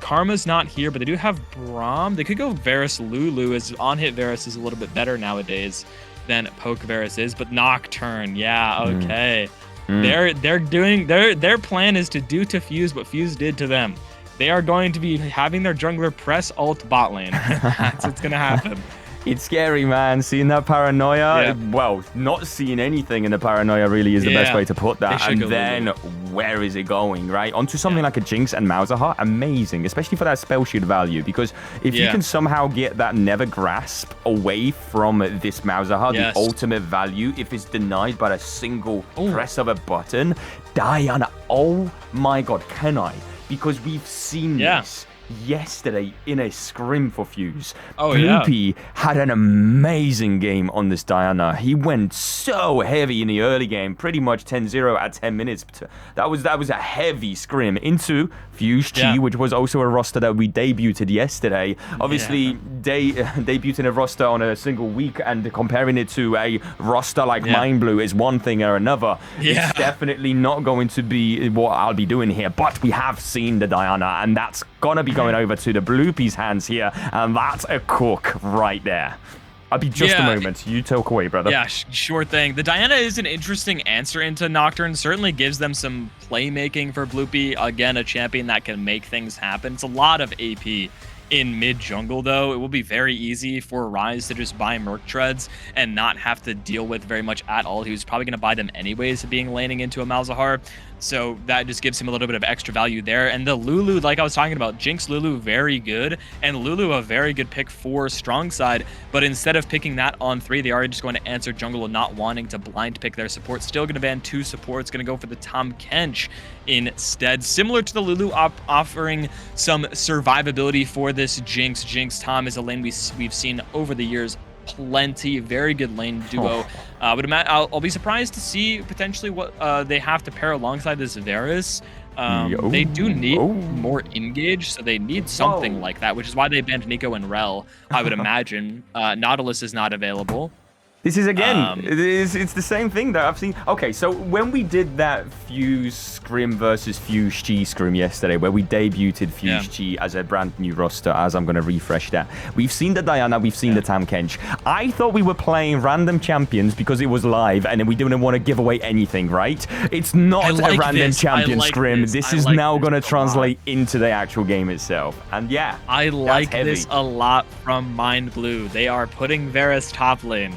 Karma's not here, but they do have Braum. They could go Varus Lulu, as on-hit Varus is a little bit better nowadays than Poke Varus is, but Nocturne, okay. They're doing their plan is to do to Fuse what Fuse did to them. They are going to be having their jungler press ult bot lane. That's what's gonna happen. It's scary, man. Seeing that paranoia. Well, not seeing anything in the paranoia really is the best way to put that. And then where is it going, right? Onto something like a Jinx and Malzahar. Amazing, especially for that spell shield value. Because if you can somehow get that Never Grasp away from this Malzahar, the ultimate value, if it's denied by a single press of a button, Diana, oh my God, can I? Because we've seen this yesterday in a scrim for Fuse. Bloopy had an amazing game on this Diana. He went so heavy in the early game, pretty much 10-0 at 10 minutes. That was a heavy scrim into Fuse Chi, which was also a roster that we debuted yesterday. Obviously, debuting a roster on a single week and comparing it to a roster like Mind Blue is one thing or another. Yeah. It's definitely not going to be what I'll be doing here, but we have seen the Diana, and that's gonna be going over to the Bluepies' hands here, and that's a cook right there. I'll be just a moment. You talk away, brother. Yeah, sure thing. The Diana is an interesting answer into Nocturne. Certainly gives them some playmaking for Bloopy. Again, a champion that can make things happen. It's a lot of AP in mid jungle, though. It will be very easy for Rise to just buy Merc Treads and not have to deal with very much at all. He was probably going to buy them anyways, being laning into a Malzahar. So that just gives him a little bit of extra value there. And the Lulu, like I was talking about, Jinx Lulu, very good. And Lulu, a very good pick for strong side. But instead of picking that on 3, they are just going to answer jungle and not wanting to blind pick their support. Still going to ban 2 supports. Going to go for the Tahm Kench instead. Similar to the Lulu, offering some survivability for this Jinx. Jinx Tahm is a lane we've seen over the years plenty. Very good lane duo. But I'll be surprised to see potentially what they have to pair alongside this Varus. They do need more engage, so they need something like that, which is why they banned Nico and Rel, I would imagine. Nautilus is not available. This is, again, it's the same thing that I've seen. Okay, so when we did that Fuse Scrim versus Fuse Chi Scrim yesterday, where we debuted Fuse Chi as a brand new roster, as I'm going to refresh that, we've seen the Diana, we've seen the Tahm Kench. I thought we were playing random champions because it was live, and then we didn't want to give away anything, right? It's not a random champion Scrim. This is now going to translate into the actual game itself. And yeah, I like this a lot from Mind Blue. They are putting Varus top lane.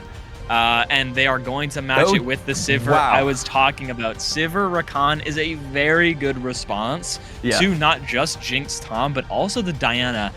And they are going to match it with the Sivir I was talking about. Sivir Rakan is a very good response to not just Jinx Tahm, but also the Diana.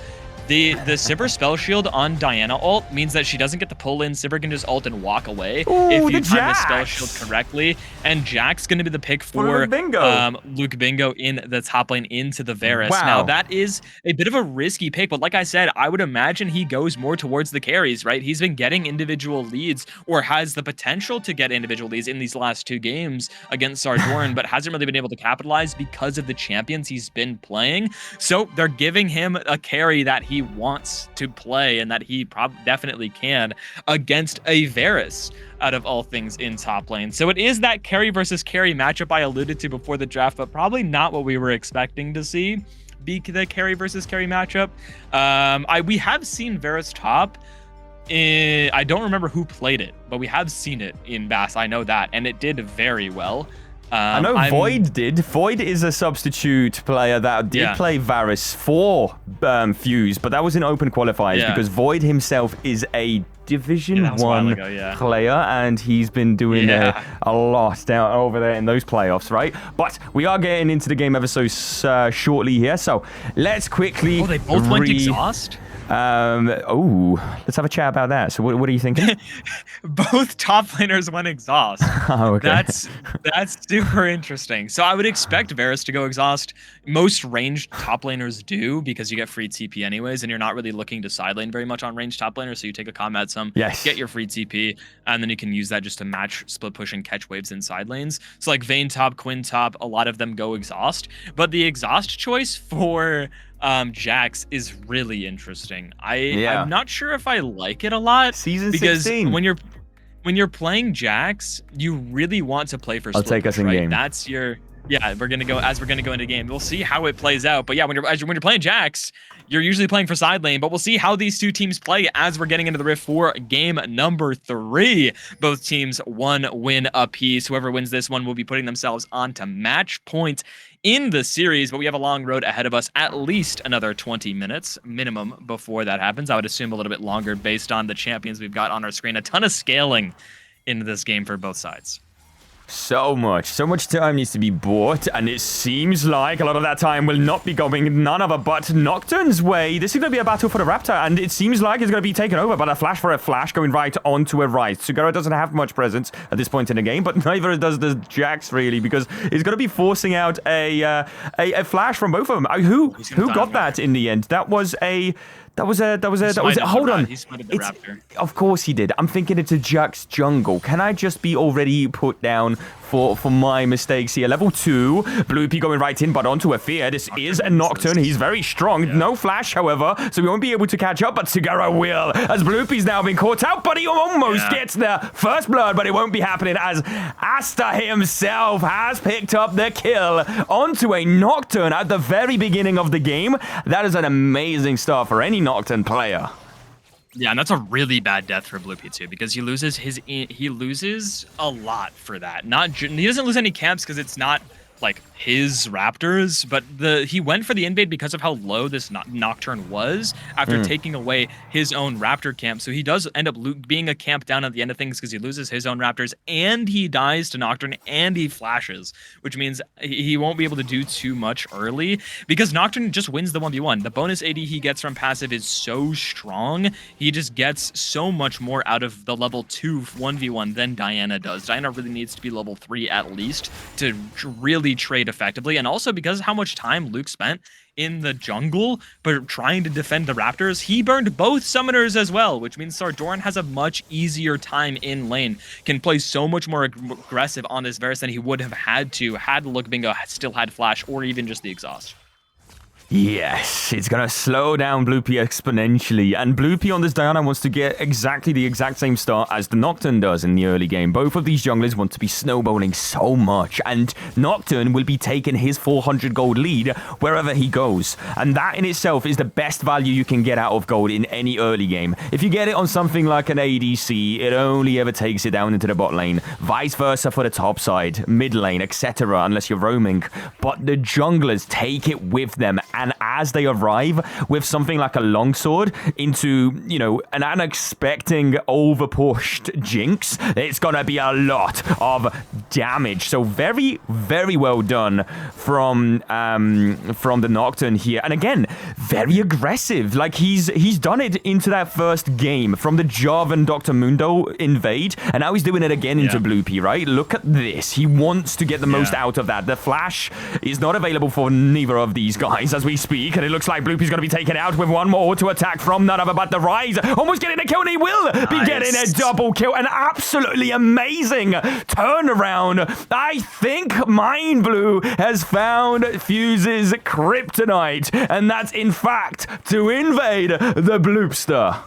The Sivir spell shield on Diana ult means that she doesn't get to pull in. Sivir can just ult and walk away if you time the spell shield correctly. And Jack's going to be the pick for Luke Bingo in the top lane into the Varus. Now, that is a bit of a risky pick, but like I said, I would imagine he goes more towards the carries, right? He's been getting individual leads, or has the potential to get individual leads in these last 2 games against Sardorn, but hasn't really been able to capitalize because of the champions he's been playing. So they're giving him a carry that he wants to play and that he definitely can against a Varus, out of all things, in top lane. So it is that carry versus carry matchup I alluded to before the draft, but probably not what we were expecting to see be the carry versus carry matchup. We have seen Varus top. I don't remember who played it, but we have seen it in BAS. I know that, and it did very well. I know Void did. Void is a substitute player that did play Varus for Fuse, but that was in open qualifiers because Void himself is a Division 1 player, and he's been doing a lot down over there in those playoffs, right? But we are getting into the game ever so shortly here, so let's quickly... Oh, they both went exhaust? Let's have a chat about that. So what are you thinking? Both top laners went exhaust. Oh, okay. That's super interesting. So I would expect Varus to go exhaust. Most ranged top laners do, because you get free TP anyways, and you're not really looking to side lane very much on ranged top laners. So you take a combat sum, get your free TP, and then you can use that just to match, split push, and catch waves in side lanes. So like Vayne top, Quinn top, a lot of them go exhaust. But the exhaust choice for Jax is really interesting. I'm not sure if I like it a lot. Season because 16. when you're playing Jax, you really want to play for split take us in game. That's your we're gonna go into game. We'll see how it plays out. But yeah, when you're playing Jax, you're usually playing for side lane. But we'll see how these 2 teams play as we're getting into the Rift for game number 3. Both teams 1 win apiece. Whoever wins this one will be putting themselves onto match point in the series, but we have a long road ahead of us, at least another 20 minutes minimum before that happens. I would assume a little bit longer based on the champions we've got on our screen. A ton of scaling into this game for both sides. So much time needs to be bought, and it seems like a lot of that time will not be going none other but Nocturne's way. This is going to be a battle for the Raptor, and it seems like it's going to be taken over by a flash for a flash going right onto a right. Sugaro doesn't have much presence at this point in the game, but neither does the Jax really, because he's going to be forcing out a flash from both of them. Who got that in the end? That was a... Hold on. He smited the Raptor. Of course he did. I'm thinking it's a Jax jungle. Can I just be already put down down for my mistakes here. Level 2, Bloopy going right in, but onto a fear. This is a Nocturne. He's very strong. Yeah. No flash, however, so we won't be able to catch up, but Sugara will, as Bloopy's now been caught out, but he almost gets the first blood, but it won't be happening, as Asta himself has picked up the kill onto a Nocturne at the very beginning of the game. That is an amazing start for any Nocturne player. Yeah, and that's a really bad death for Bloopy too, because he loses a lot for that. He doesn't lose any camps because it's not like his Raptors, but he went for the invade because of how low this Nocturne was after taking away his own Raptor camp. So he does end up being a camp down at the end of things because he loses his own Raptors and he dies to Nocturne and he flashes, which means he won't be able to do too much early because Nocturne just wins the 1v1. The bonus AD he gets from passive is so strong. He just gets so much more out of the level 2 1v1 than Diana does. Diana really needs to be level 3 at least to really trade effectively, and also because of how much time Luke spent in the jungle but trying to defend the Raptors, he burned both summoners as well, which means Sardoran has a much easier time in lane, can play so much more aggressive on this Varus than he would have had to had Luke Bingo still had flash or even just the exhaust. Yes, it's going to slow down Bloopy exponentially, and Bloopy on this Diana wants to get exactly the exact same start as the Nocturne does in the early game. Both of these junglers want to be snowballing so much, and Nocturne will be taking his 400 gold lead wherever he goes, and that in itself is the best value you can get out of gold in any early game. If you get it on something like an ADC, it only ever takes it down into the bot lane, vice versa for the top side, mid lane, etc., unless you're roaming, but the junglers take it with them. And as they arrive with something like a longsword into, you know, an unexpected overpushed Jinx, it's gonna be a lot of damage. So very, very well done from the Nocturne here. And again, very aggressive. Like he's done it into that first game from the Jarvan Dr. Mundo invade, and now he's doing it again into Bloopy, right? Look at this. He wants to get the most out of that. The flash is not available for neither of these guys as we speak, and it looks like Bloopy's going to be taken out with one more to attack from none other but the Rise. Almost getting a kill, and he will be getting a double kill. An absolutely amazing turnaround. I think Mind Blue has found Fuse's kryptonite, and that's in fact to invade the Bloopster.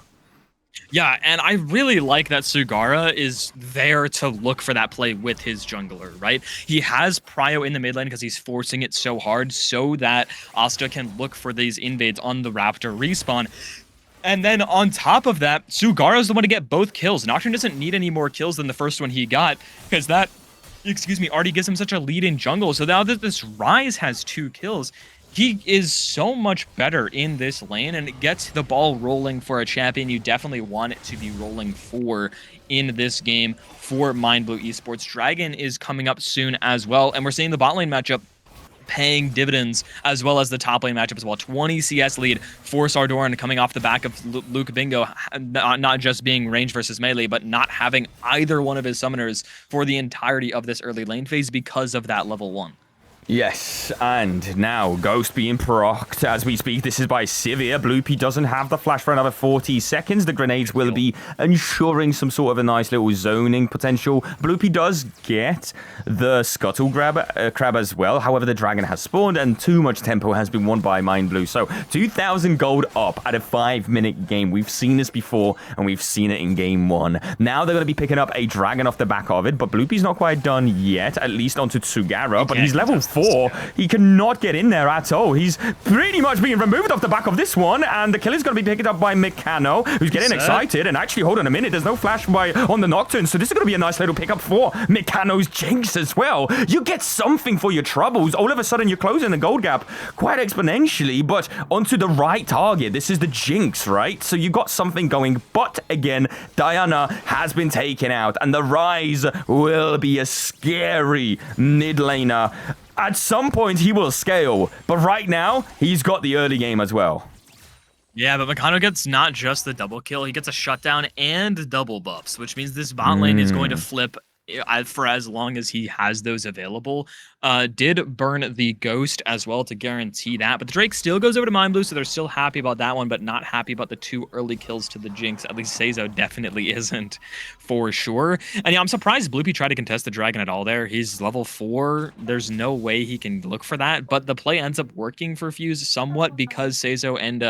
Yeah, and I really like that Sugara is there to look for that play with his jungler, right? He has Prio in the mid lane because he's forcing it so hard so that Asta can look for these invades on the Raptor respawn. And then on top of that, Sugara's the one to get both kills. Nocturne doesn't need any more kills than the first one he got because that, already gives him such a lead in jungle. So now that this Rise has 2 kills, he is so much better in this lane, and it gets the ball rolling for a champion you definitely want it to be rolling for in this game for Mind Blue Esports. Dragon is coming up soon as well, and we're seeing the bot lane matchup paying dividends as well as the top lane matchup as well. 20 CS lead for Sardoran coming off the back of Luke Bingo, not just being range versus melee, but not having either one of his summoners for the entirety of this early lane phase because of that level 1. Yes, and now Ghost being procced as we speak. This is by Sivir. Bloopy doesn't have the flash for another 40 seconds. The grenades will be ensuring some sort of a nice little zoning potential. Bloopy does get the scuttle crab as well. However, the dragon has spawned and too much tempo has been won by Mind Blue. So 2,000 gold up at a 5-minute game. We've seen this before and we've seen it in game 1. Now they're going to be picking up a dragon off the back of it, but Bloopy's not quite done yet, at least onto Sugara, but he's level 4. He cannot get in there at all. He's pretty much being removed off the back of this one, and the kill is going to be picked up by Mikano, who's getting excited. And actually, hold on a minute, there's no flash on the Nocturne, so this is going to be a nice little pickup for Mikano's Jinx as well. You get something for your troubles. All of a sudden, you're closing the gold gap quite exponentially, but onto the right target. This is the Jinx, right? So you got something going, but again, Diana has been taken out, and the Rise will be a scary mid laner. At some point, he will scale, but right now, he's got the early game as well. Yeah, but Mikano gets not just the double kill, he gets a shutdown and double buffs, which means this bot lane is going to flip for as long as he has those available. Did burn the Ghost as well to guarantee that, but the Drake still goes over to Mind Blue, so they're still happy about that one, but not happy about the 2 early kills to the Jinx. At least Seizo definitely isn't, for sure. And yeah, I'm surprised Bloopy tried to contest the Dragon at all there. He's level 4. There's no way he can look for that, but the play ends up working for Fuse somewhat because Seizo and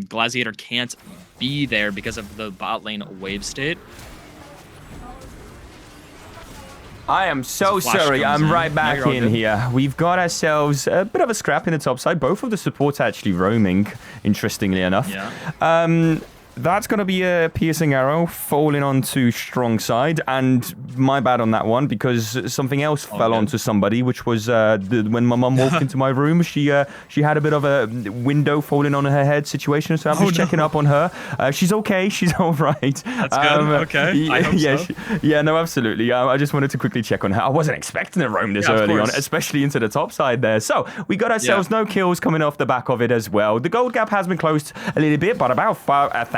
Glaciator can't be there because of the bot lane wave state. I am so sorry. I'm right back in here. We've got ourselves a bit of a scrap in the top side. Both of the supports actually roaming, interestingly enough. Yeah. That's going to be a piercing arrow falling onto strong side, and my bad on that one because something else fell onto somebody, which was when my mum walked into my room. She had a bit of a window falling on her head situation, so I'm just checking up on her. She's okay. She's all right. That's good. Okay. I hope so. Yeah, no, absolutely. I just wanted to quickly check on her. I wasn't expecting to roam this early on, especially into the top side there. So we got ourselves no kills coming off the back of it as well. The gold gap has been closed a little bit, but about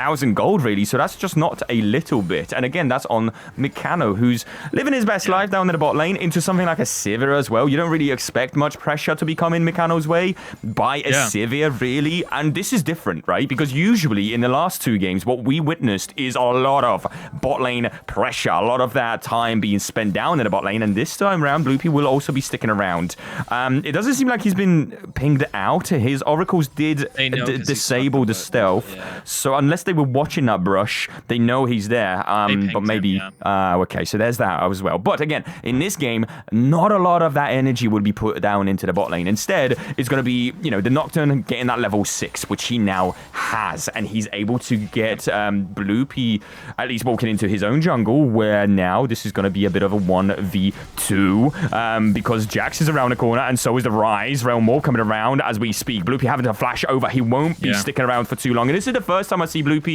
1,000 gold really, so that's just not a little bit. And again, that's on Mikano, who's living his best life down in the bot lane into something like a Sivir as well. You don't really expect much pressure to be coming Mikano's way by a Sivir, really. And this is different, right? Because usually in the last 2 games, what we witnessed is a lot of bot lane pressure, a lot of that time being spent down in the bot lane. And this time around, Bloopy will also be sticking around. It doesn't seem like he's been pinged out. His oracles did disable the stealth. So unless they were watching that brush, they know he's there, but maybe okay, so there's that as well. But again, in this game, not a lot of that energy would be put down into the bot lane. Instead, it's going to be, you know, the Nocturne getting that level 6, which he now has, and he's able to get Bloopy at least walking into his own jungle, where now this is going to be a bit of a 1v2 because Jax is around the corner, and so is the Rise. Realm War coming around as we speak. Bloopy having to flash over. He won't be sticking around for too long, and this is the first time I see Bloopy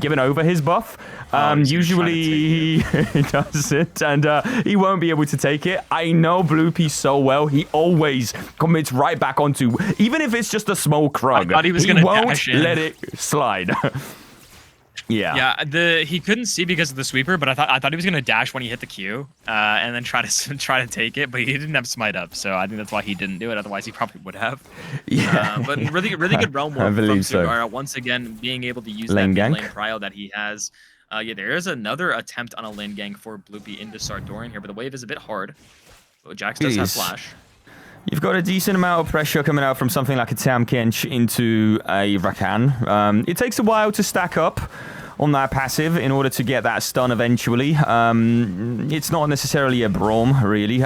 given over his buff. Usually he does it, and he won't be able to take it. I know Bloopy so well. He always commits right back onto, even if it's just a small Krug. I thought he was going to won't let it slide. Yeah, he couldn't see because of the sweeper, but I thought he was gonna dash when he hit the Q, and then try to take it, but he didn't have smite up, so I think that's why he didn't do it. Otherwise, he probably would have. But really good realm war from Sugara. Once again, being able to use lane that lane prio that he has. There is another attempt on a lane gang for Bloopy into Sardorian here, but the wave is a bit hard. But Jax does have flash. You've got a decent amount of pressure coming out from something like a Tahm Kench into a Rakan. It takes a while to stack up on that passive in order to get that stun eventually. It's not necessarily a Braum, really,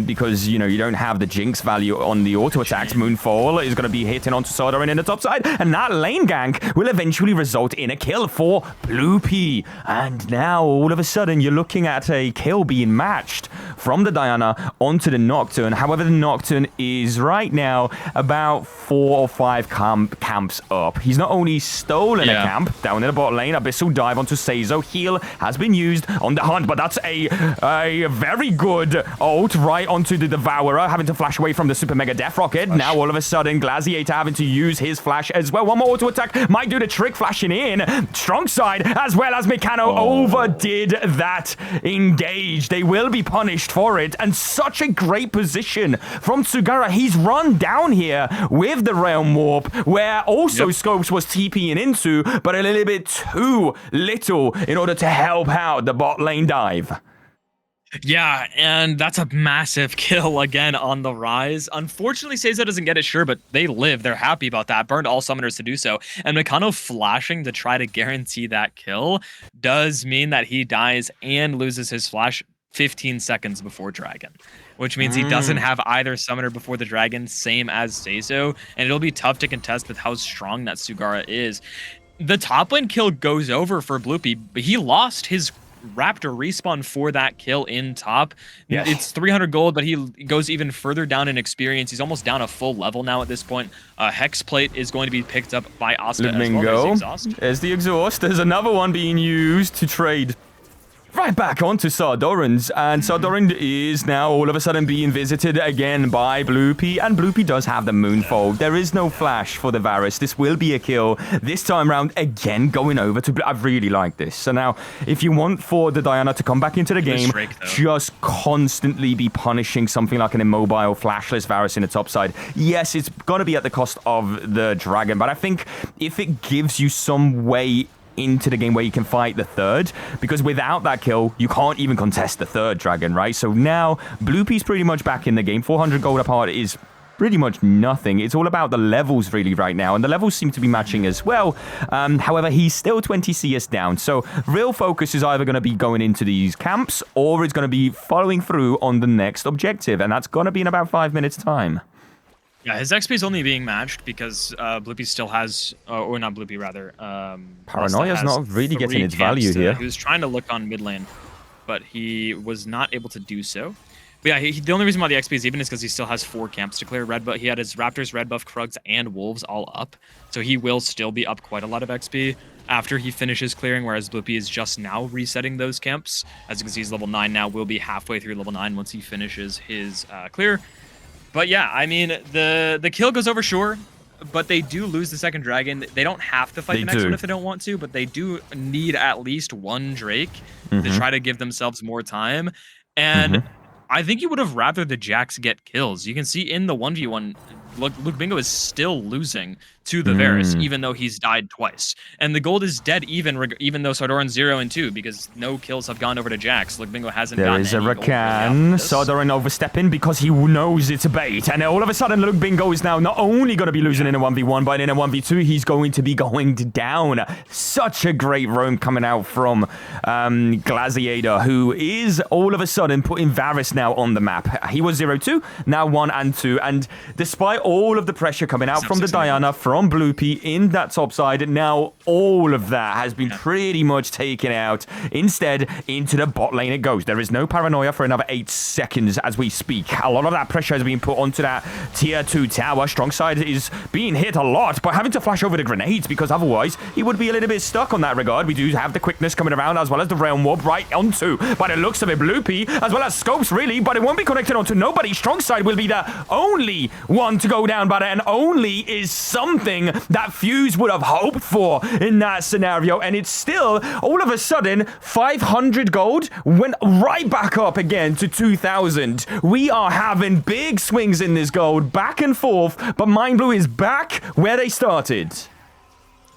because, you know, you don't have the Jinx value on the auto attacks. Moonfall is going to be hitting onto Sardorian in the top side, and that lane gank will eventually result in a kill for Bloopy. And now, all of a sudden, you're looking at a kill being matched from the Diana onto the Nocturne. However, the Nocturne is right now about 4 or 5 camps up. He's not only stolen a camp down in the bot lane, Abyssal Dive onto Seizo. Heal has been used on the Hunt, but that's a very good ult right onto the Devourer, having to flash away from the Super Mega Death Rocket. Now, all of a sudden, Glaciator having to use his flash as well. One more auto attack might do the trick, flashing in. Strong side, as well as Mikano overdid that engage. They will be punished for it, and such a great position from Sugara. He's run down here with the Realm Warp, where also Scopes was TPing into, but a little bit too little in order to help out the bot lane dive. Yeah, and that's a massive kill again on the Rise. Unfortunately, Seizo doesn't get it, sure, but they live. They're happy about that. Burned all summoners to do so. And Mikano flashing to try to guarantee that kill does mean that he dies and loses his flash 15 seconds before Dragon, which means he doesn't have either summoner before the Dragon, same as Seizo, and it'll be tough to contest with how strong that Sugara is. The top lane kill goes over for Bloopy, but he lost his Raptor respawn for that kill in top. It's 300 gold, but he goes even further down in experience. He's almost down a full level now at this point. Hex Plate is going to be picked up by Asta as well. There's the exhaust. There's another one being used to trade Right back onto Sardoran's, and Sardoran is now all of a sudden being visited again by Bloopy, and Bloopy does have the Moonfold. There is no flash for the Varus. This will be a kill. This time around, again, going over to... I really like this. So now, if you want for the Diana to come back into the game, just constantly be punishing something like an immobile, flashless Varus in the top side. Yes, it's going to be at the cost of the Dragon, but I think if it gives you some way into the game where you can fight the third, because without that kill, you can't even contest the third Dragon, right? So now, Bloopy's pretty much back in the game. 400 gold apart is pretty much nothing. It's all about the levels really right now, and the levels seem to be matching as well. However, he's still 20 CS down, so real focus is either going to be going into these camps, or it's going to be following through on the next objective, and that's going to be in about 5 minutes' time. Yeah, his XP is only being matched because Bloopy still has, or not Bloopy, rather. Paranoia's not really getting its value here. He was trying to look on mid lane, but he was not able to do so. But yeah, the only reason why the XP is even is because he still has 4 camps to clear. Red, but he had his Raptors, Red Buff, Krugs, and Wolves all up. So he will still be up quite a lot of XP after he finishes clearing, whereas Bloopy is just now resetting those camps. As you can see, he's level 9 now, will be halfway through level 9 once he finishes his clear. But yeah, I mean, the kill goes over, sure, but they do lose the second Dragon. They don't have to fight the next one if they don't want to, but they do need at least one Drake to try to give themselves more time. And I think you would have rather the Jax get kills. You can see in the 1v1, Luke Bingo is still losing to the Varus, even though he's died twice. And the gold is dead even though Sardoran's 0 and 2, because no kills have gone over to Jax. Luke Bingo hasn't gotten any gold. There is a Rakan. Sardoran overstepping because he knows it's a bait. And all of a sudden, Luke Bingo is now not only going to be losing in a 1v1, but in a 1v2, he's going to be going down. Such a great roam coming out from Glaciator, who is all of a sudden putting Varus now on the map. He was 0-2, now 1 and 2. And despite all of the pressure coming out from the Diana, from Bloopy in that top side, now all of that has been pretty much taken out. Instead, into the bot lane it goes. There is no Paranoia for another 8 seconds as we speak. A lot of that pressure has been put onto that tier 2 tower. Strong side is being hit a lot by having to flash over the grenades, because otherwise he would be a little bit stuck on that regard. We do have the quickness coming around, as well as the Realm Warp right onto, by the looks of it, Bloopy, as well as Scopes really, but it won't be connected onto nobody. Strong side will be the only one to go down, but and only is something that Fuse would have hoped for in that scenario, and it's still, all of a sudden, 500 gold went right back up again to 2,000. We are having big swings in this gold, back and forth, but Mind Blue is back where they started.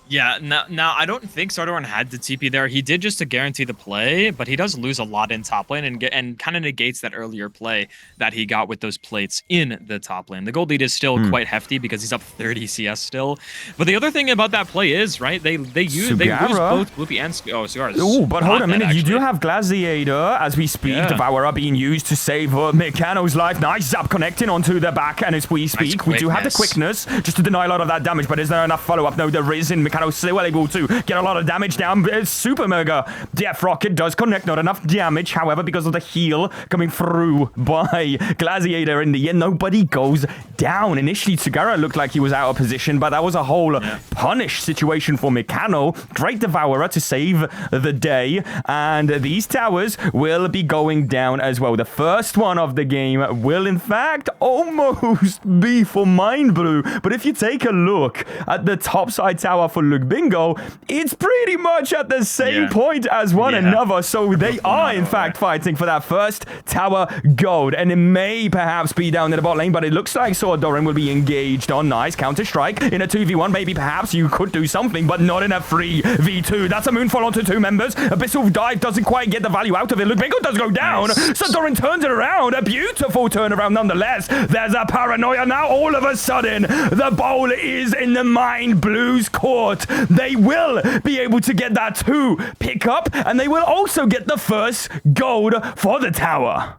Yeah, now I don't think Sardoran had to TP there. He did just to guarantee the play, but he does lose a lot in top lane and kind of negates that earlier play that he got with those plates in the top lane. The gold lead is still quite hefty because he's up 30 CS still. But the other thing about that play is, right, they lose both Bloopy and Sugara's. Oh, but hold a minute, you do have Glaciator as we speak. Devourer being used to save Mechano's life. Nice zap connecting onto the back, and as we speak, we do have the quickness just to deny a lot of that damage, but is there enough follow-up? No, there isn't. Mechano still able to get a lot of damage down. Super Mega Death Rocket does connect, not enough damage, however, because of the heal coming through by Glaciator in the end, nobody goes down. Initially, Tsugara looked like he was out of position, but that was a whole punish situation for Mechano. Great Devourer to save the day, and these towers will be going down as well. The first one of the game will, in fact, almost be for Mind Blue, but if you take a look at the top side tower for Luke Bingo, it's pretty much at the same point as one another, so they are in fact fighting for that first tower gold, and it may perhaps be down in the bot lane, but it looks like Sardoran will be engaged on. Nice counter strike in a 2v1, maybe perhaps you could do something, but not in a 3v2. That's a moonfall onto 2 members. Abyssal dive doesn't quite get the value out of it. Luke Bingo does go down. Sardoran turns it around, a beautiful turnaround nonetheless. There's a Paranoia now. All of a sudden, the ball is in the Mind Blue's court. They will be able to get that 2 pick up, and they will also get the first gold for the tower.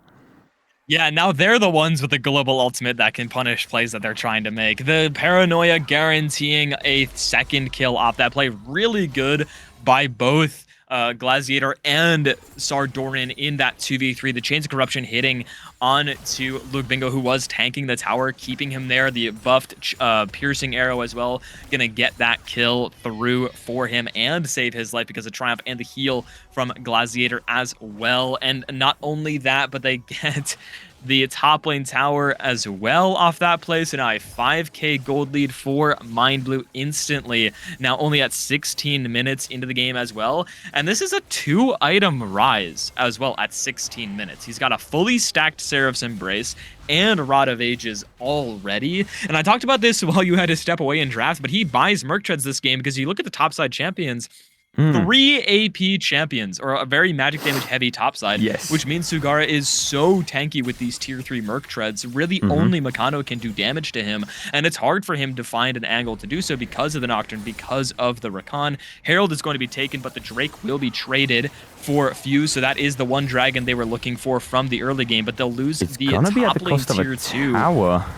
Yeah, now they're the ones with the global ultimate that can punish plays that they're trying to make. The Paranoia guaranteeing a second kill off that play. Really good by both Glaciator and Sardorin in that 2v3. The Chains of Corruption hitting on to Luke Bingo, who was tanking the tower, keeping him there. The buffed piercing arrow as well, gonna get that kill through for him and save his life because of Triumph and the heal from Glaciator as well. And not only that, but they get the top lane tower as well off that play. So now a 5k gold lead for Mind Blue instantly. Now only at 16 minutes into the game as well. And this is a 2-item rise as well at 16 minutes. He's got a fully stacked Seraph's Embrace and Rod of Ages already. And I talked about this while you had to step away in draft, but he buys Merc Treads this game because you look at the topside champions, 3 AP champions, or a very magic damage heavy topside, which means Sugara is so tanky with these tier 3 Merc Treads. Really only Makano can do damage to him, and it's hard for him to find an angle to do so because of the Nocturne, because of the Rakan. Herald is going to be taken, but the Drake will be traded for Fuse, so that is the one dragon they were looking for from the early game, but they'll lose the top lane tier 2.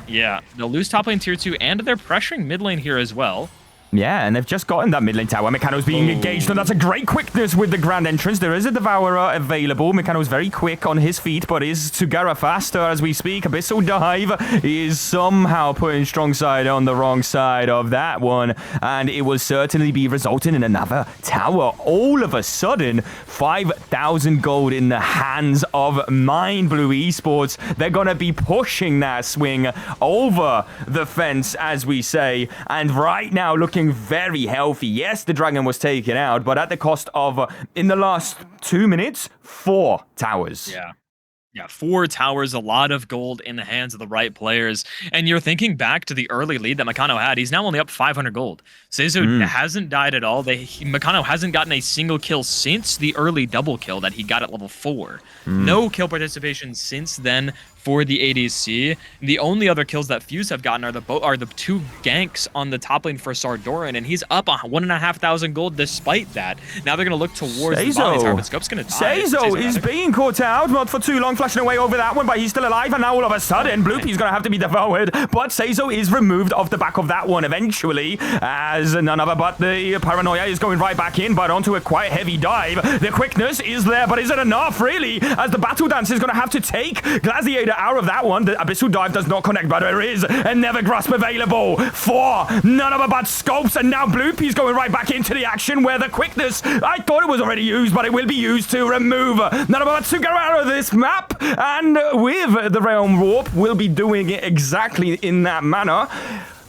Yeah, they'll lose top lane tier 2, and they're pressuring mid lane here as well. Yeah, and they've just gotten that mid lane tower. Mikano's being engaged, and that's a great quickness with the Grand Entrance. There is a Devourer available. Mikano's very quick on his feet, but is Sugara faster as we speak? Abyssal Dive is somehow putting strong side on the wrong side of that one, and it will certainly be resulting in another tower. All of a sudden, 5,000 gold in the hands of Mind Blue Esports. They're going to be pushing that swing over the fence, as we say, and right now looking very healthy. Yes, the dragon was taken out, but at the cost of, in the last 2 minutes, 4 towers. Yeah, 4 towers, a lot of gold in the hands of the right players. And you're thinking back to the early lead that Makano had. He's now only up 500 gold. Seizo hasn't died at all. Makano hasn't gotten a single kill since the early double kill that he got at level 4. No kill participation since then for the ADC. The only other kills that Fuse have gotten are the 2 ganks on the top lane for Sardorin, and he's up 1,500 gold despite that. Now they're going to look towards the bottom tower, but Scope's going to die. Seizo is being caught out, not for too long, flashing away over that one, but he's still alive, and now all of a sudden, Bloopy's going to have to be devoured, but Seizo is removed off the back of that one eventually, as none other but the Paranoia is going right back in, but onto a quite heavy dive. The quickness is there, but is it enough, really? As the Battle Dance is going to have to take Glaciator out of that one. The Abyssal Dive does not connect, but there is a Never Grasp available for none other but Scopes, and now Bloopy's going right back into the action where the quickness, I thought it was already used, but it will be used to remove none other but Sugara out of this map, and with the Realm Warp, we'll be doing it exactly in that manner.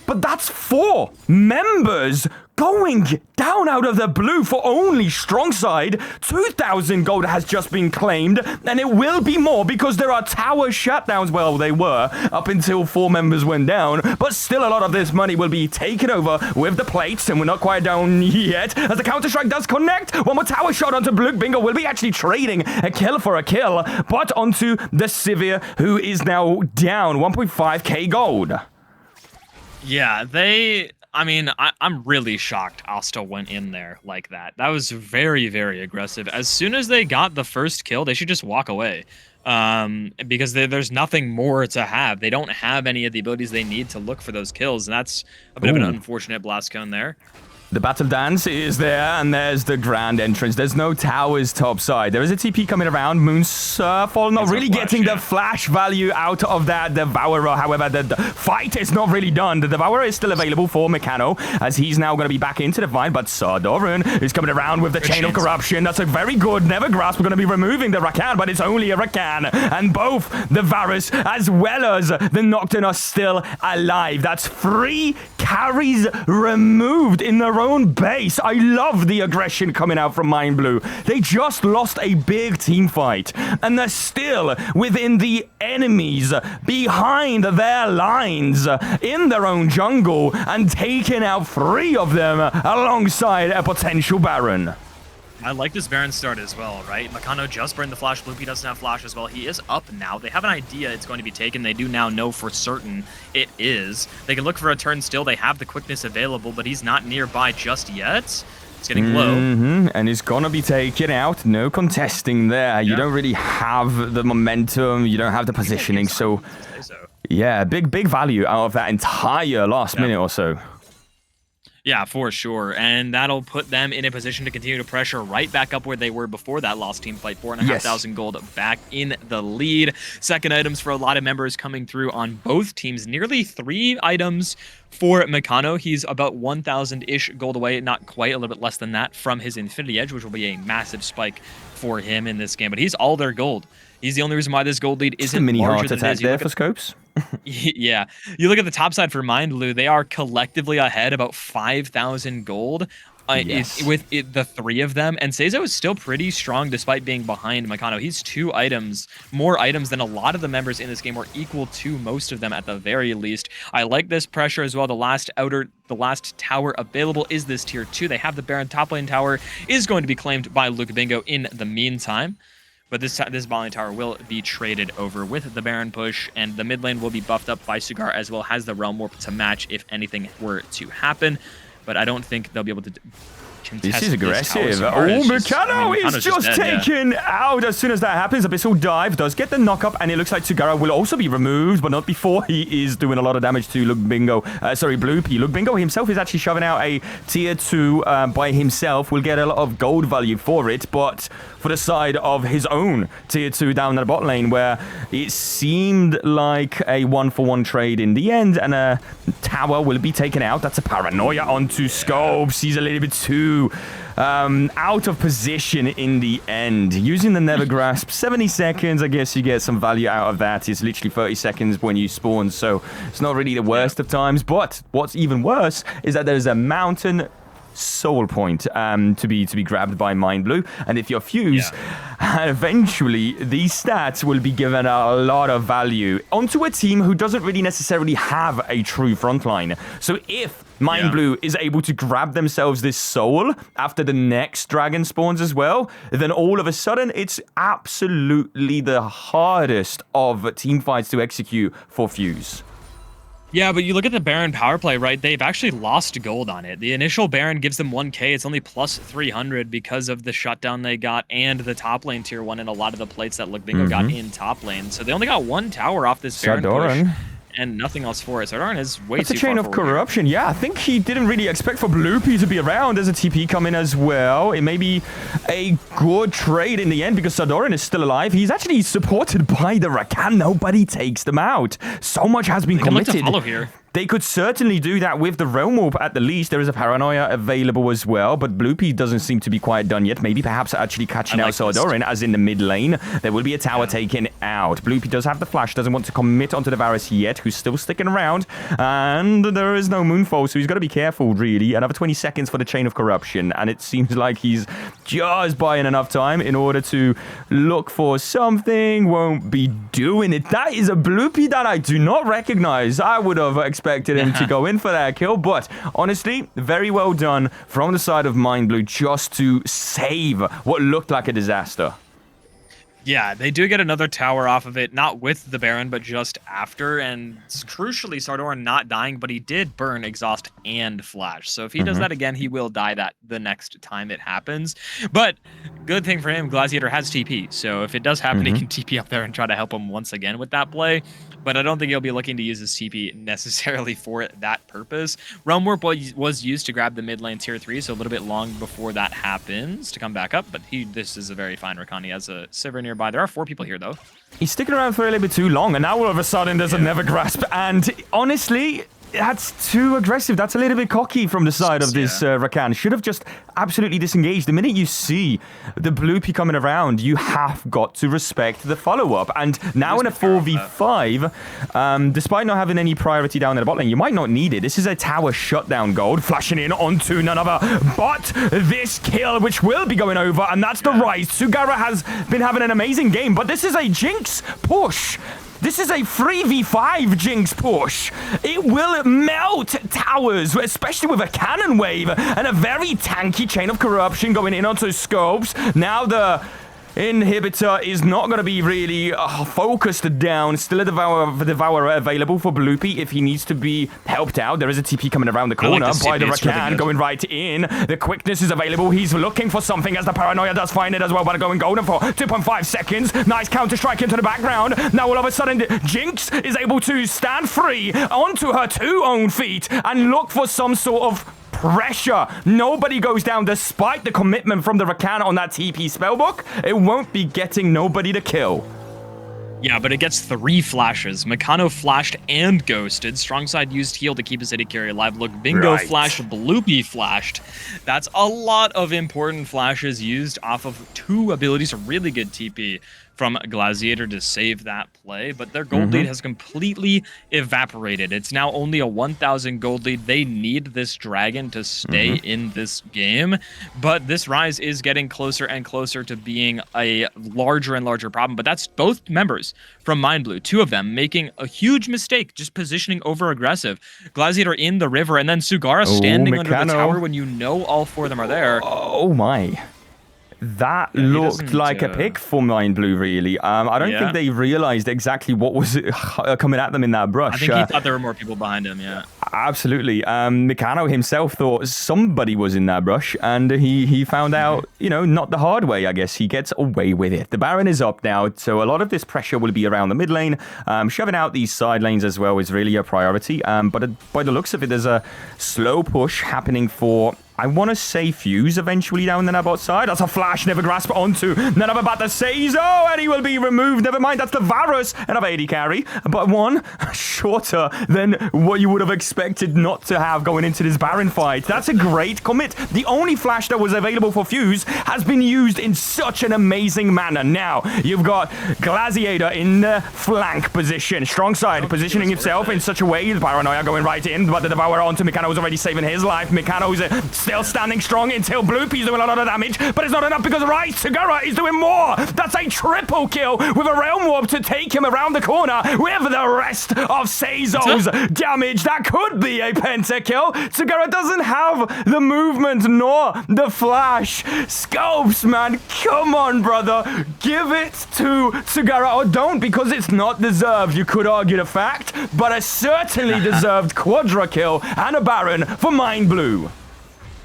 But that's 4 members going down out of the blue for only strong side. 2,000 gold has just been claimed, and it will be more because there are tower shutdowns. Well, they were up until 4 members went down, but still a lot of this money will be taken over with the plates, and we're not quite down yet as the counter-strike does connect. One more tower shot onto Blue Bingo. Will be actually trading a kill for a kill, but onto the Sivir, who is now down 1.5k gold. Yeah, I'm really shocked Asta went in there like that. That was very, very aggressive. As soon as they got the first kill, they should just walk away. Because there's nothing more to have. They don't have any of the abilities they need to look for those kills, and that's a bit of an unfortunate blast cone there. The Battle Dance is there, and there's the Grand Entrance. There's no towers topside. There is a TP coming around. Moonsurfall not really getting the flash value out of that Devourer. However, the fight is not really done. The Devourer is still available for Mikano, as he's now going to be back into the fight, but Sardorin is coming around with the Chain of Corruption. That's a very good Never Grasp. We're going to be removing the Rakan, but it's only a Rakan, and both the Varus as well as the Nocturne are still alive. That's 3 carries removed in their own base. I love the aggression coming out from Mind Blue. They just lost a big team fight, and they're still within the enemies behind their lines in their own jungle and taking out 3 of them alongside a potential Baron. I like this Baron start as well, right? Makano just burned the flash. Bloopy doesn't have flash as well. He is up now. They have an idea it's going to be taken. They do now know for certain it is. They can look for a turn still. They have the quickness available, but he's not nearby just yet. It's getting low. And he's going to be taken out. No contesting there. You don't really have the momentum. You don't have the positioning. So, yeah, big value out of that entire last minute or so. Yeah, for sure. And that'll put them in a position to continue to pressure right back up where they were before that lost team fight. 4,500 gold back in the lead. Second items for a lot of members coming through on both teams. Nearly 3 items for Meccano. He's about 1,000-ish gold away, not quite, a little bit less than that, from his Infinity Edge, which will be a massive spike for him in this game. But he's all their gold. He's the only reason why this gold lead isn't mini larger heart than attack it is. there for Scopes. Yeah. You look at the top side for Mind Blue, they are collectively ahead about 5,000 gold with the 3 of them. And Seizo is still pretty strong despite being behind Meccano. He's 2 items, more items than a lot of the members in this game, or equal to most of them at the very least. I like this pressure as well. The last tower available is this tier 2. They have the Baron top lane tower, is going to be claimed by Luke Bingo in the meantime. But this bot lane tower will be traded over with the Baron push, and the mid lane will be buffed up by Sugar, as well as the Realm Warp to match if anything were to happen. But I don't think they'll be able to contest this is aggressive. So Meccano is just taken out as soon as that happens. Abyssal Dive does get the knock-up, and it looks like Sugara will also be removed, but not before he is doing a lot of damage to Luke Bingo. Bloopy. Luke Bingo himself is actually shoving out a tier 2 by himself. Will get a lot of gold value for it, but for the side of his own tier 2 down the bot lane, where it seemed like a 1-for-1 trade in the end, and a tower will be taken out. That's a paranoia onto Scopes. He's a little bit too out of position in the end. Using the Never Grasp, 70 seconds, I guess you get some value out of that. It's literally 30 seconds when you spawn, so it's not really the worst of times. But what's even worse is that there's a mountain soul point to be grabbed by Mind Blue, and if you're Fuse, eventually these stats will be given a lot of value onto a team who doesn't really necessarily have a true frontline. So if Mind Blue is able to grab themselves this soul after the next dragon spawns as well, then all of a sudden it's absolutely the hardest of team fights to execute for Fuse. Yeah, but you look at the Baron power play, right? They've actually lost gold on it. The initial Baron gives them 1k. It's only plus 300 because of the shutdown they got and the top lane tier 1 and a lot of the plates that Luke Bingo got in top lane. So they only got 1 tower off this Baron push and nothing else for it. Sardarin is way too far. It's a chain of corruption. Yeah, I think he didn't really expect for Bloopy to be around. There's a TP coming as well. It may be a good trade in the end because Sardarin is still alive. He's actually supported by the Rakan. Nobody takes them out. So much has been committed. Look to follow here. They could certainly do that with the Realm Warp at the least. There is a Paranoia available as well, but Bloopy doesn't seem to be quite done yet. Maybe perhaps actually catching out Sardarin as in the mid lane. There will be a tower taken out. Bloopy does have the flash, doesn't want to commit onto the Varus yet, who's still sticking around. And there is no Moonfall, so he's got to be careful, really. Another 20 seconds for the Chain of Corruption, and it seems like he's just buying enough time in order to look for something. Won't be doing it. That is a Bloopy that I do not recognize. I would have expected him to go in for that kill, but honestly, very well done from the side of Mind Blue just to save what looked like a disaster. Yeah, they do get another tower off of it, not with the Baron, but just after, and crucially, Sardarin not dying, but he did burn Exhaust and Flash, so if he does that again, he will die the next time it happens. But good thing for him, Glaciator has TP, so if it does happen, he can TP up there and try to help him once again with that play. But I don't think he'll be looking to use his TP necessarily for that purpose. Realm Warp was used to grab the mid lane tier 3, so a little bit long before that happens to come back up. But this is a very fine Rakan. He has a Sivir nearby. There are 4 people here, though. He's sticking around for a little bit too long, and now all of a sudden there's a Never Grasp. And honestly, that's too aggressive. That's a little bit cocky from the side of this Rakan. Should have just absolutely disengaged. The minute you see the Bloopy coming around, you have got to respect the follow-up. And now in a 4v5, despite not having any priority down in the bot lane, you might not need it. This is a tower shutdown gold, flashing in onto none other but this kill, which will be going over, and that's the Rise. Sugara has been having an amazing game, but this is a Jinx push. This is a 3v5 Jinx push. It will melt towers, especially with a cannon wave and a very tanky Chain of Corruption going in onto Scopes. Now the Inhibitor is not going to be really focused down. Still a Devourer available for Bloopy if he needs to be helped out. There is a TP coming around the corner by the Rakan going right in. The quickness is available. He's looking for something as the Paranoia does find it as well, but going golden for 2.5 seconds. Nice counter-strike into the background. Now all of a sudden, Jinx is able to stand free onto her 2 own feet and look for some sort of pressure. Nobody goes down despite the commitment from the Rakan on that TP spellbook. It won't be getting nobody to kill. Yeah, but it gets 3 flashes. Meccano flashed and ghosted. Strongside used heal to keep his AD carry alive. Look, Bingo flashed, Bloopy flashed. That's a lot of important flashes used off of 2 abilities. A really good TP from Glaciator to save that play, but their gold lead has completely evaporated. It's now only a 1,000 gold lead. They need this dragon to stay in this game, but this Rise is getting closer and closer to being a larger and larger problem, but that's both members from Mind Blue, 2 of them making a huge mistake, just positioning over aggressive. Glaciator in the river, and then Sugara standing under the tower when you know all 4 of them are there. Oh my. That looked like a pick for Mind Blue, really. I don't think they realized exactly what was coming at them in that brush. I think he thought there were more people behind him, yeah. Absolutely. Meccano himself thought somebody was in that brush, and he found out, you know, not the hard way, I guess. He gets away with it. The Baron is up now, so a lot of this pressure will be around the mid lane. Shoving out these side lanes as well is really a priority, but by the looks of it, there's a slow push happening for... I want to say Fuse eventually down the Nabot side. That's a flash, never grasp onto. None of about the Seizo, and he will be removed. Never mind, that's the Varus. Another AD carry, but one shorter than what you would have expected not to have going into this Baron fight. That's a great commit. The only flash that was available for Fuse has been used in such an amazing manner. Now, you've got Glaciator in the flank position. Strong side positioning himself in such a way. The Paranoia going right in, but the Devourer onto Meccano's already saving his life. Meccano's still standing strong until Bloopy's doing a lot of damage, but it's not enough because Rise Sugara is doing more. That's a triple kill with a Realm Warp to take him around the corner with the rest of Seizo's damage. That could be a pentakill. Sugara doesn't have the movement nor the flash. Scopes, man, come on, brother. Give it to Sugara, or don't, because it's not deserved. You could argue the fact, but a certainly deserved quadra kill and a Baron for Mind Blue.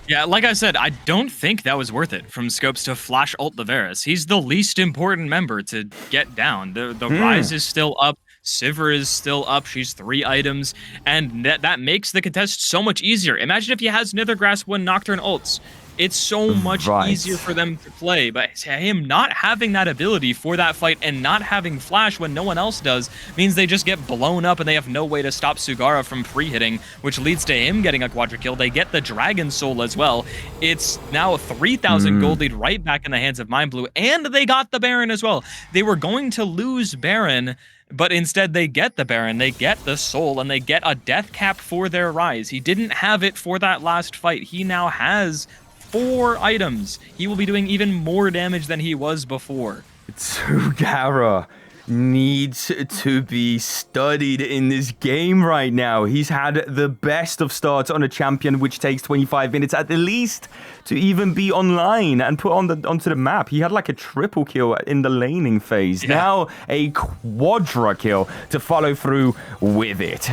Yeah, like I said, I don't think that was worth it from Scopes to flash ult the Varus. He's the least important member to get down. The Rise is still up. Sivir is still up. She's 3 items, and that makes the contest so much easier. Imagine if he has Nethergrass when Nocturne ults. It's so much easier for them to play, but him not having that ability for that fight and not having flash when no one else does means they just get blown up and they have no way to stop Sugara from pre-hitting, which leads to him getting a quadra kill. They get the Dragon Soul as well. It's now a 3,000 gold lead right back in the hands of Mind Blue, and they got the Baron as well. They were going to lose Baron, but instead they get the Baron, they get the Soul, and they get a death cap for their Rise. He didn't have it for that last fight. He now has 4 items. He will be doing even more damage than he was before. Sugara needs to be studied in this game right now. He's had the best of starts on a champion, which takes 25 minutes at the least to even be online and put onto the map. He had like a triple kill in the laning phase. Now a quadra kill to follow through with it.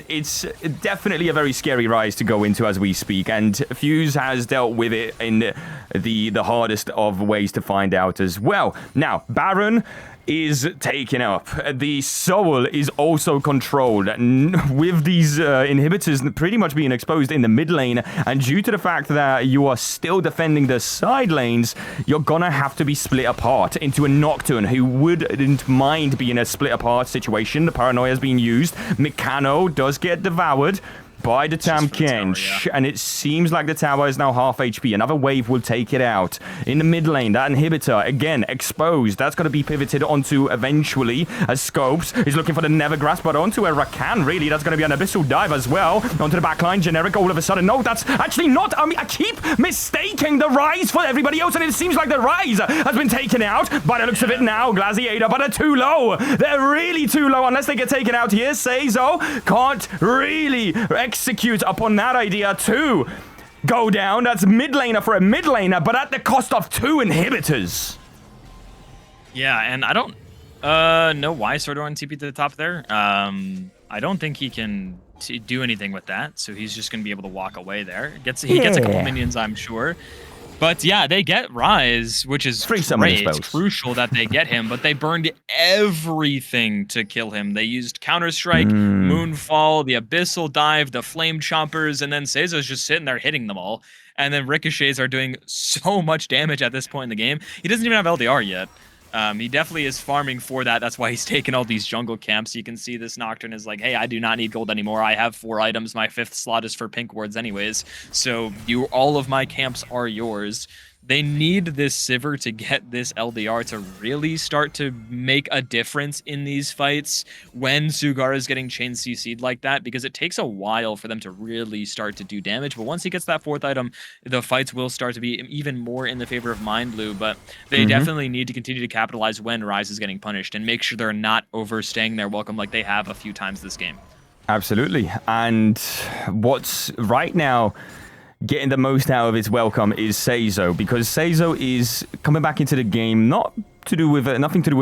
It's definitely a very scary Rise to go into as we speak, and Fuse has dealt with it in the hardest of ways to find out as well. Now, Baron is taken up. The soul is also controlled with these inhibitors pretty much being exposed in the mid lane, and due to the fact that you are still defending the side lanes, you're gonna have to be split apart into a Nocturne who wouldn't mind being a split apart situation. The Paranoia is being used. Meccano does get devoured by the Tam Kench, and it seems like the tower is now half HP. Another wave will take it out. In the mid lane, that inhibitor, again, exposed. That's going to be pivoted onto eventually, as Scopes is looking for the Never Grasp, but onto a Rakan, really. That's going to be an Abyssal Dive as well. Onto the backline, generic, all of a sudden. No, that's actually not. I mean, I keep mistaking the Rise for everybody else, and it seems like the Rise has been taken out. By the looks of it now, Glaciator, but they're too low. They're really too low, unless they get taken out here. Seizo can't really execute upon that idea to go down. That's mid laner for a mid laner, but at the cost of 2 inhibitors. Yeah, and I don't know why Sordor TP to the top there. I don't think he can do anything with that, so he's just going to be able to walk away there. He gets a couple minions, I'm sure. But yeah, they get Rise, which is Free summoning great. It's spells. crucial that they get him, but they burned everything to kill him. They used Counter-Strike, Moonfall, the Abyssal Dive, the Flame Chompers, and then Seizo's just sitting there hitting them all. And then Ricochets are doing so much damage at this point in the game. He doesn't even have LDR yet. He definitely is farming for that. That's why he's taking all these jungle camps. You can see this Nocturne is like, hey, I do not need gold anymore. I have 4 items. My 5th slot is for pink wards anyways. So all of my camps are yours. They need this Sivir to get this LDR to really start to make a difference in these fights when Sugara is getting chain CC'd like that, because it takes a while for them to really start to do damage. But once he gets that 4th item, the fights will start to be even more in the favor of Mind Blue. But they definitely need to continue to capitalize when Rise is getting punished and make sure they're not overstaying their welcome like they have a few times this game. Absolutely. And what's right now getting the most out of his welcome is Seizo, because Seizo is coming back into the game nothing to do with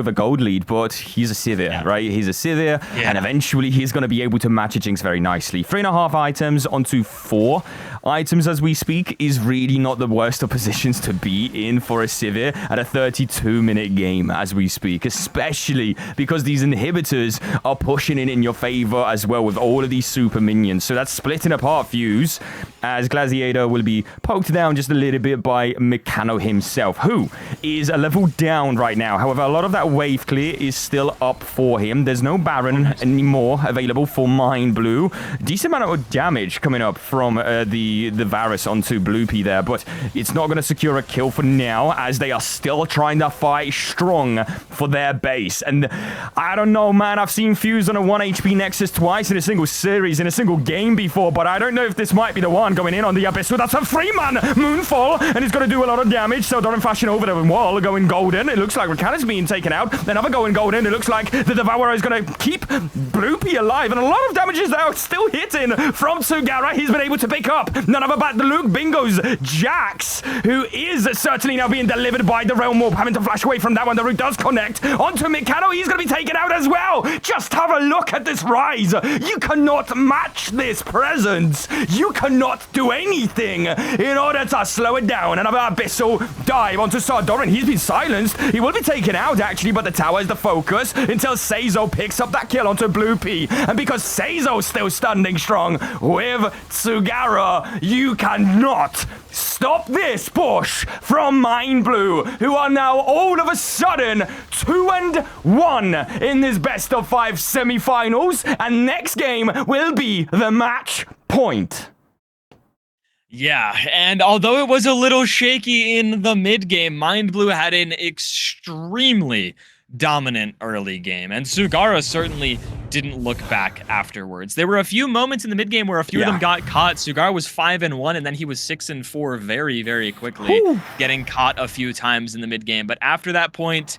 a gold lead, but he's a Sivir, right? He's a Sivir, and eventually he's going to be able to match a Jinx very nicely. 3.5 items onto 4 items as we speak is really not the worst of positions to be in for a Sivir at a 32-minute game as we speak, especially because these inhibitors are pushing in your favor as well with all of these super minions. So that's splitting apart Fuse, as Glaciator will be poked down just a little bit by Mechano himself, who is a level down right now. However, a lot of that wave clear is still up for him. There's no Baron anymore available for Mind Blue. Decent amount of damage coming up from the Varus onto Bluepy there, but it's not going to secure a kill for now, as they are still trying to fight strong for their base. And I don't know, man, I've seen Fuse on a 1 HP Nexus twice in a single series, in a single game before, but I don't know if this might be the one going in on the Abyss. So that's a 3-man Moonfall, and it's going to do a lot of damage. So Doran Fashion over the wall, going golden. It looks like Rakana's being taken out. Another going golden. It looks like the Devourer is going to keep Bluepy alive, and a lot of damage is now still hitting from Sugara. He's been able to pick up none other but the Luke Bingo's Jax, who is certainly now being delivered by the Realm Warp, having to flash away from that one. The root does connect onto Mechano. He's going to be taken out as well. Just have a look at this Rise. You cannot match this presence. You cannot do anything in order to slow it down. Another Abyssal dive onto Sardoran. He's been silenced. He will be taken out, actually, but the tower is the focus until Seizo picks up that kill onto Bluepy. And because Seizo's still standing strong with Sugara, you cannot stop this push from Mind Blue, who are now all of a sudden 2-1 in this best of 5 semi-finals, and next game will be the match point. Yeah, and although it was a little shaky in the mid game, Mind Blue had an extremely dominant early game, and Sugara certainly didn't look back afterwards. There were a few moments in the mid game where a few of them got caught. Sugara was 5-1, and then he was 6-4 very, very quickly, getting caught a few times in the mid game. But after that point,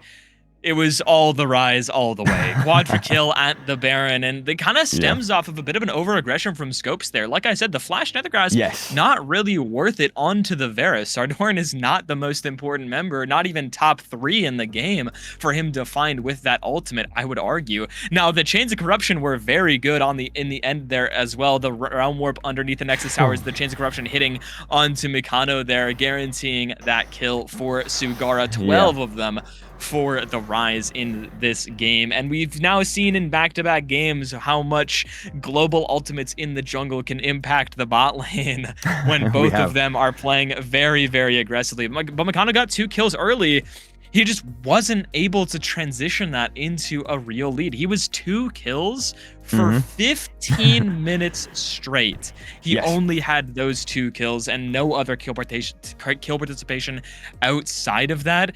it was all the Rise all the way. Quadra kill at the Baron, and it kind of stems off of a bit of an over-aggression from Scopes there. Like I said, the Flash Nethergrass, not really worth it onto the Varus. Sardoran is not the most important member, not even top 3 in the game for him to find with that ultimate, I would argue. Now, the Chains of Corruption were very good in the end there as well. The Realm Warp underneath the Nexus Towers, the Chains of Corruption hitting onto Mechano there, guaranteeing that kill for Sugara, 12 of them for the Rise in this game. And we've now seen in back-to-back games how much global ultimates in the jungle can impact the bot lane when both of them are playing very, very aggressively. But Mechano got 2 kills early. He just wasn't able to transition that into a real lead. He was 2 kills for 15 minutes straight. He only had those 2 kills and no other kill participation outside of that,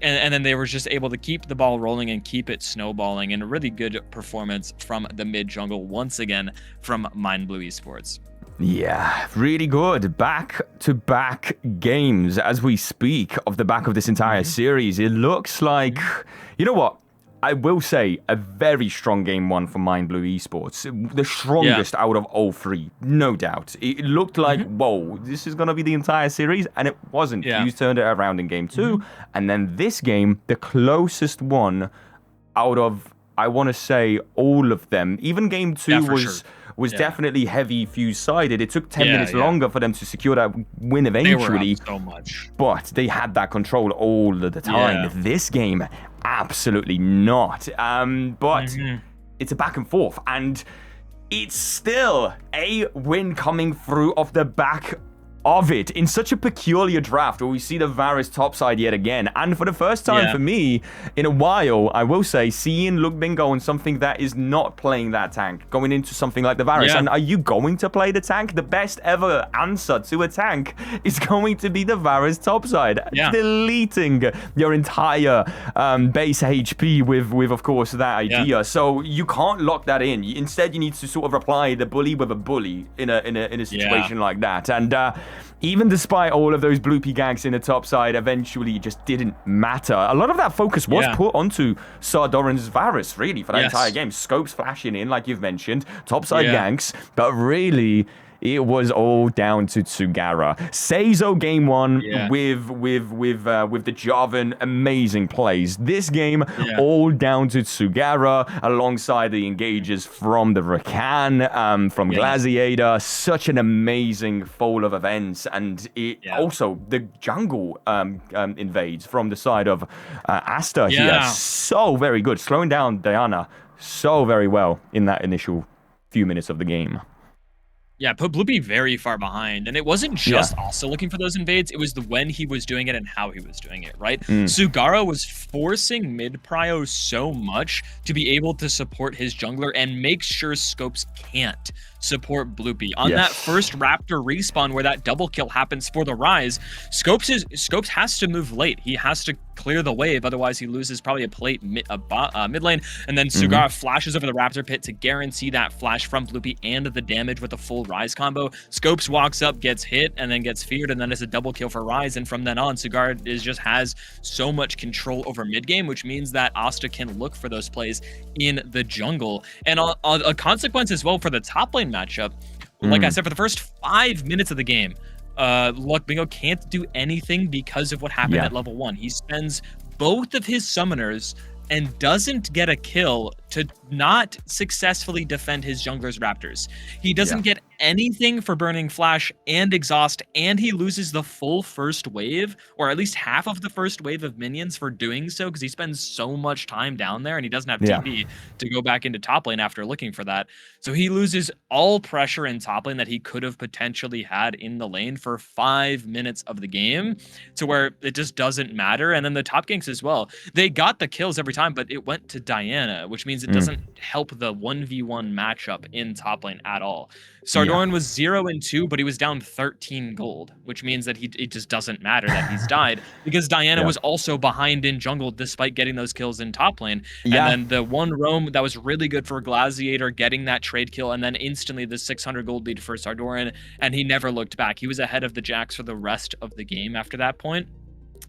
and then they were just able to keep the ball rolling and keep it snowballing, and a really good performance from the mid jungle once again from Mind Blue Esports. Yeah, really good. Back-to-back games as we speak of the back of this entire series. It looks like, you know what? I will say a very strong game 1 for Mind Blue Esports. The strongest out of all 3, no doubt. It looked like, whoa, this is going to be the entire series, and it wasn't. You turned it around in game 2, and then this game, the closest one out of, I want to say, all of them. Even game 2 was definitely heavy Fuse-sided. It took 10 minutes longer for them to secure that win eventually. They were up so much. But they had that control all of the time. Yeah. This game, absolutely not. But it's a back and forth, and it's still a win coming through off the back of it in such a peculiar draft where we see the Varus topside yet again. And for the first time for me in a while, I will say, seeing Lukbin go on something that is not playing that tank, going into something like the Varus. And are you going to play the tank? The best ever answer to a tank is going to be the Varus topside. Deleting your entire base HP with of course, that idea. So you can't lock that in. Instead, you need to sort of reply the bully with a bully in a situation like that. And even despite all of those bloopy ganks in the top side, eventually it just didn't matter. A lot of that focus was put onto Sardoran's Varus, really, for that entire game. Scopes flashing in, like you've mentioned, topside ganks, but really, it was all down to Tsugara. Seizo game one with the Jarvan, amazing plays. This game, all down to Tsugara, alongside the engagers from the Rakan, from Glaciator. Such an amazing fall of events. And it also, the jungle invades from the side of Asta here. So very good. Slowing down Diana so very well in that initial few minutes of the game. Yeah, put Bloopy very far behind. And it wasn't just also looking for those invades, it was the when he was doing it and how he was doing it, right? Sugara was forcing mid-prio so much to be able to support his jungler and make sure Scopes can't support Bloopy. On that first Raptor respawn where that double kill happens for the Rise, Scopes has to move late. He has to clear the wave, otherwise he loses probably a plate mid lane, and then Sugara flashes over the Raptor pit to guarantee that flash from Bloopy and the damage with the full Rise combo. Scopes walks up, gets hit, and then gets feared, and then it's a double kill for Rise, and from then on, Sugara just has so much control over mid game, which means that Asta can look for those plays in the jungle. And a consequence as well for the top lane matchup, like I said, for the first 5 minutes of the game, look, Bingo can't do anything because of what happened at level 1. He spends both of his summoners and doesn't get a kill to not successfully defend his jungler's Raptors. He doesn't get anything for burning Flash and Exhaust, and he loses the full first wave, or at least half of the first wave of minions for doing so, because he spends so much time down there, and he doesn't have TP to go back into top lane after looking for that. So he loses all pressure in top lane that he could have potentially had in the lane for 5 minutes of the game, to where it just doesn't matter. And then the top ganks as well. They got the kills every time, but it went to Diana, which means it doesn't help the 1v1 matchup in top lane at all. Sardoran was 0-2, but he was down 13 gold, which means that it just doesn't matter that he's died, because Diana was also behind in jungle despite getting those kills in top lane. And then the one roam that was really good for Glaciator, getting that trade kill, and then instantly the 600 gold lead for Sardoran, and he never looked back. He was ahead of the Jax for the rest of the game after that point.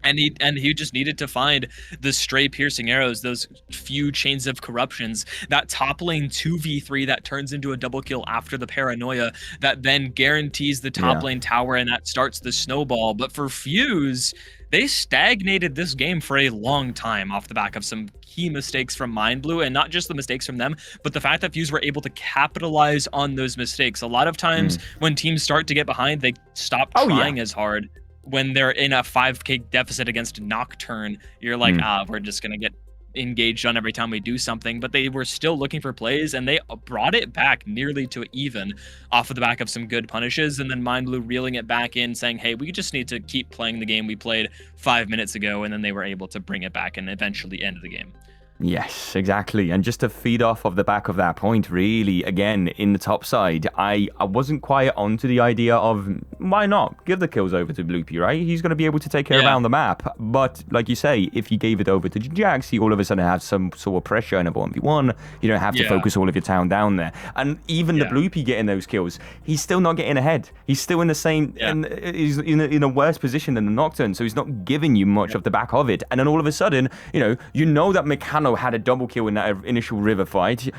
And he just needed to find the stray piercing arrows, those few chains of corruptions, that top lane 2v3 that turns into a double kill after the paranoia, that then guarantees the top lane tower, and that starts the snowball. But for Fuse, they stagnated this game for a long time off the back of some key mistakes from Mind Blue, and not just the mistakes from them, but the fact that Fuse were able to capitalize on those mistakes. A lot of times when teams start to get behind, they stop trying as hard. When they're in a 5k deficit against Nocturne, you're like, we're just going to get engaged on every time we do something. But they were still looking for plays, and they brought it back nearly to even off of the back of some good punishes. And then Mind Blue reeling it back in, saying, hey, we just need to keep playing the game we played 5 minutes ago. And then they were able to bring it back and eventually end the game. Yes, exactly. And just to feed off of the back of that point, really, again, in the top side, I wasn't quite onto the idea of why not give the kills over to Bloopy, right? He's going to be able to take care around the map. But like you say, if you gave it over to Jax, he all of a sudden has some sort of pressure in a 1v1. You don't have to focus all of your town down there. And even the Bloopy getting those kills, he's still not getting ahead. He's still in the same, and he's in a worse position than the Nocturne, so he's not giving you much of the back of it. And then all of a sudden, you know that Meccano had a double kill in that initial river fight.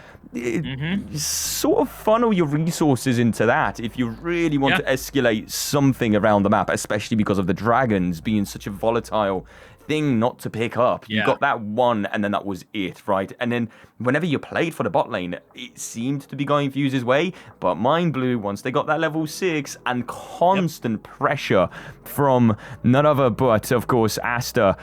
Sort of funnel your resources into that if you really want to escalate something around the map, especially because of the dragons being such a volatile thing not to pick up. You got that one, and then that was it, right? And then whenever you played for the bot lane, it seemed to be going Fuse's way, but Mind Blue, once they got that level 6 and constant pressure from none other but, of course, Asta,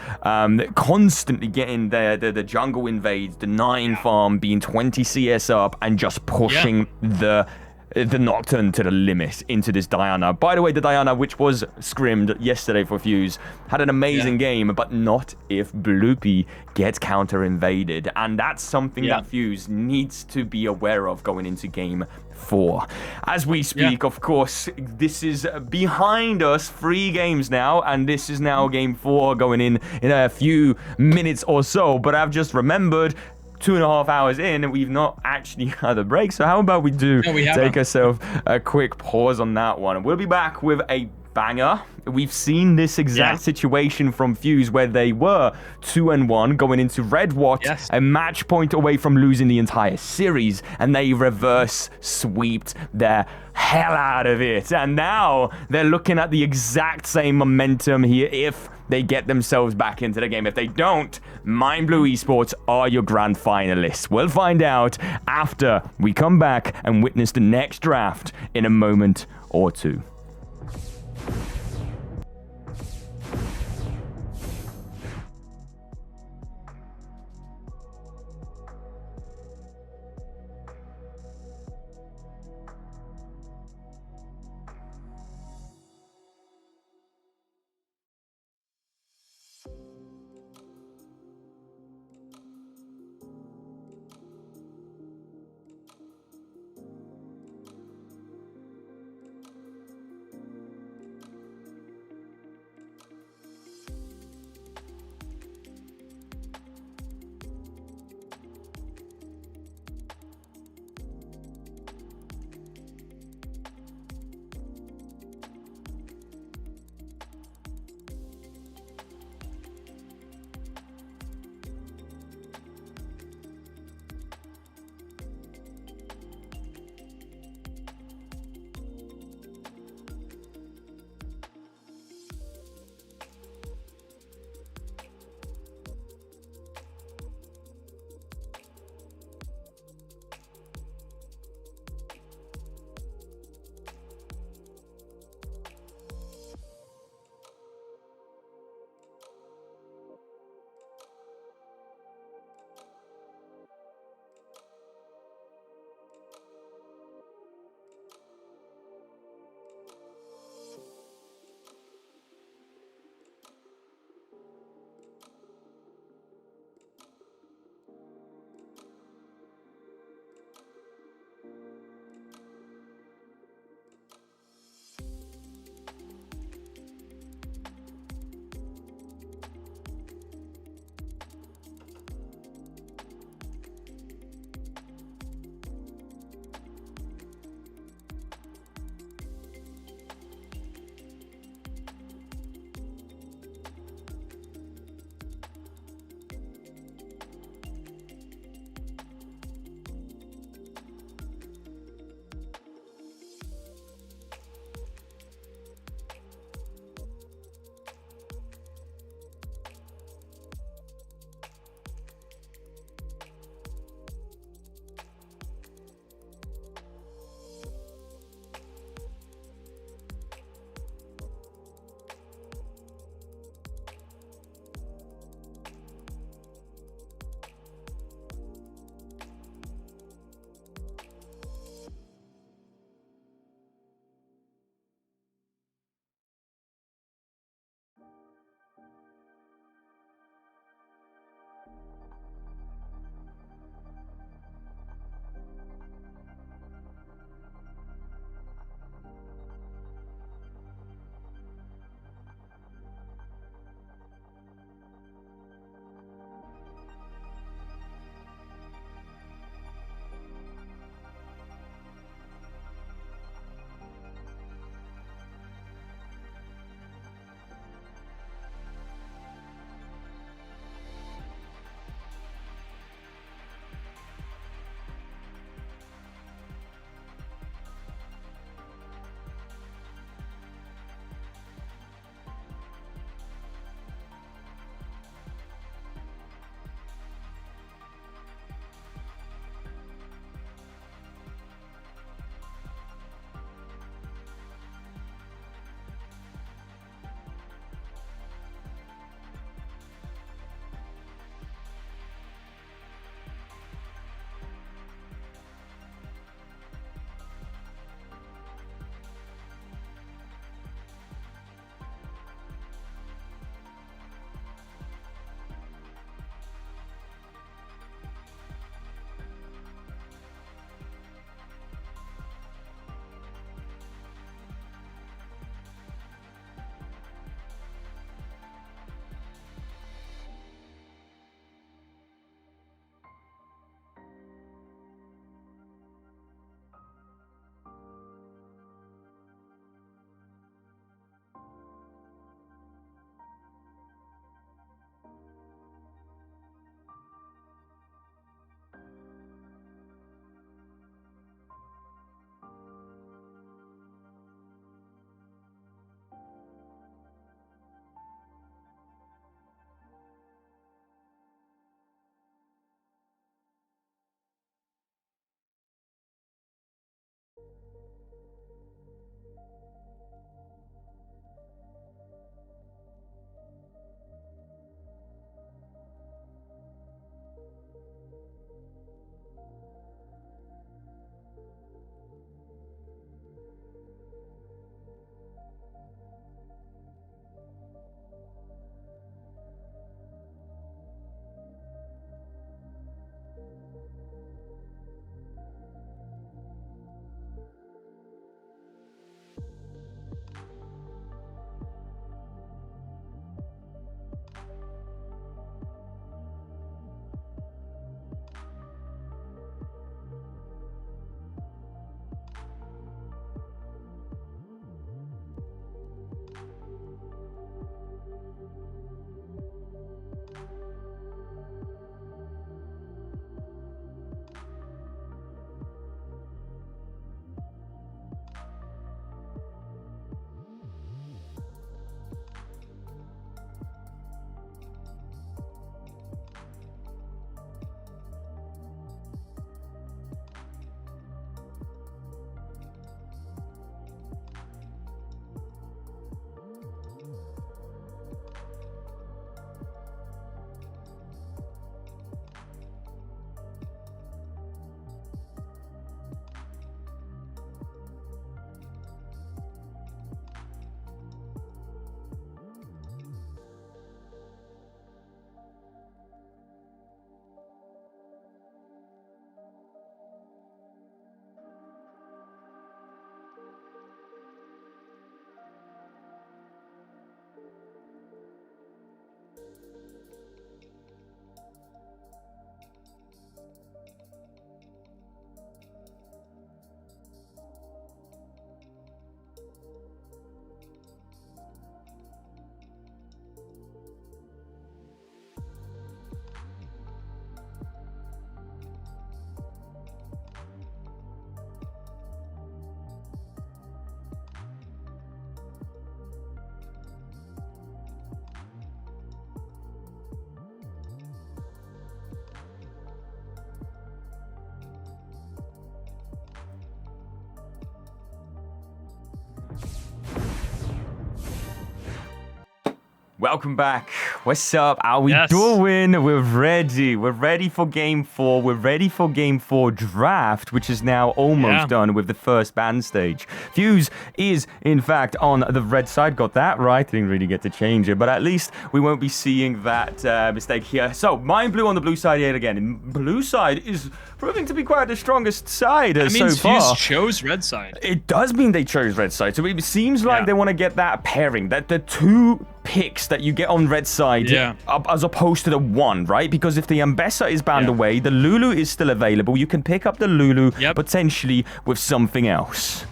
constantly getting the jungle invades, the 9 farm, being 20 CS up, and just pushing the Nocturne to the limit into this Diana. By the way, the Diana, which was scrimmed yesterday for Fuse, had an amazing game, but not if Bloopy gets counter-invaded. And that's something that Fuse needs to be aware of going into game 4. As we speak, of course, this is behind us, 3 games now, and this is now game 4 going in a few minutes or so. But I've just remembered 2.5 hours in, and we've not actually had a break. So how about we take ourselves a quick pause on that one? We'll be back with a banger. We've seen this exact situation from Fuse, where they were 2-1 going into Red Watt, a match point away from losing the entire series, and they reverse sweeped their hell out of it. And now they're looking at the exact same momentum here if they get themselves back into the game. If they don't, Mind Blue Esports are your grand finalists. We'll find out after we come back and witness the next draft in a moment or two. Welcome back. What's up? How we Yes. doing? We're ready. We're ready for Game 4. We're ready for Game 4 draft, which is now almost done with the first band stage. Fuse is, in fact, on the red side. Got that right. Didn't really get to change it, but at least we won't be seeing that mistake here. So, Mind Blue on the blue side yet again. And blue side is proving to be quite the strongest side so far. Fuse chose red side. It does mean they chose red side. So it seems like they want to get that pairing, that the two picks that you get on red side as opposed to the one, right? Because if the Ambessa is banned away, the Lulu is still available. You can pick up the Lulu potentially with something else.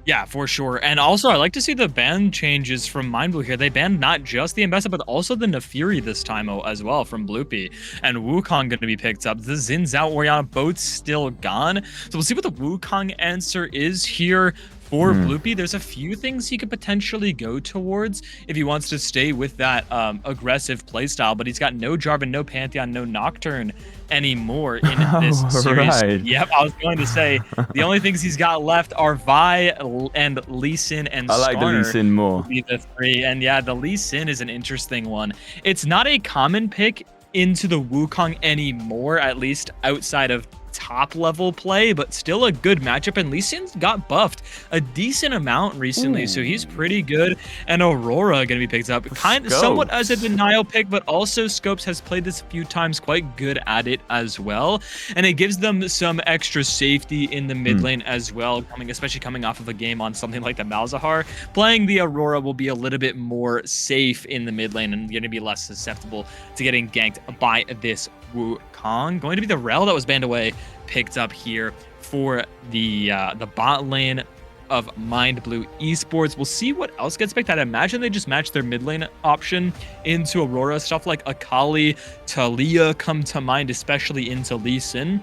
Yeah, for sure. And also, I like to see the ban changes from Mind Blue here. They banned not just the Ambessa, but also the Nefiri this time as well from Bloopy. And Wukong going to be picked up. The Xin Zhao Orianna both still gone. So we'll see what the Wukong answer is here. For Bloopy, there's a few things he could potentially go towards if he wants to stay with that aggressive playstyle, but he's got no Jarvan, no Pantheon, no Nocturne anymore in this series. Right. Yep, I was going to say, the only things he's got left are Vi and Lee Sin and I like the Lee Sin more. Be the three. And yeah, the Lee Sin is an interesting one. It's not a common pick into the Wukong anymore, at least outside of top level play, but still a good matchup. And Lee Sin's got buffed a decent amount recently, so he's pretty good. And Aurora gonna be picked up somewhat as a denial pick, but also Scopes has played this a few times, quite good at it as well, and it gives them some extra safety in the mid lane as well, especially coming off of a game on something like the Malzahar. Playing the Aurora will be a little bit more safe in the mid lane and gonna be less susceptible to getting ganked by this Wukong. Going to be the Rel that was banned away, picked up here for the bot lane of Mind Blue Esports. We'll see what else gets picked. I'd imagine they just match their mid lane option into Aurora. Stuff like Akali, Talia come to mind, especially into Lee Sin.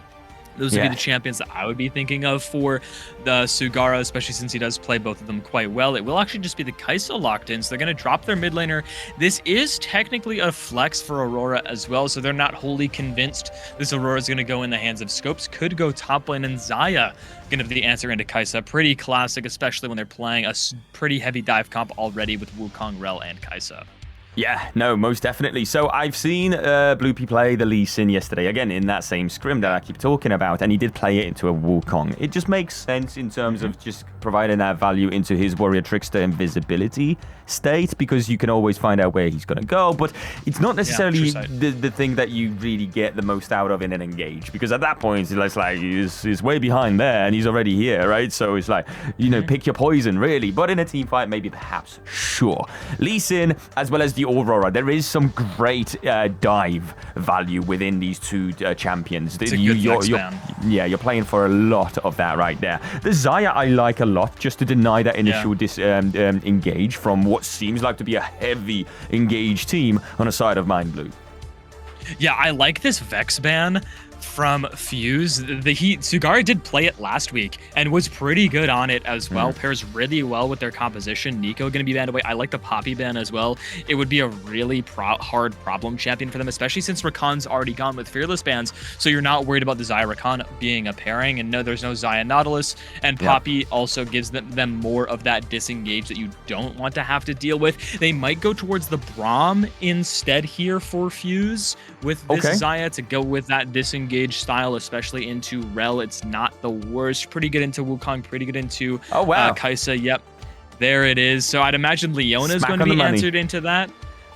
Those would be the champions that I would be thinking of for the Sugara, especially since he does play both of them quite well. It will actually just be the Kai'Sa locked in, so they're going to drop their mid laner. This is technically a flex for Aurora as well, so they're not wholly convinced this Aurora is going to go in the hands of Scopes. Could go top lane, and Xayah going to be the answer into Kai'Sa. Pretty classic, especially when they're playing a pretty heavy dive comp already with Wukong, Rel, and Kai'Sa. Yeah, no, most definitely. So I've seen Bloopy play the Lee Sin yesterday, again, in that same scrim that I keep talking about, and he did play it into a Wukong. It just makes sense in terms of just providing that value into his Warrior Trickster invisibility state, because you can always find out where he's going to go, but it's not necessarily the thing that you really get the most out of in an engage, because at that point, it's like he's way behind there, and he's already here, right? So it's like, you know, pick your poison, really. But in a team fight, maybe perhaps, sure. Lee Sin, as well as the Aurora, there is some great dive value within these two champions. It's a good flex ban. Yeah, you're playing for a lot of that right there. The Xayah I like a lot, just to deny that initial engage from what seems like to be a heavy engaged team on the side of Mind Blue. Yeah, I like this Vex ban from Fuse. Sugara did play it last week and was pretty good on it as well. Pairs really well with their composition. Nico going to be banned away. I like the Poppy ban as well. It would be a really hard problem champion for them, especially since Rakan's already gone with Fearless bans, so you're not worried about the Xayah Rakan being a pairing. And no, there's no Xayah Nautilus, and Poppy also gives them more of that disengage that you don't want to have to deal with. They might go towards the Braum instead here for Fuse with this Xayah to go with that disengage style, especially into Rel. It's not the worst. Pretty good into Wukong, pretty good into Kai'Sa. Yep, there it is. So I'd imagine Leona is going to be answered into that.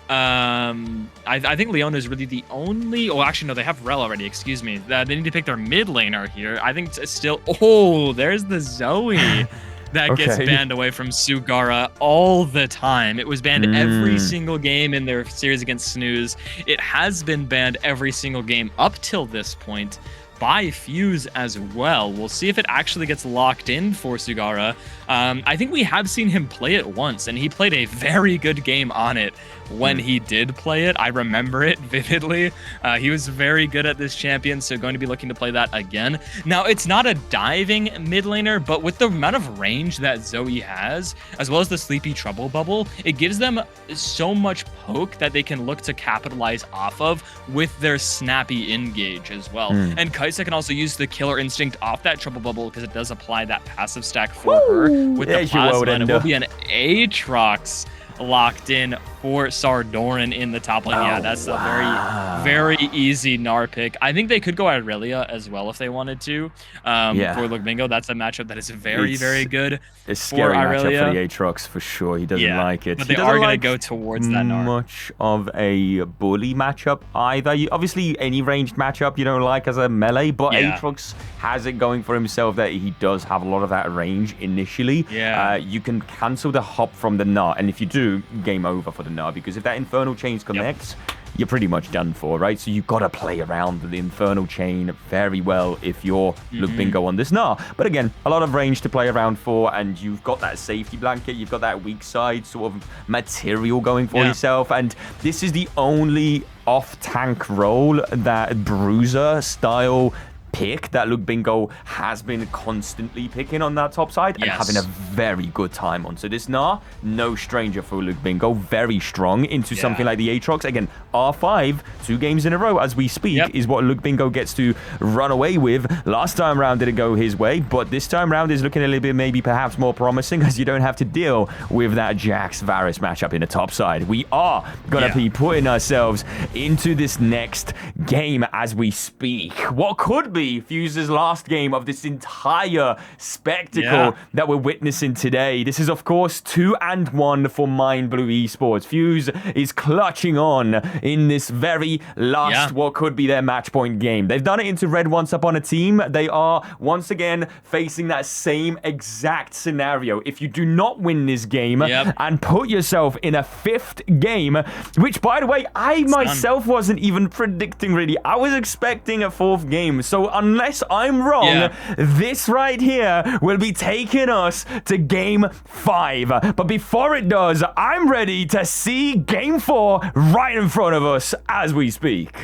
I think Leona is really the only... Oh, actually, no, they have Rel already. Excuse me. They need to pick their mid laner here. I think it's still... Oh, there's the Zoe. That gets banned away from Sugara all the time. It was banned every single game in their series against Snooze. It has been banned every single game up till this point by Fuse as well. We'll see if it actually gets locked in for Sugara. I think we have seen him play it once, and he played a very good game on it when he did play it. I remember it vividly. He was very good at this champion, so going to be looking to play that again. Now, it's not a diving mid laner, but with the amount of range that Zoe has, as well as the Sleepy Trouble Bubble, it gives them so much poke that they can look to capitalize off of with their snappy engage as well. And Kai'Sa can also use the Killer Instinct off that Trouble Bubble because it does apply that passive stack for her with the Plasma, and it will be an Aatrox locked in for Sardoran in the top lane. Yeah, that's a very easy Gnar pick. I think they could go Irelia as well if they wanted to. For Luke Bingo, that's a matchup that is very good. A scary for matchup Irelia. for the Aatrox for sure. He doesn't like it. But He they doesn't are going to like go towards that Gnar. much of a bully matchup either. Obviously, any ranged matchup you don't like as a melee, but Aatrox has it going for himself that he does have a lot of that range initially. You can cancel the hop from the Gnar, and if you do, game over for the Gnar, because if that Infernal Chain connects, you're pretty much done for, right? So you've got to play around the Infernal Chain very well if you're Luke Bingo on this Gnar. But again, a lot of range to play around for, and you've got that safety blanket, you've got that weak side sort of material going for yourself, and this is the only off-tank role that Bruiser style pick that Luke Bingo has been constantly picking on that top side and having a very good time on. So this Gnar, no stranger for Luke Bingo, very strong into something like the Aatrox. Again, R5, 2 games in a row as we speak, is what Luke Bingo gets to run away with. Last time round didn't go his way, but this time round is looking a little bit maybe perhaps more promising as you don't have to deal with that Jax Varus matchup in the top side. We are going to be putting ourselves into this next game as we speak. What could be Fuse's last game of this entire spectacle that we're witnessing today. This is, of course, 2-1 for Mind Blue Esports. Fuse is clutching on in this very last, what could be their match point game. They've done it into red once upon a team. They are once again facing that same exact scenario. If you do not win this game and put yourself in a 5th game, which, by the way, I myself wasn't even predicting really. I was expecting a 4th game. So unless I'm wrong, this right here will be taking us to game 5. But before it does, I'm ready to see game 4 right in front of us as we speak.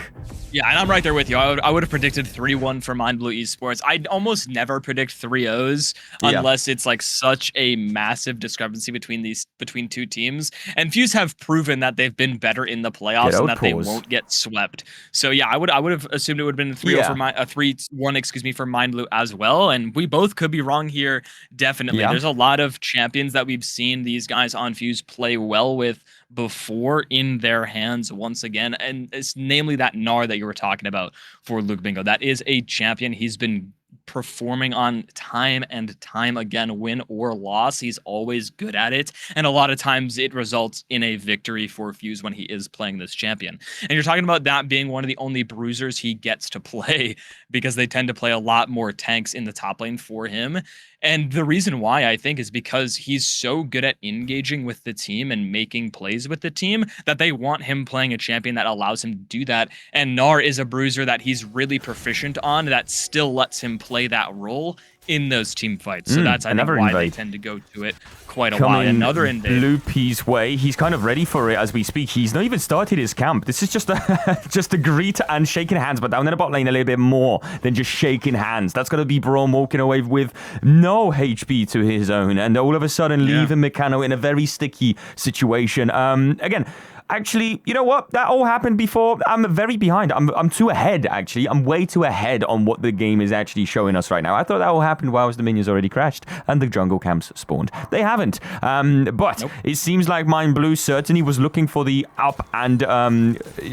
Yeah, and I'm right there with you. I would have predicted 3-1 for Mind Blue Esports. I'd almost never predict 3-0s unless it's like such a massive discrepancy between two teams. And Fuse have proven that they've been better in the playoffs and that they won't get swept. So yeah, I would have assumed it would have been 3-0 for 3-1, excuse me, for Mind Blue as well. And we both could be wrong here. Definitely. There's a lot of champions that we've seen these guys on Fuse play well with before in their hands once again, and it's namely that Gnar that you were talking about for Luke Bingo. That is a champion he's been performing on time and time again, win or loss. He's always good at it, and a lot of times it results in a victory for Fuse when he is playing this champion. And you're talking about that being one of the only bruisers he gets to play because they tend to play a lot more tanks in the top lane for him. And the reason why, I think, is because he's so good at engaging with the team and making plays with the team that they want him playing a champion that allows him to do that. And Gnar is a bruiser that he's really proficient on that still lets him play that role in those team fights. So that's, I think, why they tend to go to it quite a lot. Another invade. Blue P's way. He's kind of ready for it as we speak. He's not even started his camp. This is just a greet and shaking hands, but down in the bot lane a little bit more than just shaking hands. That's going to be Braum walking away with no HP to his own, and all of a sudden leaving Meccano in a very sticky situation. Again, actually, you know what? That all happened before. I'm very behind. I'm too ahead, actually. I'm way too ahead on what the game is actually showing us right now. I thought that all happened whilst the minions already crashed and the jungle camps spawned. They haven't. But it seems like Mind Blue certainly was looking for the up and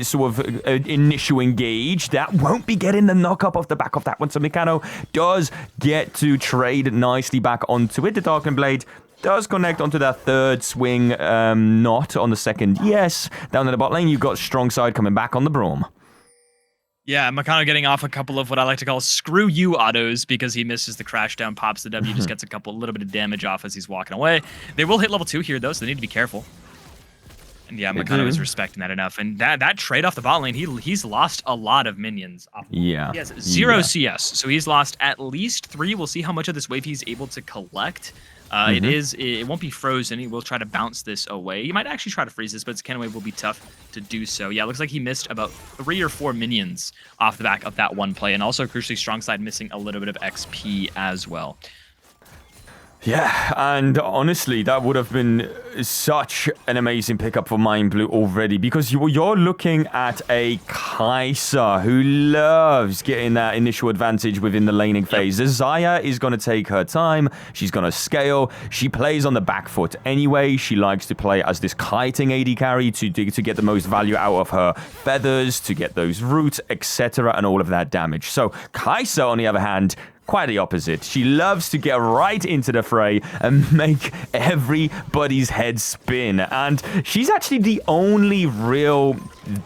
sort of initial engage. That won't be getting the knock up off the back of that one. So Meccano does get to trade nicely back onto it. The Darkling Blade does connect onto that third swing, not on the second. Yes, down in the bot lane, you've got Strong Side coming back on the Braum. Yeah, Meccano getting off a couple of what I like to call screw you autos because he misses the crash down, pops the W, just gets a little bit of damage off as he's walking away. They will hit level 2 here, though, so they need to be careful. And yeah, Meccano is respecting that enough. And that trade off the bot lane, he's lost a lot of minions. He has 0 CS, so he's lost at least 3. We'll see how much of this wave he's able to collect. It won't be frozen. He will try to bounce this away. He might actually try to freeze this, but its cannon wave will be tough to do so. Yeah, it looks like he missed about 3 or 4 minions off the back of that one play. And also, crucially, Strong Side missing a little bit of XP as well. Yeah, and honestly, that would have been such an amazing pickup for Mind Blue already, because you're looking at a Kai'Sa who loves getting that initial advantage within the laning phase. Xayah is going to take her time. She's going to scale. She plays on the back foot anyway. She likes to play as this kiting AD carry to get the most value out of her feathers, to get those roots, etc., and all of that damage. So Kai'Sa, on the other hand, quite the opposite. She loves to get right into the fray and make everybody's head spin. And she's actually the only real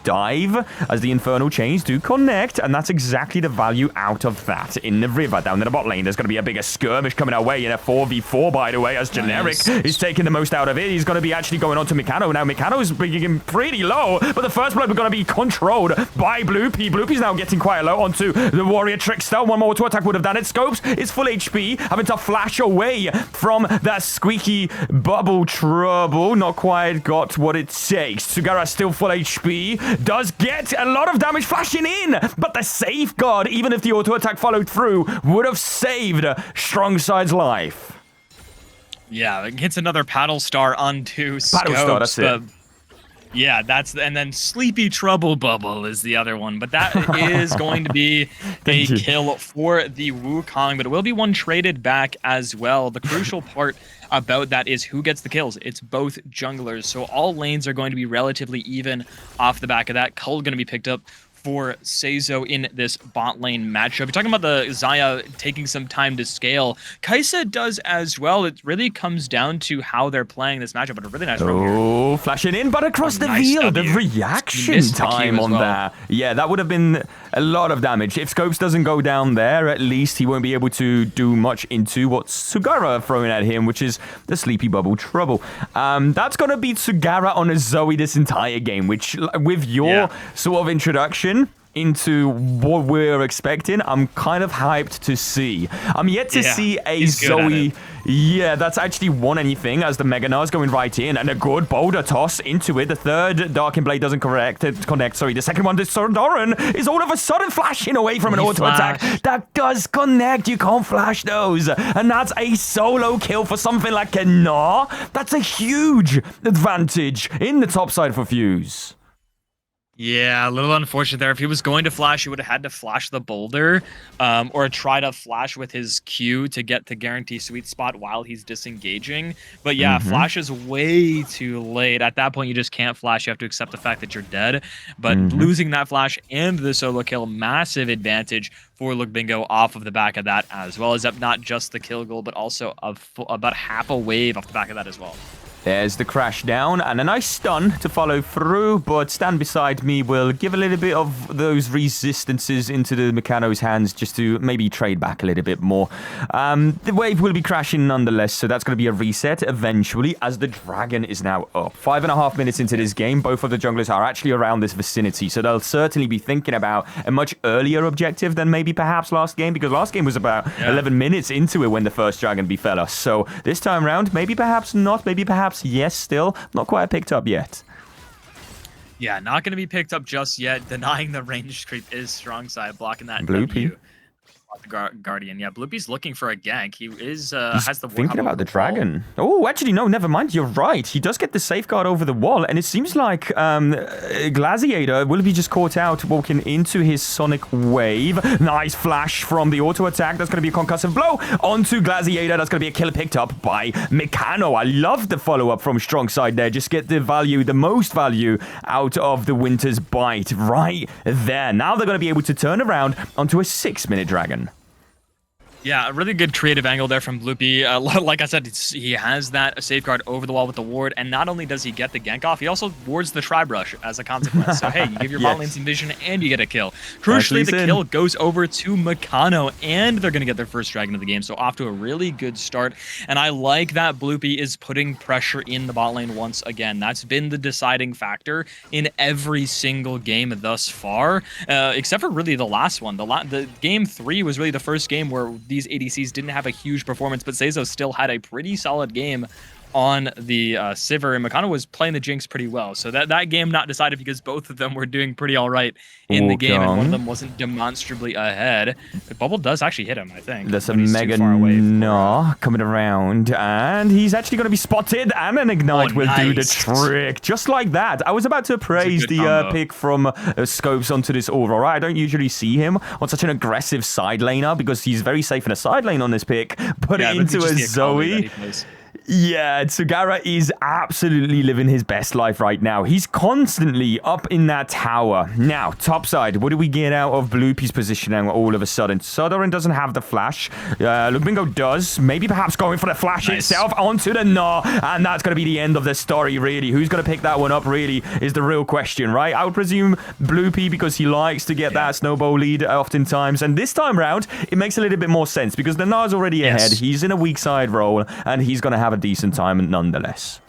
dive as the Infernal Chains do connect, and that's exactly the value out of that in the river. Down in the bot lane, there's going to be a bigger skirmish coming our way in a 4v4, by the way, as Generic is taking the most out of it. He's going to be actually going on to Mikano. Now, Mikano's being pretty low, but the first blood we're going to be controlled by Bloopy. Bloopy's now getting quite low onto the Warrior Trickster. One more to attack would have done it. Scopes is full HP, having to flash away from that squeaky bubble trouble. Not quite got what it takes. Sugara still full HP. Does get a lot of damage flashing in, but the safeguard, even if the auto attack followed through, would have saved Strongside's life. Yeah, it hits another Paddle Star onto Scopes. Paddle Star, that's it. Yeah, and then Sleepy Trouble Bubble is the other one, but that is going to be a kill for the Wukong, but it will be one traded back as well. The crucial part about that is who gets the kills. It's both junglers, so all lanes are going to be relatively even off the back of that. Cull going to be picked up for Seizo in this bot lane matchup. You're talking about the Xayah taking some time to scale. Kai'Sa does as well. It really comes down to how they're playing this matchup, but a really nice run here. Oh, flashing in, but across the field. The reaction time on that. Yeah, that would have been a lot of damage. If Scopes doesn't go down there, at least he won't be able to do much into what Sugara throwing at him, which is the Sleepy Bubble Trouble. That's going to be Sugara on a Zoe this entire game, which with your sort of introduction into what we're expecting, I'm kind of hyped to see. I'm yet to see a Zoe. Yeah, that's actually won anything, as the Mega Nars going right in, and a good boulder toss into it. The third Darkin Blade doesn't connect. Sorry, the second one, Doran, is all of a sudden flashing away from an auto attack. That does connect. You can't flash those. And that's a solo kill for something like a Gnar. That's a huge advantage in the top side for Fuse. Yeah, a little unfortunate there. If he was going to flash, he would have had to flash the boulder, or try to flash with his Q to get the guarantee sweet spot while he's disengaging. But yeah, flash is way too late. At that point, you just can't flash. You have to accept the fact that you're dead. But losing that flash and the solo kill, massive advantage for Look Bingo off of the back of that, as well as not just the kill goal, but also about half a wave off the back of that as well. There's the crash down and a nice stun to follow through, but Stand Beside Me will give a little bit of those resistances into the Meccano's hands just to maybe trade back a little bit more. The wave will be crashing nonetheless, so that's going to be a reset eventually as the Dragon is now up. 5.5 minutes into this game, both of the junglers are actually around this vicinity, so they'll certainly be thinking about a much earlier objective than maybe perhaps last game, because last game was about 11 minutes into it when the first Dragon befell us. So this time around, maybe perhaps not, maybe perhaps yes, still not quite picked up yet. Yeah, not going to be picked up just yet. Denying the range creep is strong side, blocking that Bloopy. The Guardian. Yeah, Bloopy's looking for a gank. He is has the thinking about the dragon. Oh, actually, no, never mind. You're right. He does get the safeguard over the wall, and it seems like Glaciator will be just caught out walking into his Sonic Wave. Nice flash from the auto attack. That's going to be a concussive blow onto Glaciator. That's going to be a kill picked up by Meccano. I love the follow-up from Strong Side there. Just get the value, the most value out of the Winter's Bite right there. Now they're going to be able to turn around onto a 6-minute dragon. Yeah, a really good creative angle there from Bloopy. Like I said, he has that safeguard over the wall with the ward, and not only does he get the gank off, he also wards the Tri-Brush as a consequence. So hey, you give your bot lane some vision, and you get a kill. Crucially, the kill goes over to Meccano, and they're going to get their first dragon of the game, so off to a really good start. And I like that Bloopy is putting pressure in the bot lane once again. That's been the deciding factor in every single game thus far, except for really the last one. The game 3 was really the first game where these ADCs didn't have a huge performance, but Seizo still had a pretty solid game on the Sivir, and Meccano was playing the Jinx pretty well. So that game not decided because both of them were doing pretty all right in the game, and one of them wasn't demonstrably ahead. But Bubble does actually hit him, I think. There's a Mega Gnar coming around, and he's actually going to be spotted, and an Ignite will do the trick. Just like that. I was about to praise the pick from Scopes onto this Aurora. I don't usually see him on such an aggressive side laner because he's very safe in a side lane on this pick. Put it into a Zoe. Yeah, Sugara is absolutely living his best life right now. He's constantly up in that tower. Now, top side, what do we get out of Bloopy's positioning all of a sudden? Sodoran doesn't have the flash. Lubingo does. Maybe perhaps going for the flash itself onto the Gnar. And that's going to be the end of the story, really. Who's going to pick that one up, really, is the real question, right? I would presume Bloopy because he likes to get that snowball lead oftentimes. And this time round, it makes a little bit more sense because the Gnar's already ahead. He's in a weak side role, and he's going to have a decent time nonetheless.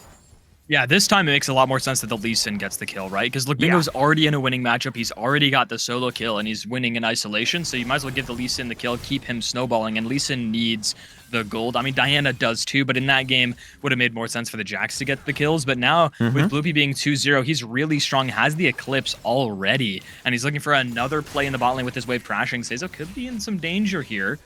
Yeah, this time it makes a lot more sense that the Lee Sin gets the kill, right? Because look, Bingo's already in a winning matchup. He's already got the solo kill, and he's winning in isolation. So you might as well give the Lee Sin the kill, keep him snowballing, and Lee Sin needs the gold. I mean, Diana does too, but in that game, would have made more sense for the Jax to get the kills. But now, with Bloopy being 2-0, he's really strong, has the Eclipse already, and he's looking for another play in the bot lane with his wave crashing. Seizo could be in some danger here.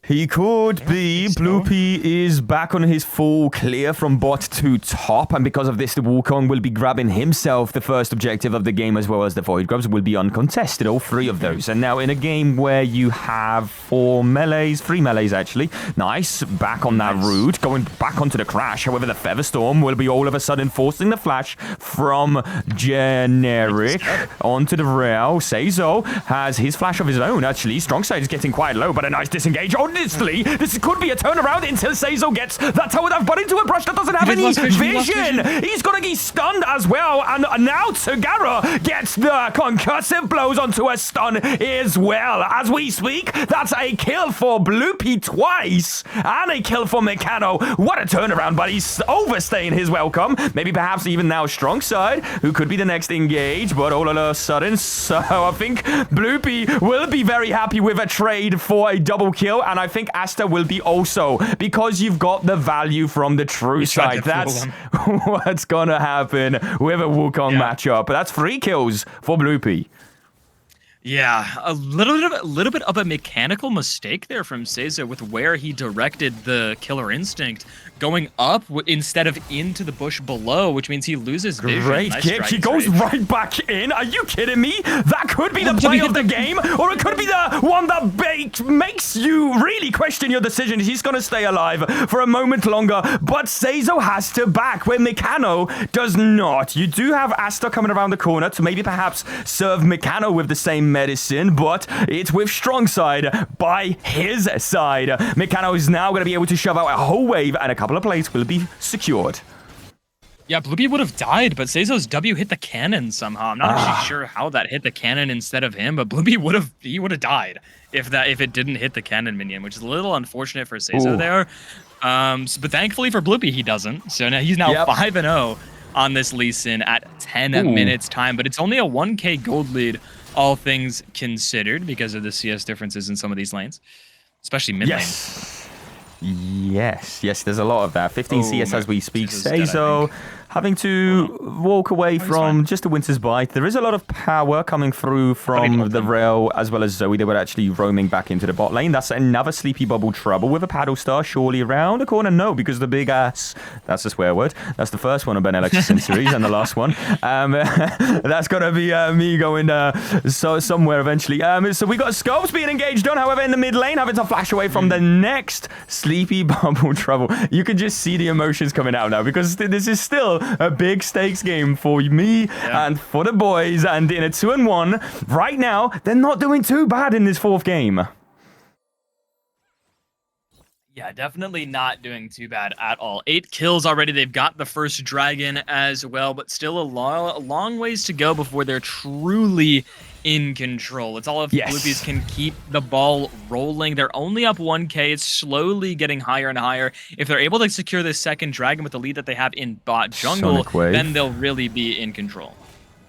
He could be. Bloopy is back on his full clear from bot to top, and because of this, the Wukong will be grabbing himself the first objective of the game, as well as the Void Grubs will be uncontested, all three of those. And now in a game where you have three melees actually. Nice, back on that route, going back onto the crash. However, the Featherstorm will be all of a sudden forcing the flash from Generic onto the rail. Seizo has his flash of his own, actually. Strong side is getting quite low, but a nice disengage. Honestly, this could be a turnaround until Seizo gets that tower dive, but into a brush that doesn't have any vision. He's gonna get stunned as well, and now Tagara gets the concussive blows onto a stun as well. As we speak, that's a kill for Bloopy twice, and a kill for Meccano. What a turnaround, but he's overstaying his welcome. Maybe perhaps even now Strong Side, who could be the next engage, but all of a sudden, so I think Bloopy will be very happy with a trade for a double kill, and I think Asta will be also, because you've got the value from the true side. That's what's gonna happen with a Wukong matchup. But that's 3 kills for Bloopy. Yeah, a little bit of a mechanical mistake there from Seizo with where he directed the Killer Instinct, going up instead of into the bush below, which means he loses vision. Great kick. He goes right back in. Are you kidding me? That could be the play of the game, or it could be the one that makes you really question your decision. He's going to stay alive for a moment longer, but Seizo has to back where Meccano does not. You do have Asta coming around the corner to maybe perhaps serve Meccano with the same medicine, but it's with Strong Side by his side. Meccano is now going to be able to shove out a whole wave, and a couple of plates will be secured. Yeah, Bloopy would have died, but Seizo's W hit the cannon somehow. I'm not actually sure how that hit the cannon instead of him, but Bloopy would have died if it didn't hit the cannon minion, which is a little unfortunate for Seizo there. But thankfully for Bloopy, he doesn't. So now he's now 5-0 on this Lee Sin at 10 minutes time, but it's only a 1k gold lead, all things considered, because of the CS differences in some of these lanes, especially mid lane. Yes, there's a lot of that. 15 CS as we speak. Seizo having to walk away from just a Winter's Bite. There is a lot of power coming through from the rail, as well as Zoe. They were actually roaming back into the bot lane. That's another Sleepy Bubble trouble with a Paddle Star surely around the corner. No, because the big ass, that's a swear word. That's the first one of Benelux series and the last one. That's going to be me going somewhere eventually. So we got Scopes being engaged on, however, in the mid lane, having to flash away from the next Sleepy Bubble trouble. You can just see the emotions coming out now, because this is still a big stakes game for me and for the boys, and in a 2-1 right now, they're not doing too bad in this 4th game. Yeah, definitely not doing too bad at all. 8 kills already. They've got the first dragon as well, but still a long ways to go before they're truly in control. It's all if Bloopies can keep the ball rolling. They're only up 1k. It's slowly getting higher and higher. If they're able to secure this second dragon with the lead that they have in bot jungle, then they'll really be in control.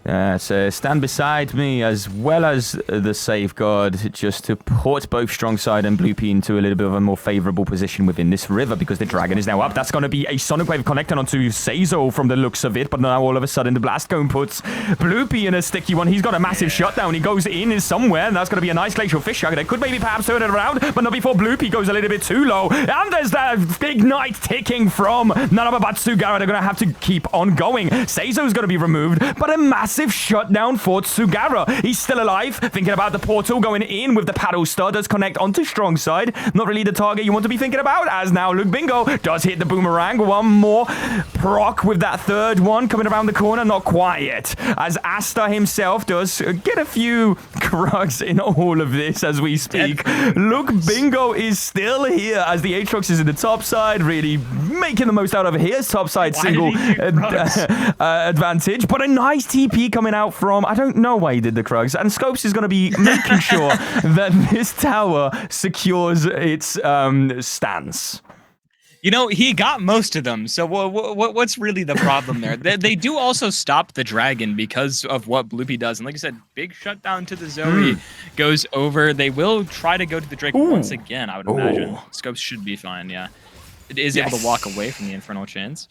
So stand beside me as well as the safeguard, just to put both strong side and Blue P into a little bit of a more favorable position within this river, because the dragon is now up. That's going to be a Sonic Wave connecting onto Seizo from the looks of it, but now all of a sudden the Blast Cone puts Blue P in a sticky one. He's got a massive shutdown. He goes in somewhere, and that's going to be a nice Glacial Fish Shark. They could maybe perhaps turn it around, but not before Blue P goes a little bit too low. And there's that Ignite ticking from none other but Sugara. They're going to have to keep on going. Seizo's going to be removed, but a massive shutdown for Sugara. He's still alive, thinking about the portal going in with the paddle star. Does connect onto strong side. Not really the target you want to be thinking about, as now Luke Bingo does hit the boomerang. One more proc with that third one coming around the corner. Not quiet, as Asta himself does get a few Krugs in all of this as we speak. Luke Bingo is still here, as the Aatrox is in the top side, really making the most out of his top side single advantage. But a nice TP coming out from, I don't know why he did the Krugs, and Scopes is going to be making sure that this tower secures its stance. You know, he got most of them, so what's really the problem there? They do also stop the dragon because of what Bloopy does. And like I said, big shutdown to the Zoe goes over. They will try to go to the Drake once again, I would imagine. Scopes should be fine, yeah. It is able to walk away from the Infernal Chains.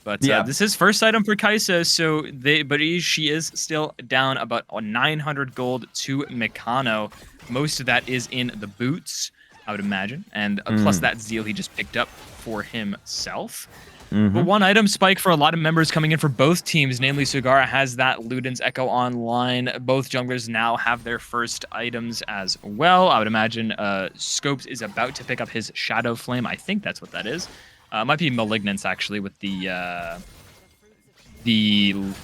But this is first item for Kaisa, so she is still down about 900 gold to Mikano. Most of that is in the boots, I would imagine, and plus that Zeal he just picked up for himself. But one item spike for a lot of members coming in for both teams, namely Sugara has that Luden's Echo online. Both junglers now have their first items as well. I would imagine Scopes is about to pick up his Shadow Flame. I think that's what that is. Might be Malignance, actually, with the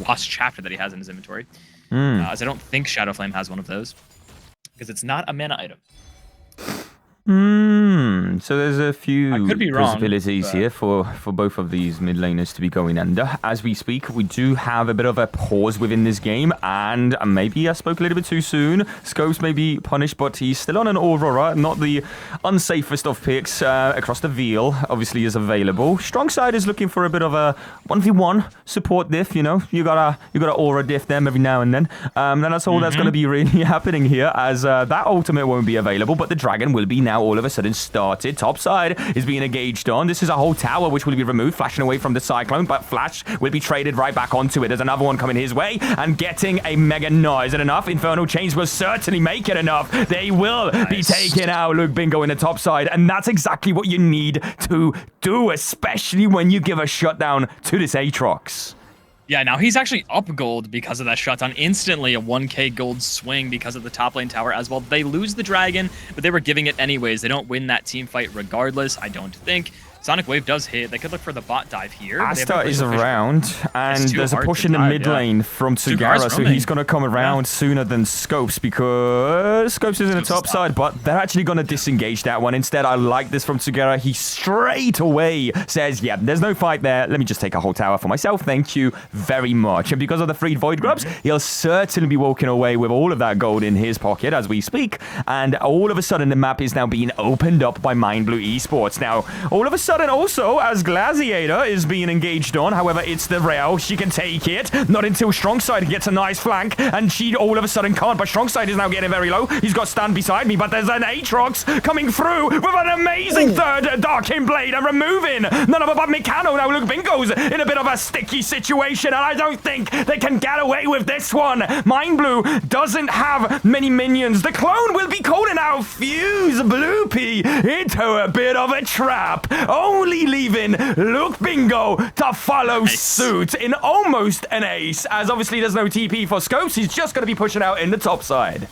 Lost Chapter that he has in his inventory. As I don't think Shadow Flame has one of those, because it's not a mana item. So there's a few possibilities here for both of these mid laners to be going under. As we speak, we do have a bit of a pause within this game, and maybe I spoke a little bit too soon. Scopes may be punished, but he's still on an Aurora, not the unsafest of picks. Across the Veil, obviously, is available. Strong side is looking for a bit of a 1v1 support diff, you know. You gotta Aura diff them every now and then. And that's all that's going to be really happening here, as that ultimate won't be available, but the dragon will be now all of a sudden started. Top side is being engaged on. This is a whole tower which will be removed, flashing away from the Cyclone, but Flash will be traded right back onto it. There's another one coming his way and getting a Mega Gnaw. Is it enough? Infernal Chains will certainly make it enough. They will be taking out Luke Bingo in the top side, and that's exactly what you need to do, especially when you give a shutdown to this Aatrox. Yeah, now he's actually up gold because of that shutdown. Instantly a 1k gold swing because of the top lane tower as well. They lose the dragon, but they were giving it anyways. They don't win that team fight regardless, I don't think. Sonic Wave does hit. They could look for the bot dive here. Asta is around, and there's a push in the mid lane from Sugara, so he's going to come around sooner than Scopes, because Scopes is in the top side, but they're actually going to disengage that one. Instead, I like this from Sugara. He straight away says, yeah, there's no fight there. Let me just take a whole tower for myself. Thank you very much. And because of the freed Void Grubs, he'll certainly be walking away with all of that gold in his pocket as we speak. And all of a sudden, the map is now being opened up by Mind Blue Esports. Now, all of a sudden, also, as Glaciator is being engaged on, however, it's the rail. She can take it. Not until Strongside gets a nice flank, and she all of a sudden can't, but Strongside is now getting very low. He's got stand beside me, but there's an Aatrox coming through with an amazing third Dark Blade and removing none other but Mikano. Now, Luke Bingo's in a bit of a sticky situation, and I don't think they can get away with this one. Mind Blue doesn't have many minions. The clone will be calling out Fuse Bloopy into a bit of a trap. Only leaving Luke Bingo to follow suit in almost an ace, as obviously there's no TP for Scopes. He's just going to be pushing out in the top side.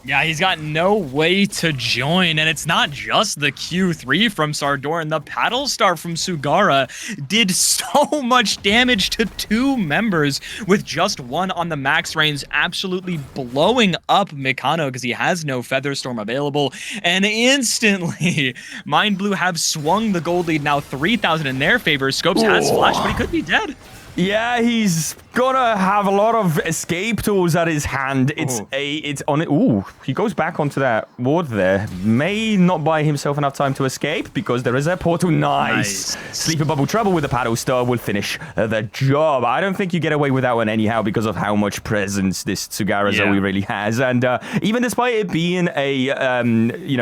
Yeah, he's got no way to join, and it's not just the Q3 from Sardoran. The Paddle Star from Sugara did so much damage to two members with just one on the max range, absolutely blowing up Mikano because he has no Feather Storm available. And instantly, Mind Blue have swung the gold lead, now 3,000 in their favor. Scopes has flash, but he could be dead. Yeah, he's gonna have a lot of escape tools at his hand. It's on it. Ooh, he goes back onto that ward there. May not buy himself enough time to escape because there is a portal. Nice. Sleepy Bubble Trouble with the paddle star will finish the job. I don't think you get away with that one anyhow because of how much presence this Sugara Zoe really has. And even despite it being a,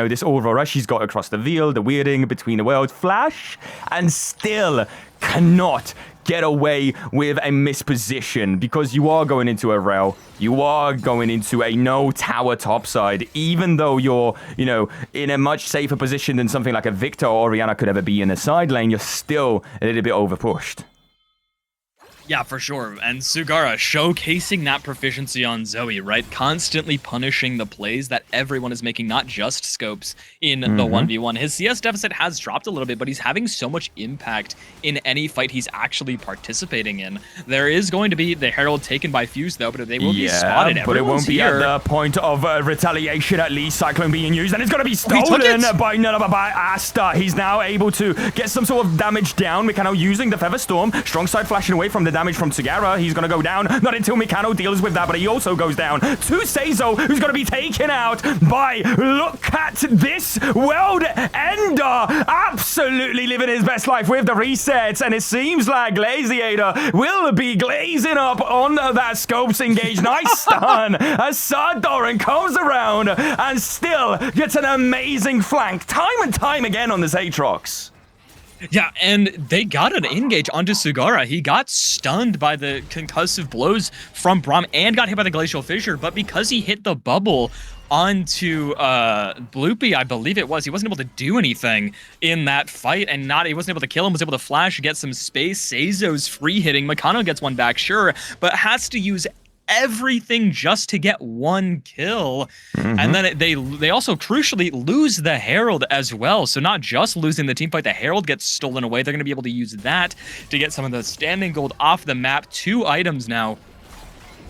this Aurora she's got across the veil, the weirding between the world flash, and still cannot get away with a misposition because you are going into a rail. You are going into a no tower topside, even though you're, in a much safer position than something like a Victor or Orianna could ever be in the side lane. You're still a little bit overpushed. Yeah, for sure. And Sugara showcasing that proficiency on Zoe, right? Constantly punishing the plays that everyone is making, not just Scopes in the 1v1. His CS deficit has dropped a little bit, but he's having so much impact in any fight he's actually participating in. There is going to be the Herald taken by Fuse, though, but they will be spotted. But it won't be at the point of retaliation, at least. Cyclone being used, and it's going to be stolen by none other by Asta. He's now able to get some sort of damage down. Mikano using the Feather Storm. Strong side flashing away from the damage from Sugara. He's going to go down. Not until Mikano deals with that, but he also goes down to Seizo, who's going to be taken out by, look at this, world ender. Absolutely living his best life with the resets, and it seems like Glaziator will be glazing up on that Scopes engage. Nice stun as Sardoran comes around and still gets an amazing flank time and time again on this Aatrox. Yeah, and they got an engage onto Sugara. He got stunned by the concussive blows from Braum and got hit by the Glacial Fissure, but because he hit the bubble onto Bloopy, I believe it was, he wasn't able to do anything in that fight, and he wasn't able to kill him, was able to flash, get some space. Seizo's free hitting. Mikano gets one back, sure, but has to use everything just to get one kill. And then they also crucially lose the Herald as well. So not just losing the team fight, the Herald gets stolen away. They're going to be able to use that to get some of the standing gold off the map. 2 items now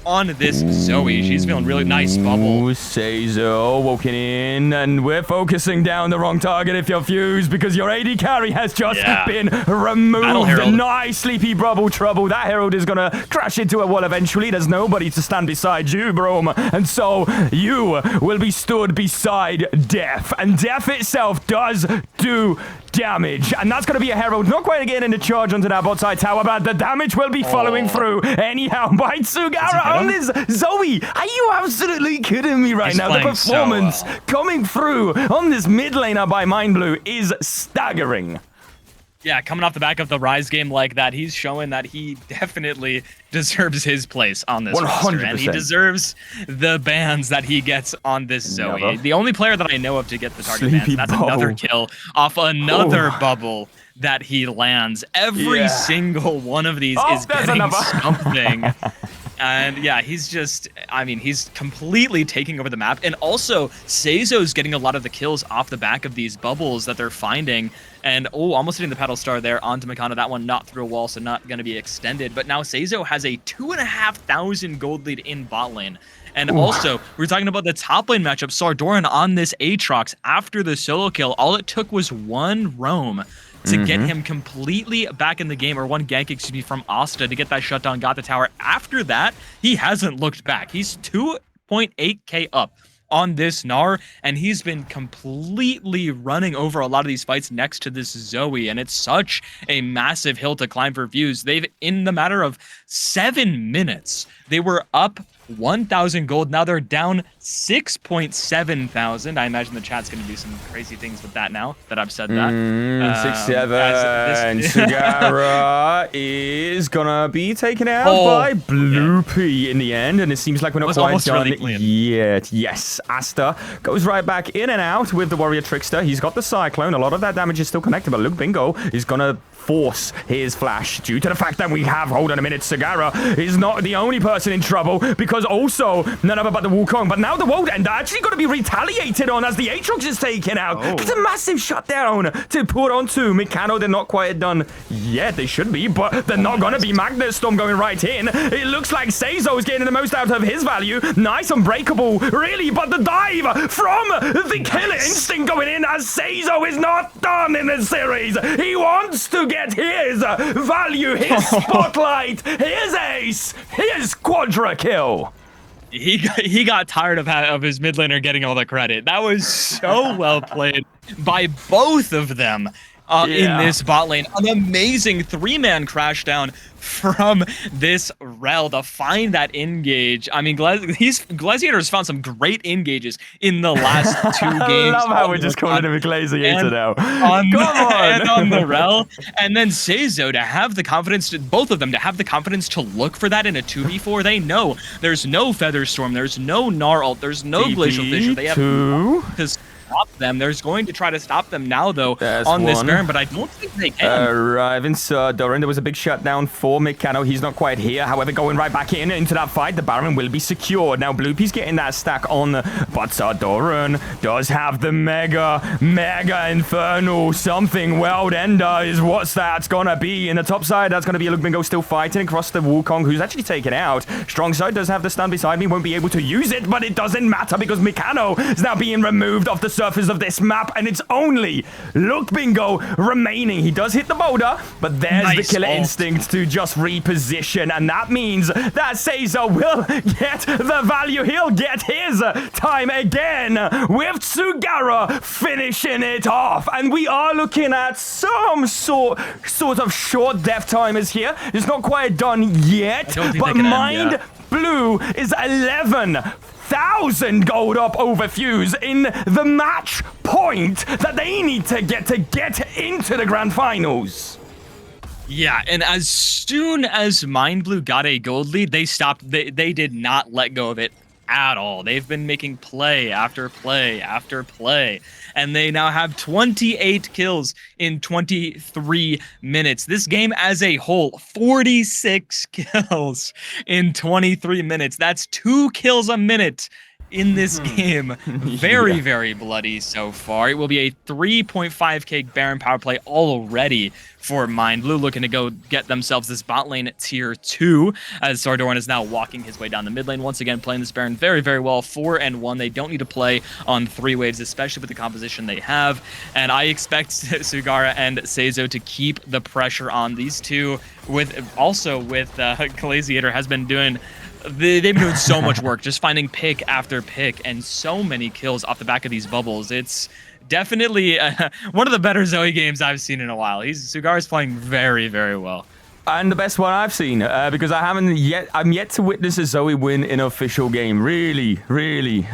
on this Zoe. She's feeling really nice bubble. Seizo walking in, and we're focusing down the wrong target if you're Fuse, because your AD carry has just been removed. Nice Sleepy Bubble Trouble. That Herald is gonna crash into a wall eventually. There's nobody to stand beside you, Braum, and so you will be stood beside Death, and Death itself does do damage, and that's going to be a Herald. Not quite again in the charge onto that bot side tower, but the damage will be following through anyhow by Sugara on this Zoe. Are you absolutely kidding me right now? The performance coming through on this mid laner by Mind Blue is staggering. Yeah, coming off the back of the Rise game like that, he's showing that he definitely deserves his place on this 100%. Roster, and he deserves the bans that he gets on this Zoe. The only player that I know of to get the target bans, that's another kill off another bubble that he lands. Every single one of these is getting something. And yeah, he's just, he's completely taking over the map. And also, Seizo's getting a lot of the kills off the back of these bubbles that they're finding. And, almost hitting the paddle star there onto Mikano. That one not through a wall, so not going to be extended. But now Seizo has a 2,500 gold lead in bot lane. And also, we're talking about the top lane matchup. Sardoran on this Aatrox after the solo kill. All it took was one roam to get him completely back in the game, or one gank, excuse me, from Asta to get that shutdown, got the tower. After that, he hasn't looked back. He's 2.8k up on this Gnar, and he's been completely running over a lot of these fights next to this Zoe, and it's such a massive hill to climb for Fuse. They've, in the matter of 7 minutes, they were up 1,000 gold. Now they're down 6.7 thousand. I imagine the chat's going to do some crazy things with that now that I've said that. 6-7. Sugara is going to be taken out by Bloopy in the end, and it seems like we're not quite done yet. Yes, Asta goes right back in and out with the Warrior Trickster. He's got the Cyclone. A lot of that damage is still connected, but Luke Bingo is going to force his flash due to the fact that we have, hold on a minute, Sugara is not the only person in trouble, because also none other but the Wukong. But now the World Ender actually going to be retaliated on as the Aatrox is taken out. It's a massive shutdown to put onto Mikano. They're not quite done yet. They should be, but they're not going to be. Magnet Storm going right in. It looks like Seizo is getting the most out of his value. Nice Unbreakable, really, but the dive from the Killer Instinct going in as Seizo is not done in this series. He wants to get his value, his spotlight, his ace, his quadra kill. He got tired of his mid laner getting all the credit. That was so well played by both of them in this bot lane. An amazing 3-man crash down from this Rel to find that engage. I mean, Glaciator's found some great engages in the last 2 games. I love how we're just calling him a Glaciator now. And on the Rel. And then Seizo to have the confidence, both of them to have the confidence to look for that in a 2v4. They know there's no Featherstorm, there's no Gnar ult, there's no Glacial Fissure. They have to stop them. There's going to try to stop them now, though, on this Baron, but I don't think they can. Arriving Doran, there was a big shutdown for Mikano. He's not quite here. However, going right back into that fight, the Baron will be secured. Now, Bloopy's getting that stack on, but Doran does have the Mega Inferno. Something World Ender is what's that's gonna be. In the top side, that's gonna be Lugmingo still fighting across the Wukong, who's actually taken out. Strong side does have the stun beside me, won't be able to use it, but it doesn't matter because Mikano is now being removed off the surface of this map, and it's only Lugmingo remaining. He does hit the boulder, but there's the killer instinct to just reposition, and that means that Seizo will get the value. He'll get his time again with Sugara finishing it off, and we are looking at some sort of short death timers here. It's not quite done yet, but Mind Blue is 11,000 gold up over Fuse in the match point that they need to get into the grand finals. Yeah, and as soon as Mind Blue got a gold lead, they stopped. They did not let go of it at all. They've been making play after play after play, and they now have 28 kills in 23 minutes. This game as a whole, 46 kills in 23 minutes. That's 2 kills a minute in this game. Very, very bloody so far. It will be a 3.5k Baron power play already for Mind Blue, looking to go get themselves this bot lane tier 2, as Sardoran is now walking his way down the mid lane, once again playing this Baron very, very well. 4-1. They don't need to play on 3 waves, especially with the composition they have, and I expect Sugara and Seizo to keep the pressure on these two, with Glaciator has been doing they've been doing so much work, just finding pick after pick and so many kills off the back of these bubbles. It's definitely one of the better Zoe games I've seen in a while. Sugara's playing very, very well. And the best one I've seen, because I'm yet to witness a Zoe win in an official game. Really.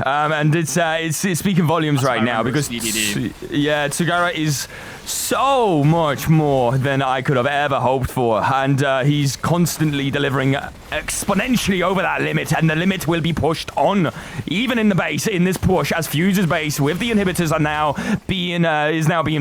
And it's speaking volumes right now, because Sugara is so much more than I could have ever hoped for, and he's constantly delivering exponentially over that limit, and the limit will be pushed on even in the base in this push, as Fuse's base with the inhibitors are now being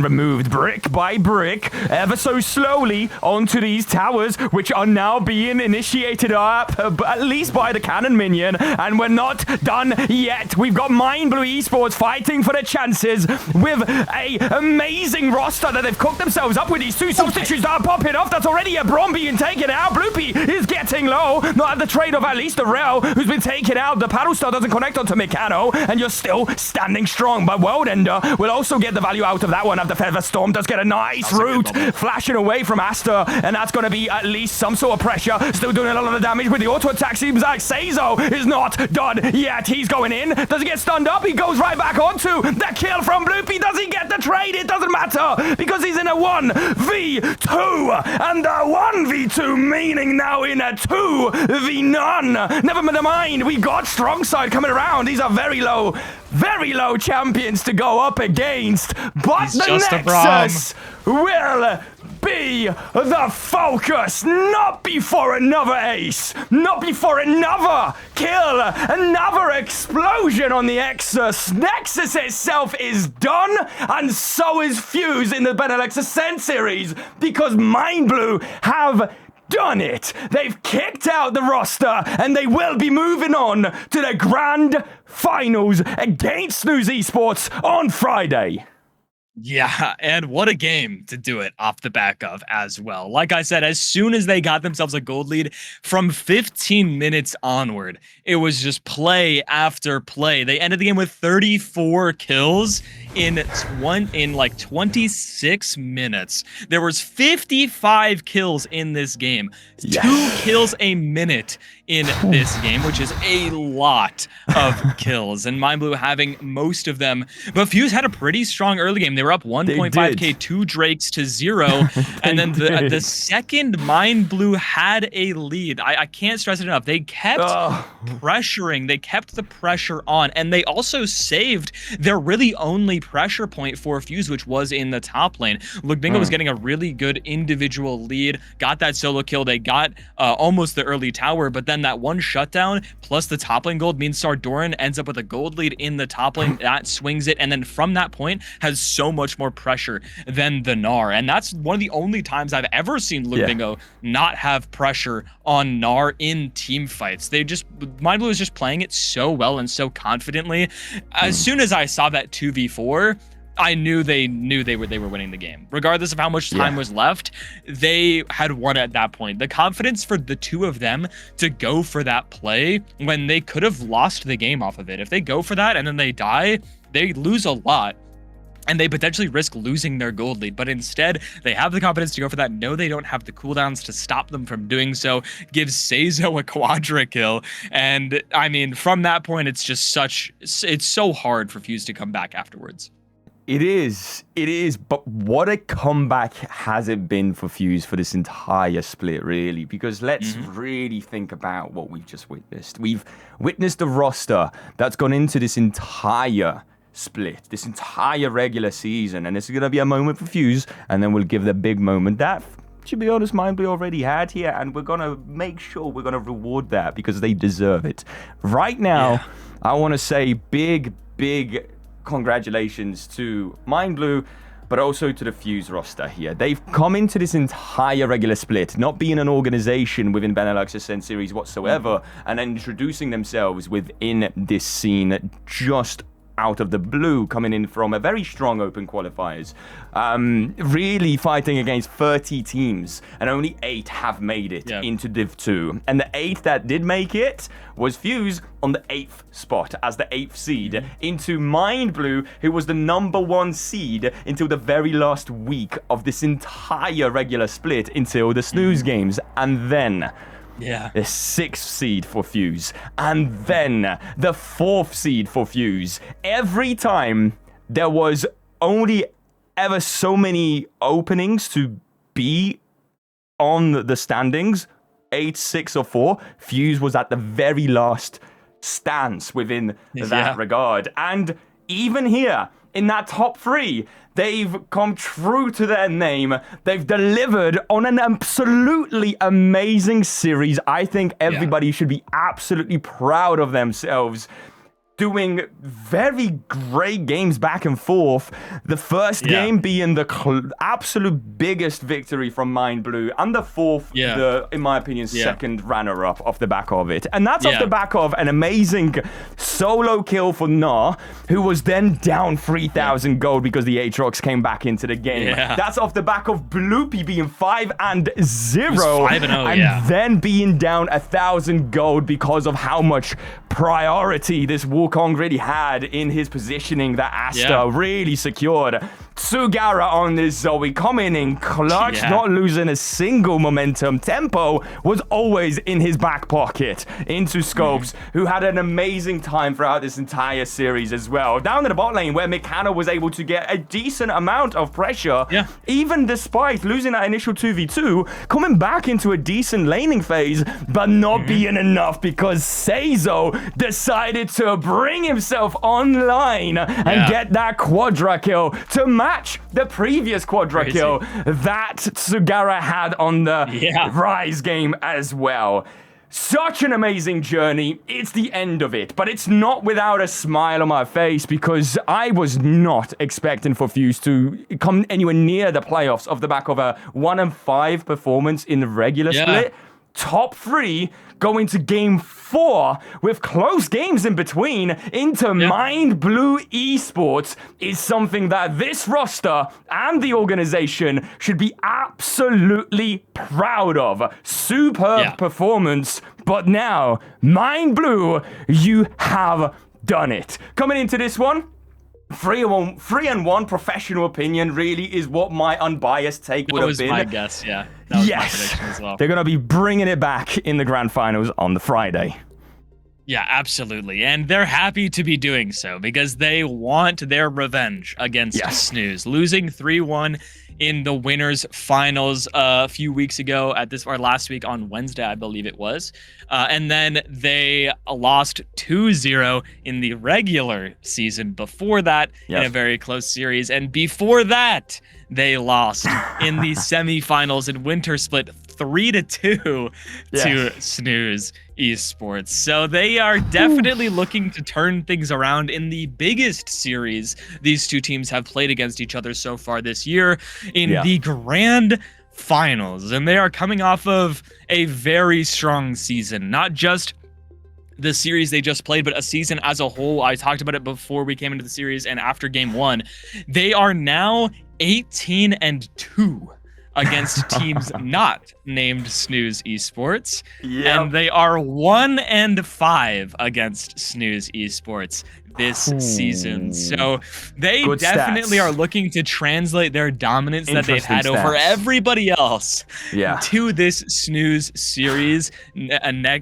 removed brick by brick, ever so slowly onto these towers, which are now being initiated up at least by the cannon minion, and we're not done yet. We've got Mind Blue Esports fighting for their chances with a amazing roster that they've cooked themselves up with. These 2 substitutes that are popping off. That's already a Braum being taken out. Bloopy is getting low. Not at the trade of at least the Rel, who's been taken out. The paddle star doesn't connect onto Mikano, and you're still standing strong. But World Ender will also get the value out of that one. After Featherstorm does get a nice route flashing away from Aster, and that's going to be at least some sort of pressure. Still doing a lot of damage with the auto attack. Seems like Seizo is not done yet. He's going in. Does he get stunned up? He goes right back onto the kill from Bloopy. Does he get the trade? It doesn't matter, because he's in a 1v2, and the 1v2 meaning now in a 2v none. Never mind, we got strong side coming around. These are very low champions to go up against, but the Nexus will be the focus, not before another ace, not before another kill, another explosion on the Nexus. Nexus itself is done, and so is Fuse in the Benelux Ascent series, because Mind Blue have done it. They've kicked out the roster, and they will be moving on to the grand finals against Snooze Esports on Friday. Yeah, and what a game to do it off the back of as well. Like I said, as soon as they got themselves a gold lead, from 15 minutes onward, it was just play after play. They ended the game with 34 kills in like 26 minutes. There was 55 kills in this game. Yes. 2 kills a minute in this game, which is a lot of kills. And Mind Blue having most of them. But Fuse had a pretty strong early game. They were up 1.5k, 2 Drakes to 0. And then the second Mind Blue had a lead, I can't stress it enough. They kept pressuring. They kept the pressure on. And they also saved their really only pressure point for Fuse, which was in the top lane. Lugbingo was getting a really good individual lead, got that solo kill. They got almost the early tower, but then that one shutdown plus the top lane gold means Sardoran ends up with a gold lead in the top lane. That swings it, and then from that point has so much more pressure than the Gnar. And that's one of the only times I've ever seen Lugbingo not have pressure on Gnar in team fights. Mind Blue is just playing it so well and so confidently. As soon as I saw that 2v4, I knew they were winning the game. Regardless of how much time was left, they had won at that point. The confidence for the two of them to go for that play when they could have lost the game off of it. If they go for that and then they die, they lose a lot. And they potentially risk losing their gold lead. But instead, they have the confidence to go for that. No, they don't have the cooldowns to stop them from doing so. Gives Seizo a quadra kill. And I mean, from that point, it's so hard for Fuse to come back afterwards. It is, but what a comeback has it been for Fuse for this entire split, really? Because let's really think about what we've just witnessed. We've witnessed a roster that's gone into this entire split, this entire regular season, and this is going to be a moment for Fuse, and then we'll give the big moment that, to be honest, Mind Blue already had here, and we're going to make sure we're going to reward that because they deserve it. Right now, I want to say big congratulations to Mind Blue, but also to the Fuse roster here. They've come into this entire regular split, not being an organization within Benelux Ascent Series whatsoever, and then introducing themselves within this scene just out of the blue, coming in from a very strong open qualifiers, really fighting against 30 teams, and only 8 have made it into Div 2. And the 8 that did make it was Fuse on the 8th spot as the 8th seed, into Mind Blue, who was the #1 seed until the very last week of this entire regular split, until the snooze games. And then the 6th seed for Fuse, and then the 4th seed for Fuse. Every time there was only ever so many openings to be on the standings, 8, 6, or 4, Fuse was at the very last stance within that regard. And even here, in that top 3, they've come true to their name. They've delivered on an absolutely amazing series. I think everybody should be absolutely proud of themselves, doing very great games back and forth. The first game being the absolute biggest victory from Mind Blue, and the 4th, in my opinion, second runner-up off the back of it. And that's off the back of an amazing solo kill for Gnar, who was then down 3,000 gold because the Aatrox came back into the game. That's off the back of Bloopy being 5-0, and then being down 1,000 gold because of how much priority this Wukong really had in his positioning that Asta really secured. Sugara on this Zoe coming in clutch, not losing a single momentum. Tempo was always in his back pocket into Scopes, who had an amazing time throughout this entire series as well. Down in the bot lane, where Mikana was able to get a decent amount of pressure, even despite losing that initial 2v2, coming back into a decent laning phase, but not being enough because Seizo decided to bring himself online and get that quadra kill to match the previous quadra kill that Sugara had on the Rise game as well. Such an amazing journey. It's the end of it, but it's not without a smile on my face, because I was not expecting for Fuse to come anywhere near the playoffs off the back of a 1-5 performance in the regular split, top 3 go into game 4 with close games in between into Mind Blue Esports is something that this roster and the organization should be absolutely proud of. Superb performance, but now, Mind Blue, you have done it. Coming into this one, 3-1 professional opinion really is what my unbiased take would have been. That was my guess, yeah. That was my prediction as well. They're going to be bringing it back in the grand finals on the Friday. Yeah, absolutely. And they're happy to be doing so because they want their revenge against Snooze. Losing 3-1 in the winners finals a few weeks ago or last week on Wednesday, I believe it was. And then they lost 2-0 in the regular season before that in a very close series. And before that, they lost in the semifinals in winter split 3-2 to Snooze Esports. So they are definitely looking to turn things around in the biggest series these two teams have played against each other so far this year in the grand finals. And they are coming off of a very strong season, not just the series they just played, but a season as a whole. I talked about it before we came into the series and after game 1. They are now 18-2 against teams not named Snooze Esports. And they are 1-5 against Snooze Esports this season. So they definitely are looking to translate their dominance that they've had over everybody else to this Snooze series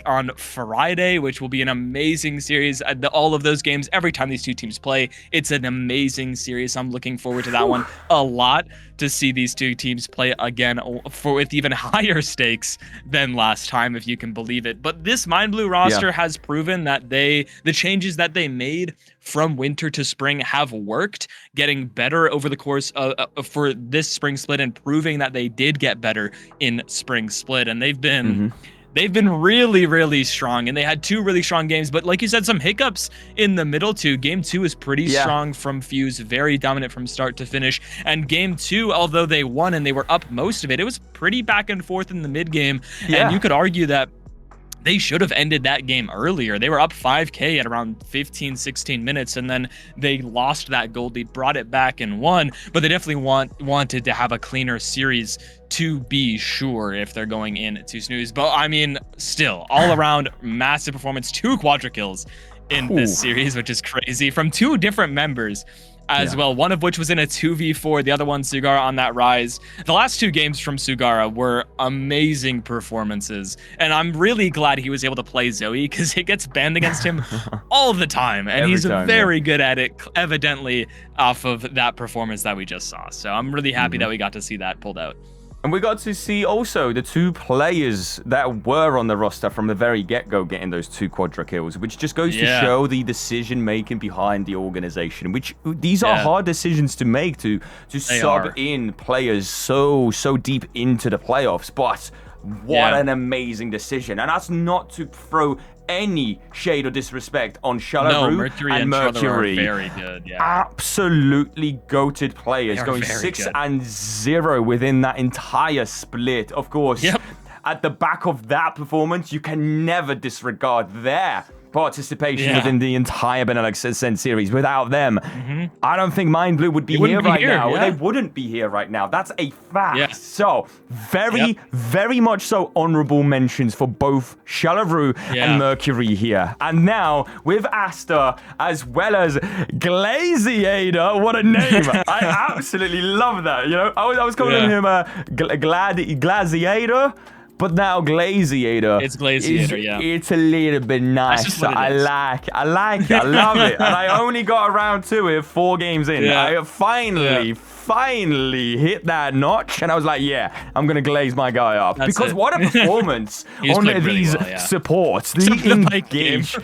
on Friday, which will be an amazing series. All of those games, every time these two teams play, it's an amazing series. I'm looking forward to that one a lot, to see these two teams play again with even higher stakes than last time, if you can believe it. But this Mind Blue roster has proven that the changes that they made from winter to spring have worked, getting better over the course for this spring split and proving that they did get better in spring split. And they've been really, really strong, and they had 2 really strong games. But like you said, some hiccups in the middle too. Game 2 is pretty strong from Fuse, very dominant from start to finish. And game 2, although they won and they were up most of it, it was pretty back and forth in the mid game. And you could argue that they should have ended that game earlier. They were up 5K at around 15, 16 minutes, and then they lost that gold lead, brought it back and won. But they definitely wanted to have a cleaner series to be sure if they're going into Snooze. But I mean, still, all around massive performance, 2 quadra kills in this series, which is crazy, from 2 different members as well, one of which was in a 2v4, the other one Sugara on that Rise. The last 2 games from Sugara were amazing performances, and I'm really glad he was able to play Zoe, because it gets banned against him all the time, and he's very good at it, evidently, off of that performance that we just saw. So I'm really happy that we got to see that pulled out. And we got to see also the 2 players that were on the roster from the very get-go getting those 2 quadra kills, which just goes to show the decision-making behind the organization, which these are hard decisions to make, to sub in players so deep into the playoffs. But what an amazing decision. And that's not to throw any shade or disrespect on Shalabru and Mercury. Are very good, Absolutely goated players, going 6-0 within that entire split. Of course, at the back of that performance, you can never disregard their participation within the entire Benelux Ascent series. Without them, I don't think Mind Blue would be here right now. They wouldn't be here right now. That's a fact. So, very much so honorable mentions for both Shalabru and Mercury here. And now, with Asta, as well as Glaziator, what a name. I absolutely love that. You know, I was calling him Glaziator, but now Glaziator. It's Glaziator, It's a little bit nice. I like it. I love it. And I only got around to it 4 games in. I finally hit that notch, and I was like, I'm gonna glaze my guy up. Because what a performance on these supports. The engage. We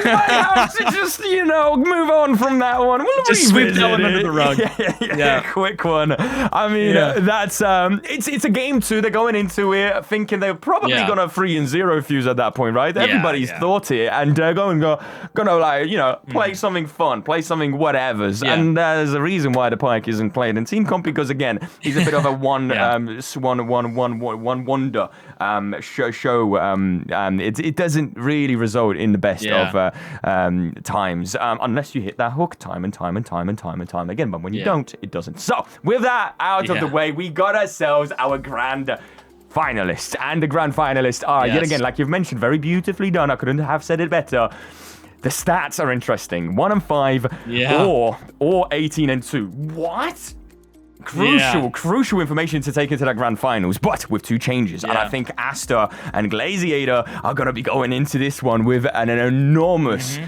might have to just, move on from that one. We'll just sweep that one under the rug. Quick one. I mean, that's it's a game 2 2, they're going into it thinking they're probably gonna 3-0 fuse at that point, right? Everybody's thought it, and they're gonna like, you know, play something fun, play something whatever's, and there's a reason why the Pike isn't played in team comp, because again, he's a bit of a one wonder show. It doesn't really result in the best of times, unless you hit that hook time and time again. But when you don't, it doesn't. So with that out of the way, we got ourselves our grand finalists, and the grand finalists are yet again, like you've mentioned, very beautifully done. I couldn't have said it better. The stats are interesting: 1 and 5, or 18 and 2. What? Crucial information to take into that grand finals, but with 2 changes. And I think Aster and Glaziator are going to be going into this one with an enormous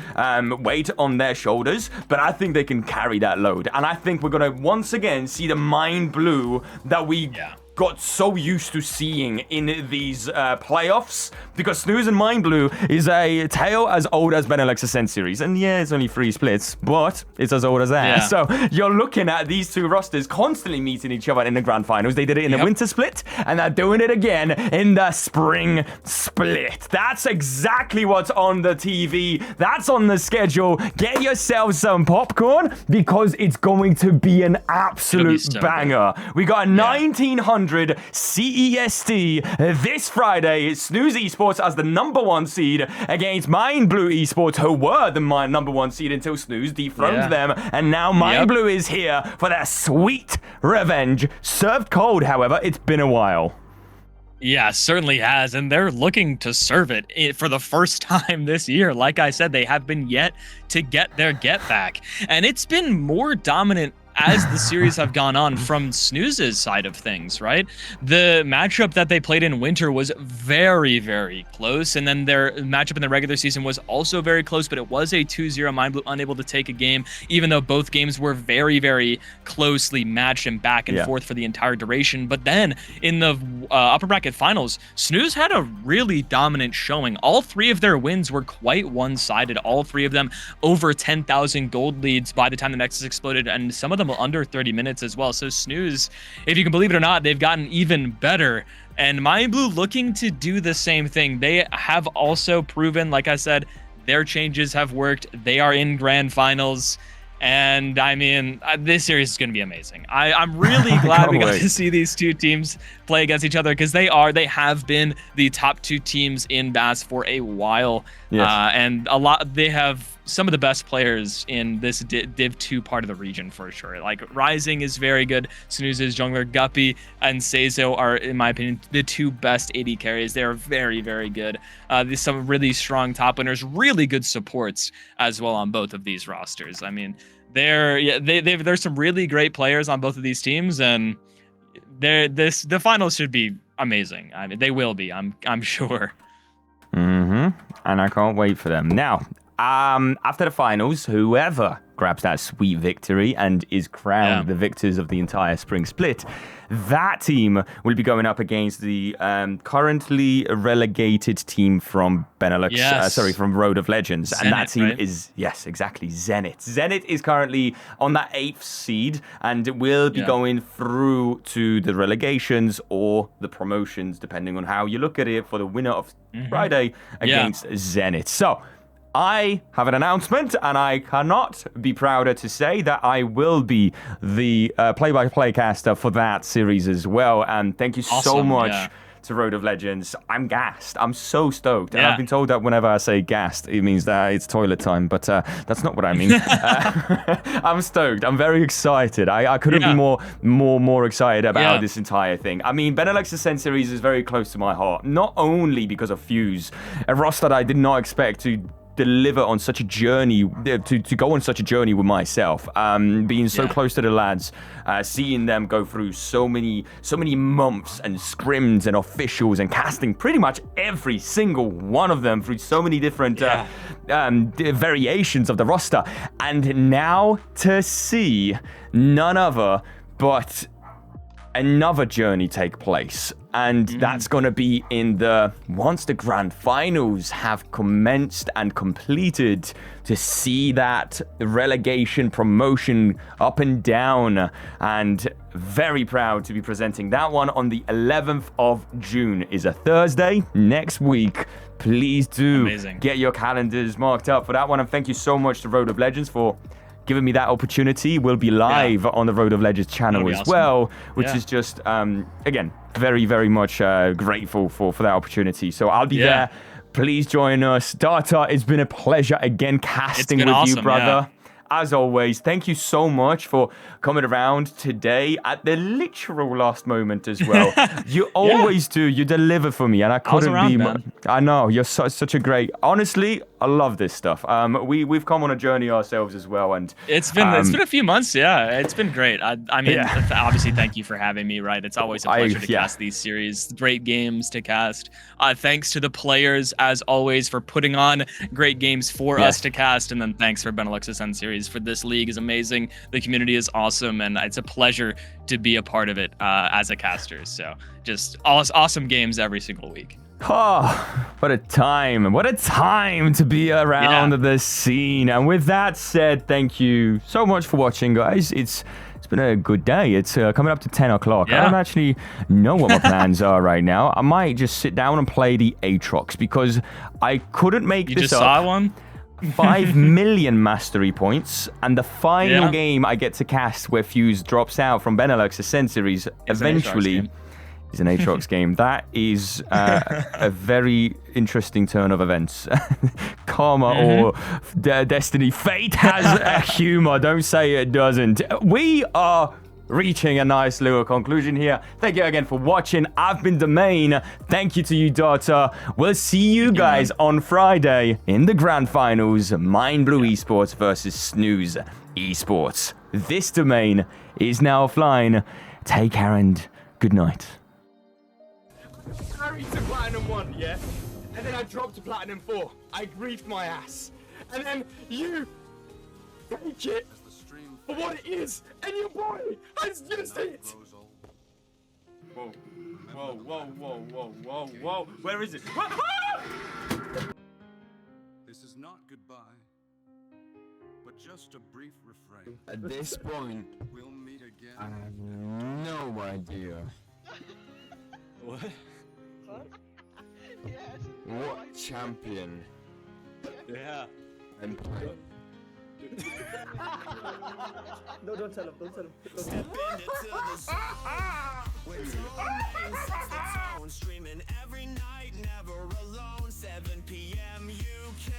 weight on their shoulders, but I think they can carry that load. And I think we're going to once again see the Mind Blue that we got so used to seeing in these playoffs, because Snooze and Mind Blue is a tale as old as Benelux Ascent series. And it's only 3 splits, but it's as old as that. So you're looking at these 2 rosters constantly meeting each other in the grand finals. They did it in the winter split, and they're doing it again in the spring split. That's exactly what's on the TV. That's on the schedule. Get yourself some popcorn, because it's going to be an absolute banger. We got a 1900 CEST this Friday. Snooze Esports as the #1 seed against Mind Blue Esports, who were the #1 seed until Snooze dethroned them, and now Mind Blue is here for their sweet revenge. Served cold, however. It's been a while. Yeah, certainly has, and they're looking to serve it for the first time this year. Like I said, they have been yet to get their get back, and it's been more dominant as the series have gone on from Snooze's side of things, right? The matchup that they played in winter was very, very close, and then their matchup in the regular season was also very close, but it was a 2-0. Mind Blue unable to take a game, even though both games were very, very closely matched and back and forth for the entire duration. But then in the upper bracket finals, Snooze had a really dominant showing. All 3 of their wins were quite one-sided. All 3 of them over 10,000 gold leads by the time the Nexus exploded, and some of them under 30 minutes as well. So Snooze, if you can believe it or not, they've gotten even better. And Mind Blue looking to do the same thing. They have also proven, like I said, their changes have worked. They are in grand finals. And I mean, this series is going to be amazing. I'm really glad we got to see these 2 teams play against each other, because they have been the top 2 teams in BAS for a while. And they have some of the best players in this Div 2 part of the region for sure. Like Rising is very good. Snooze's jungler Guppy and Seizo are, in my opinion, the 2 best AD carries. They are very, very good. There's some really strong top winners, really good supports as well on both of these rosters. I mean, there's some really great players on both of these teams, and the finals should be amazing. I mean, they will be. I'm sure. And I can't wait for them. Now, after the finals, whoever grabs that sweet victory and is crowned the victors of the entire spring split, that team will be going up against the currently relegated team from Benelux, from Road of Legends. Zenit, and that team is, exactly, Zenit. Zenit is currently on that 8th seed and will be going through to the relegations or the promotions, depending on how you look at it, for the winner of Friday against Zenit. So, I have an announcement, and I cannot be prouder to say that I will be the play-by-play caster for that series as well. And thank you so much to Road of Legends. I'm gassed. I'm so stoked. And I've been told that whenever I say gassed, it means that it's toilet time, but that's not what I mean. I'm stoked. I'm very excited. I couldn't be more excited about this entire thing. I mean, Benelux Ascent series is very close to my heart, not only because of Fuse, a roster that I did not expect to deliver on such a journey, to go on such a journey with myself, being so close to the lads, seeing them go through so many months and scrims and officials and casting pretty much every single one of them through so many different variations of the roster, and now to see none other but another journey take place, and that's going to be once the grand finals have commenced and completed, to see that relegation promotion up and down, and very proud to be presenting that one on the 11th of June. Is a Thursday next week. Please do get your calendars marked up for that one, and thank you so much to Road of Legends for giving me that opportunity. We'll be live on the Road of Legends channel as well, which is just, again, very, very much grateful for that opportunity. So I'll be there. Please join us. Data, it's been a pleasure again casting with you, brother. As always, thank you so much for coming around today at the literal last moment as well. You always do. You deliver for me, and I couldn't be more. I know you're such a great. Honestly, I love this stuff. We've come on a journey ourselves as well, and it's been a few months. Yeah, it's been great. I mean, obviously, thank you for having me. Right, it's always a pleasure to cast these series. Great games to cast. Thanks to the players as always for putting on great games for us to cast, and then thanks for Benelux Ascend series. For this league is amazing. The community is awesome, and it's a pleasure to be a part of it as a caster. So just awesome games every single week. Oh, what a time. What a time to be around the scene. And with that said, thank you so much for watching, guys. It's been a good day. It's coming up to 10 o'clock. I don't actually know what my plans are right now. I might just sit down and play the Aatrox because I couldn't make this up. You just saw one? 5 million mastery points, and the final game I get to cast where Fuse drops out from Benelux Ascent series eventually is an Aatrox game. That is a very interesting turn of events. Karma or destiny. Fate has a humor. Don't say it doesn't. We are reaching a nice little conclusion here. Thank you again for watching. I've been Domayn. Thank you to you, Dota. We'll see you guys on Friday in the grand finals. Mind Blue Esports versus Snooze Esports. This Domain is now offline. Take care and good night. Carried to Platinum 1, yeah? And then I dropped to Platinum 4. I griefed my ass. And then you take it for what it is, and your boy has just it! Whoa, whoa, whoa, whoa, whoa, whoa, whoa. Where is it? This is not goodbye, but just a brief refrain. At this point, We'll meet again. I have no idea. What? What champion I'm playing. No, don't tell him. Don't tell him. Streaming every night, never alone. 7 p.m. UK.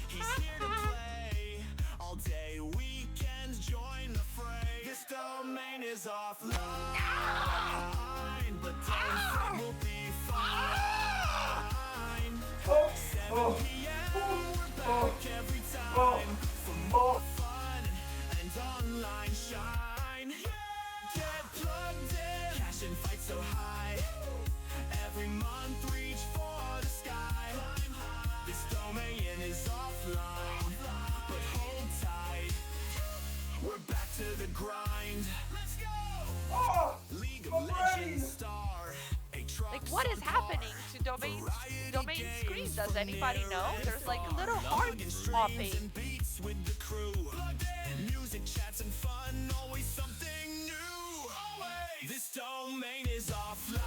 He's here to play all day, weekends. Join the fray. This domain is offline, but don't fret, we'll be fine. 7 p.m. we're back every time. For more fun and online shine. Get plugged in, cash and fight so high. Every month reach for the sky. This domain is offline, but hold tight. We're back to the grind. Let's go! League of Legends star. Like, what is happening to Domain screen? Does anybody know? There's like little hearts popping. Music, chats, and fun, always something new. This domain is offline,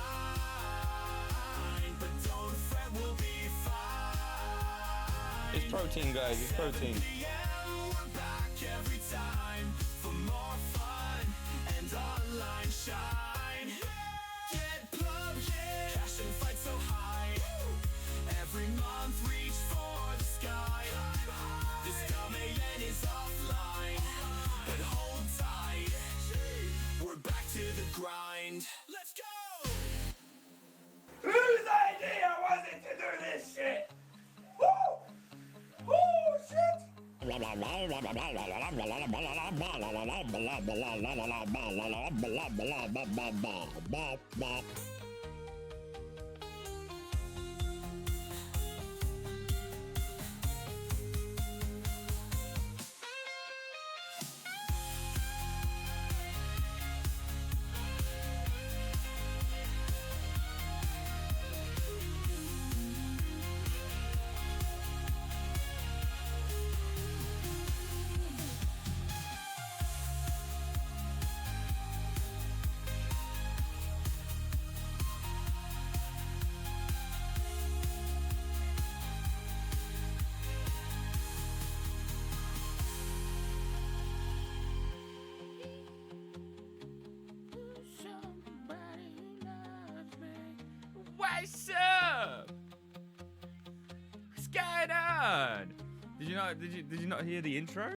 but don't fret, we'll be fine. It's protein, guys. It's protein. We're back every time for more fun and online shine. Get plugged in, cash and fight so high. Every month reach for the sky. This domain is offline, but hold tight. We're back to the grind. Let's go! Whose idea was it to do this shit? Woo! Oh, shit! word. Did you not hear the intro?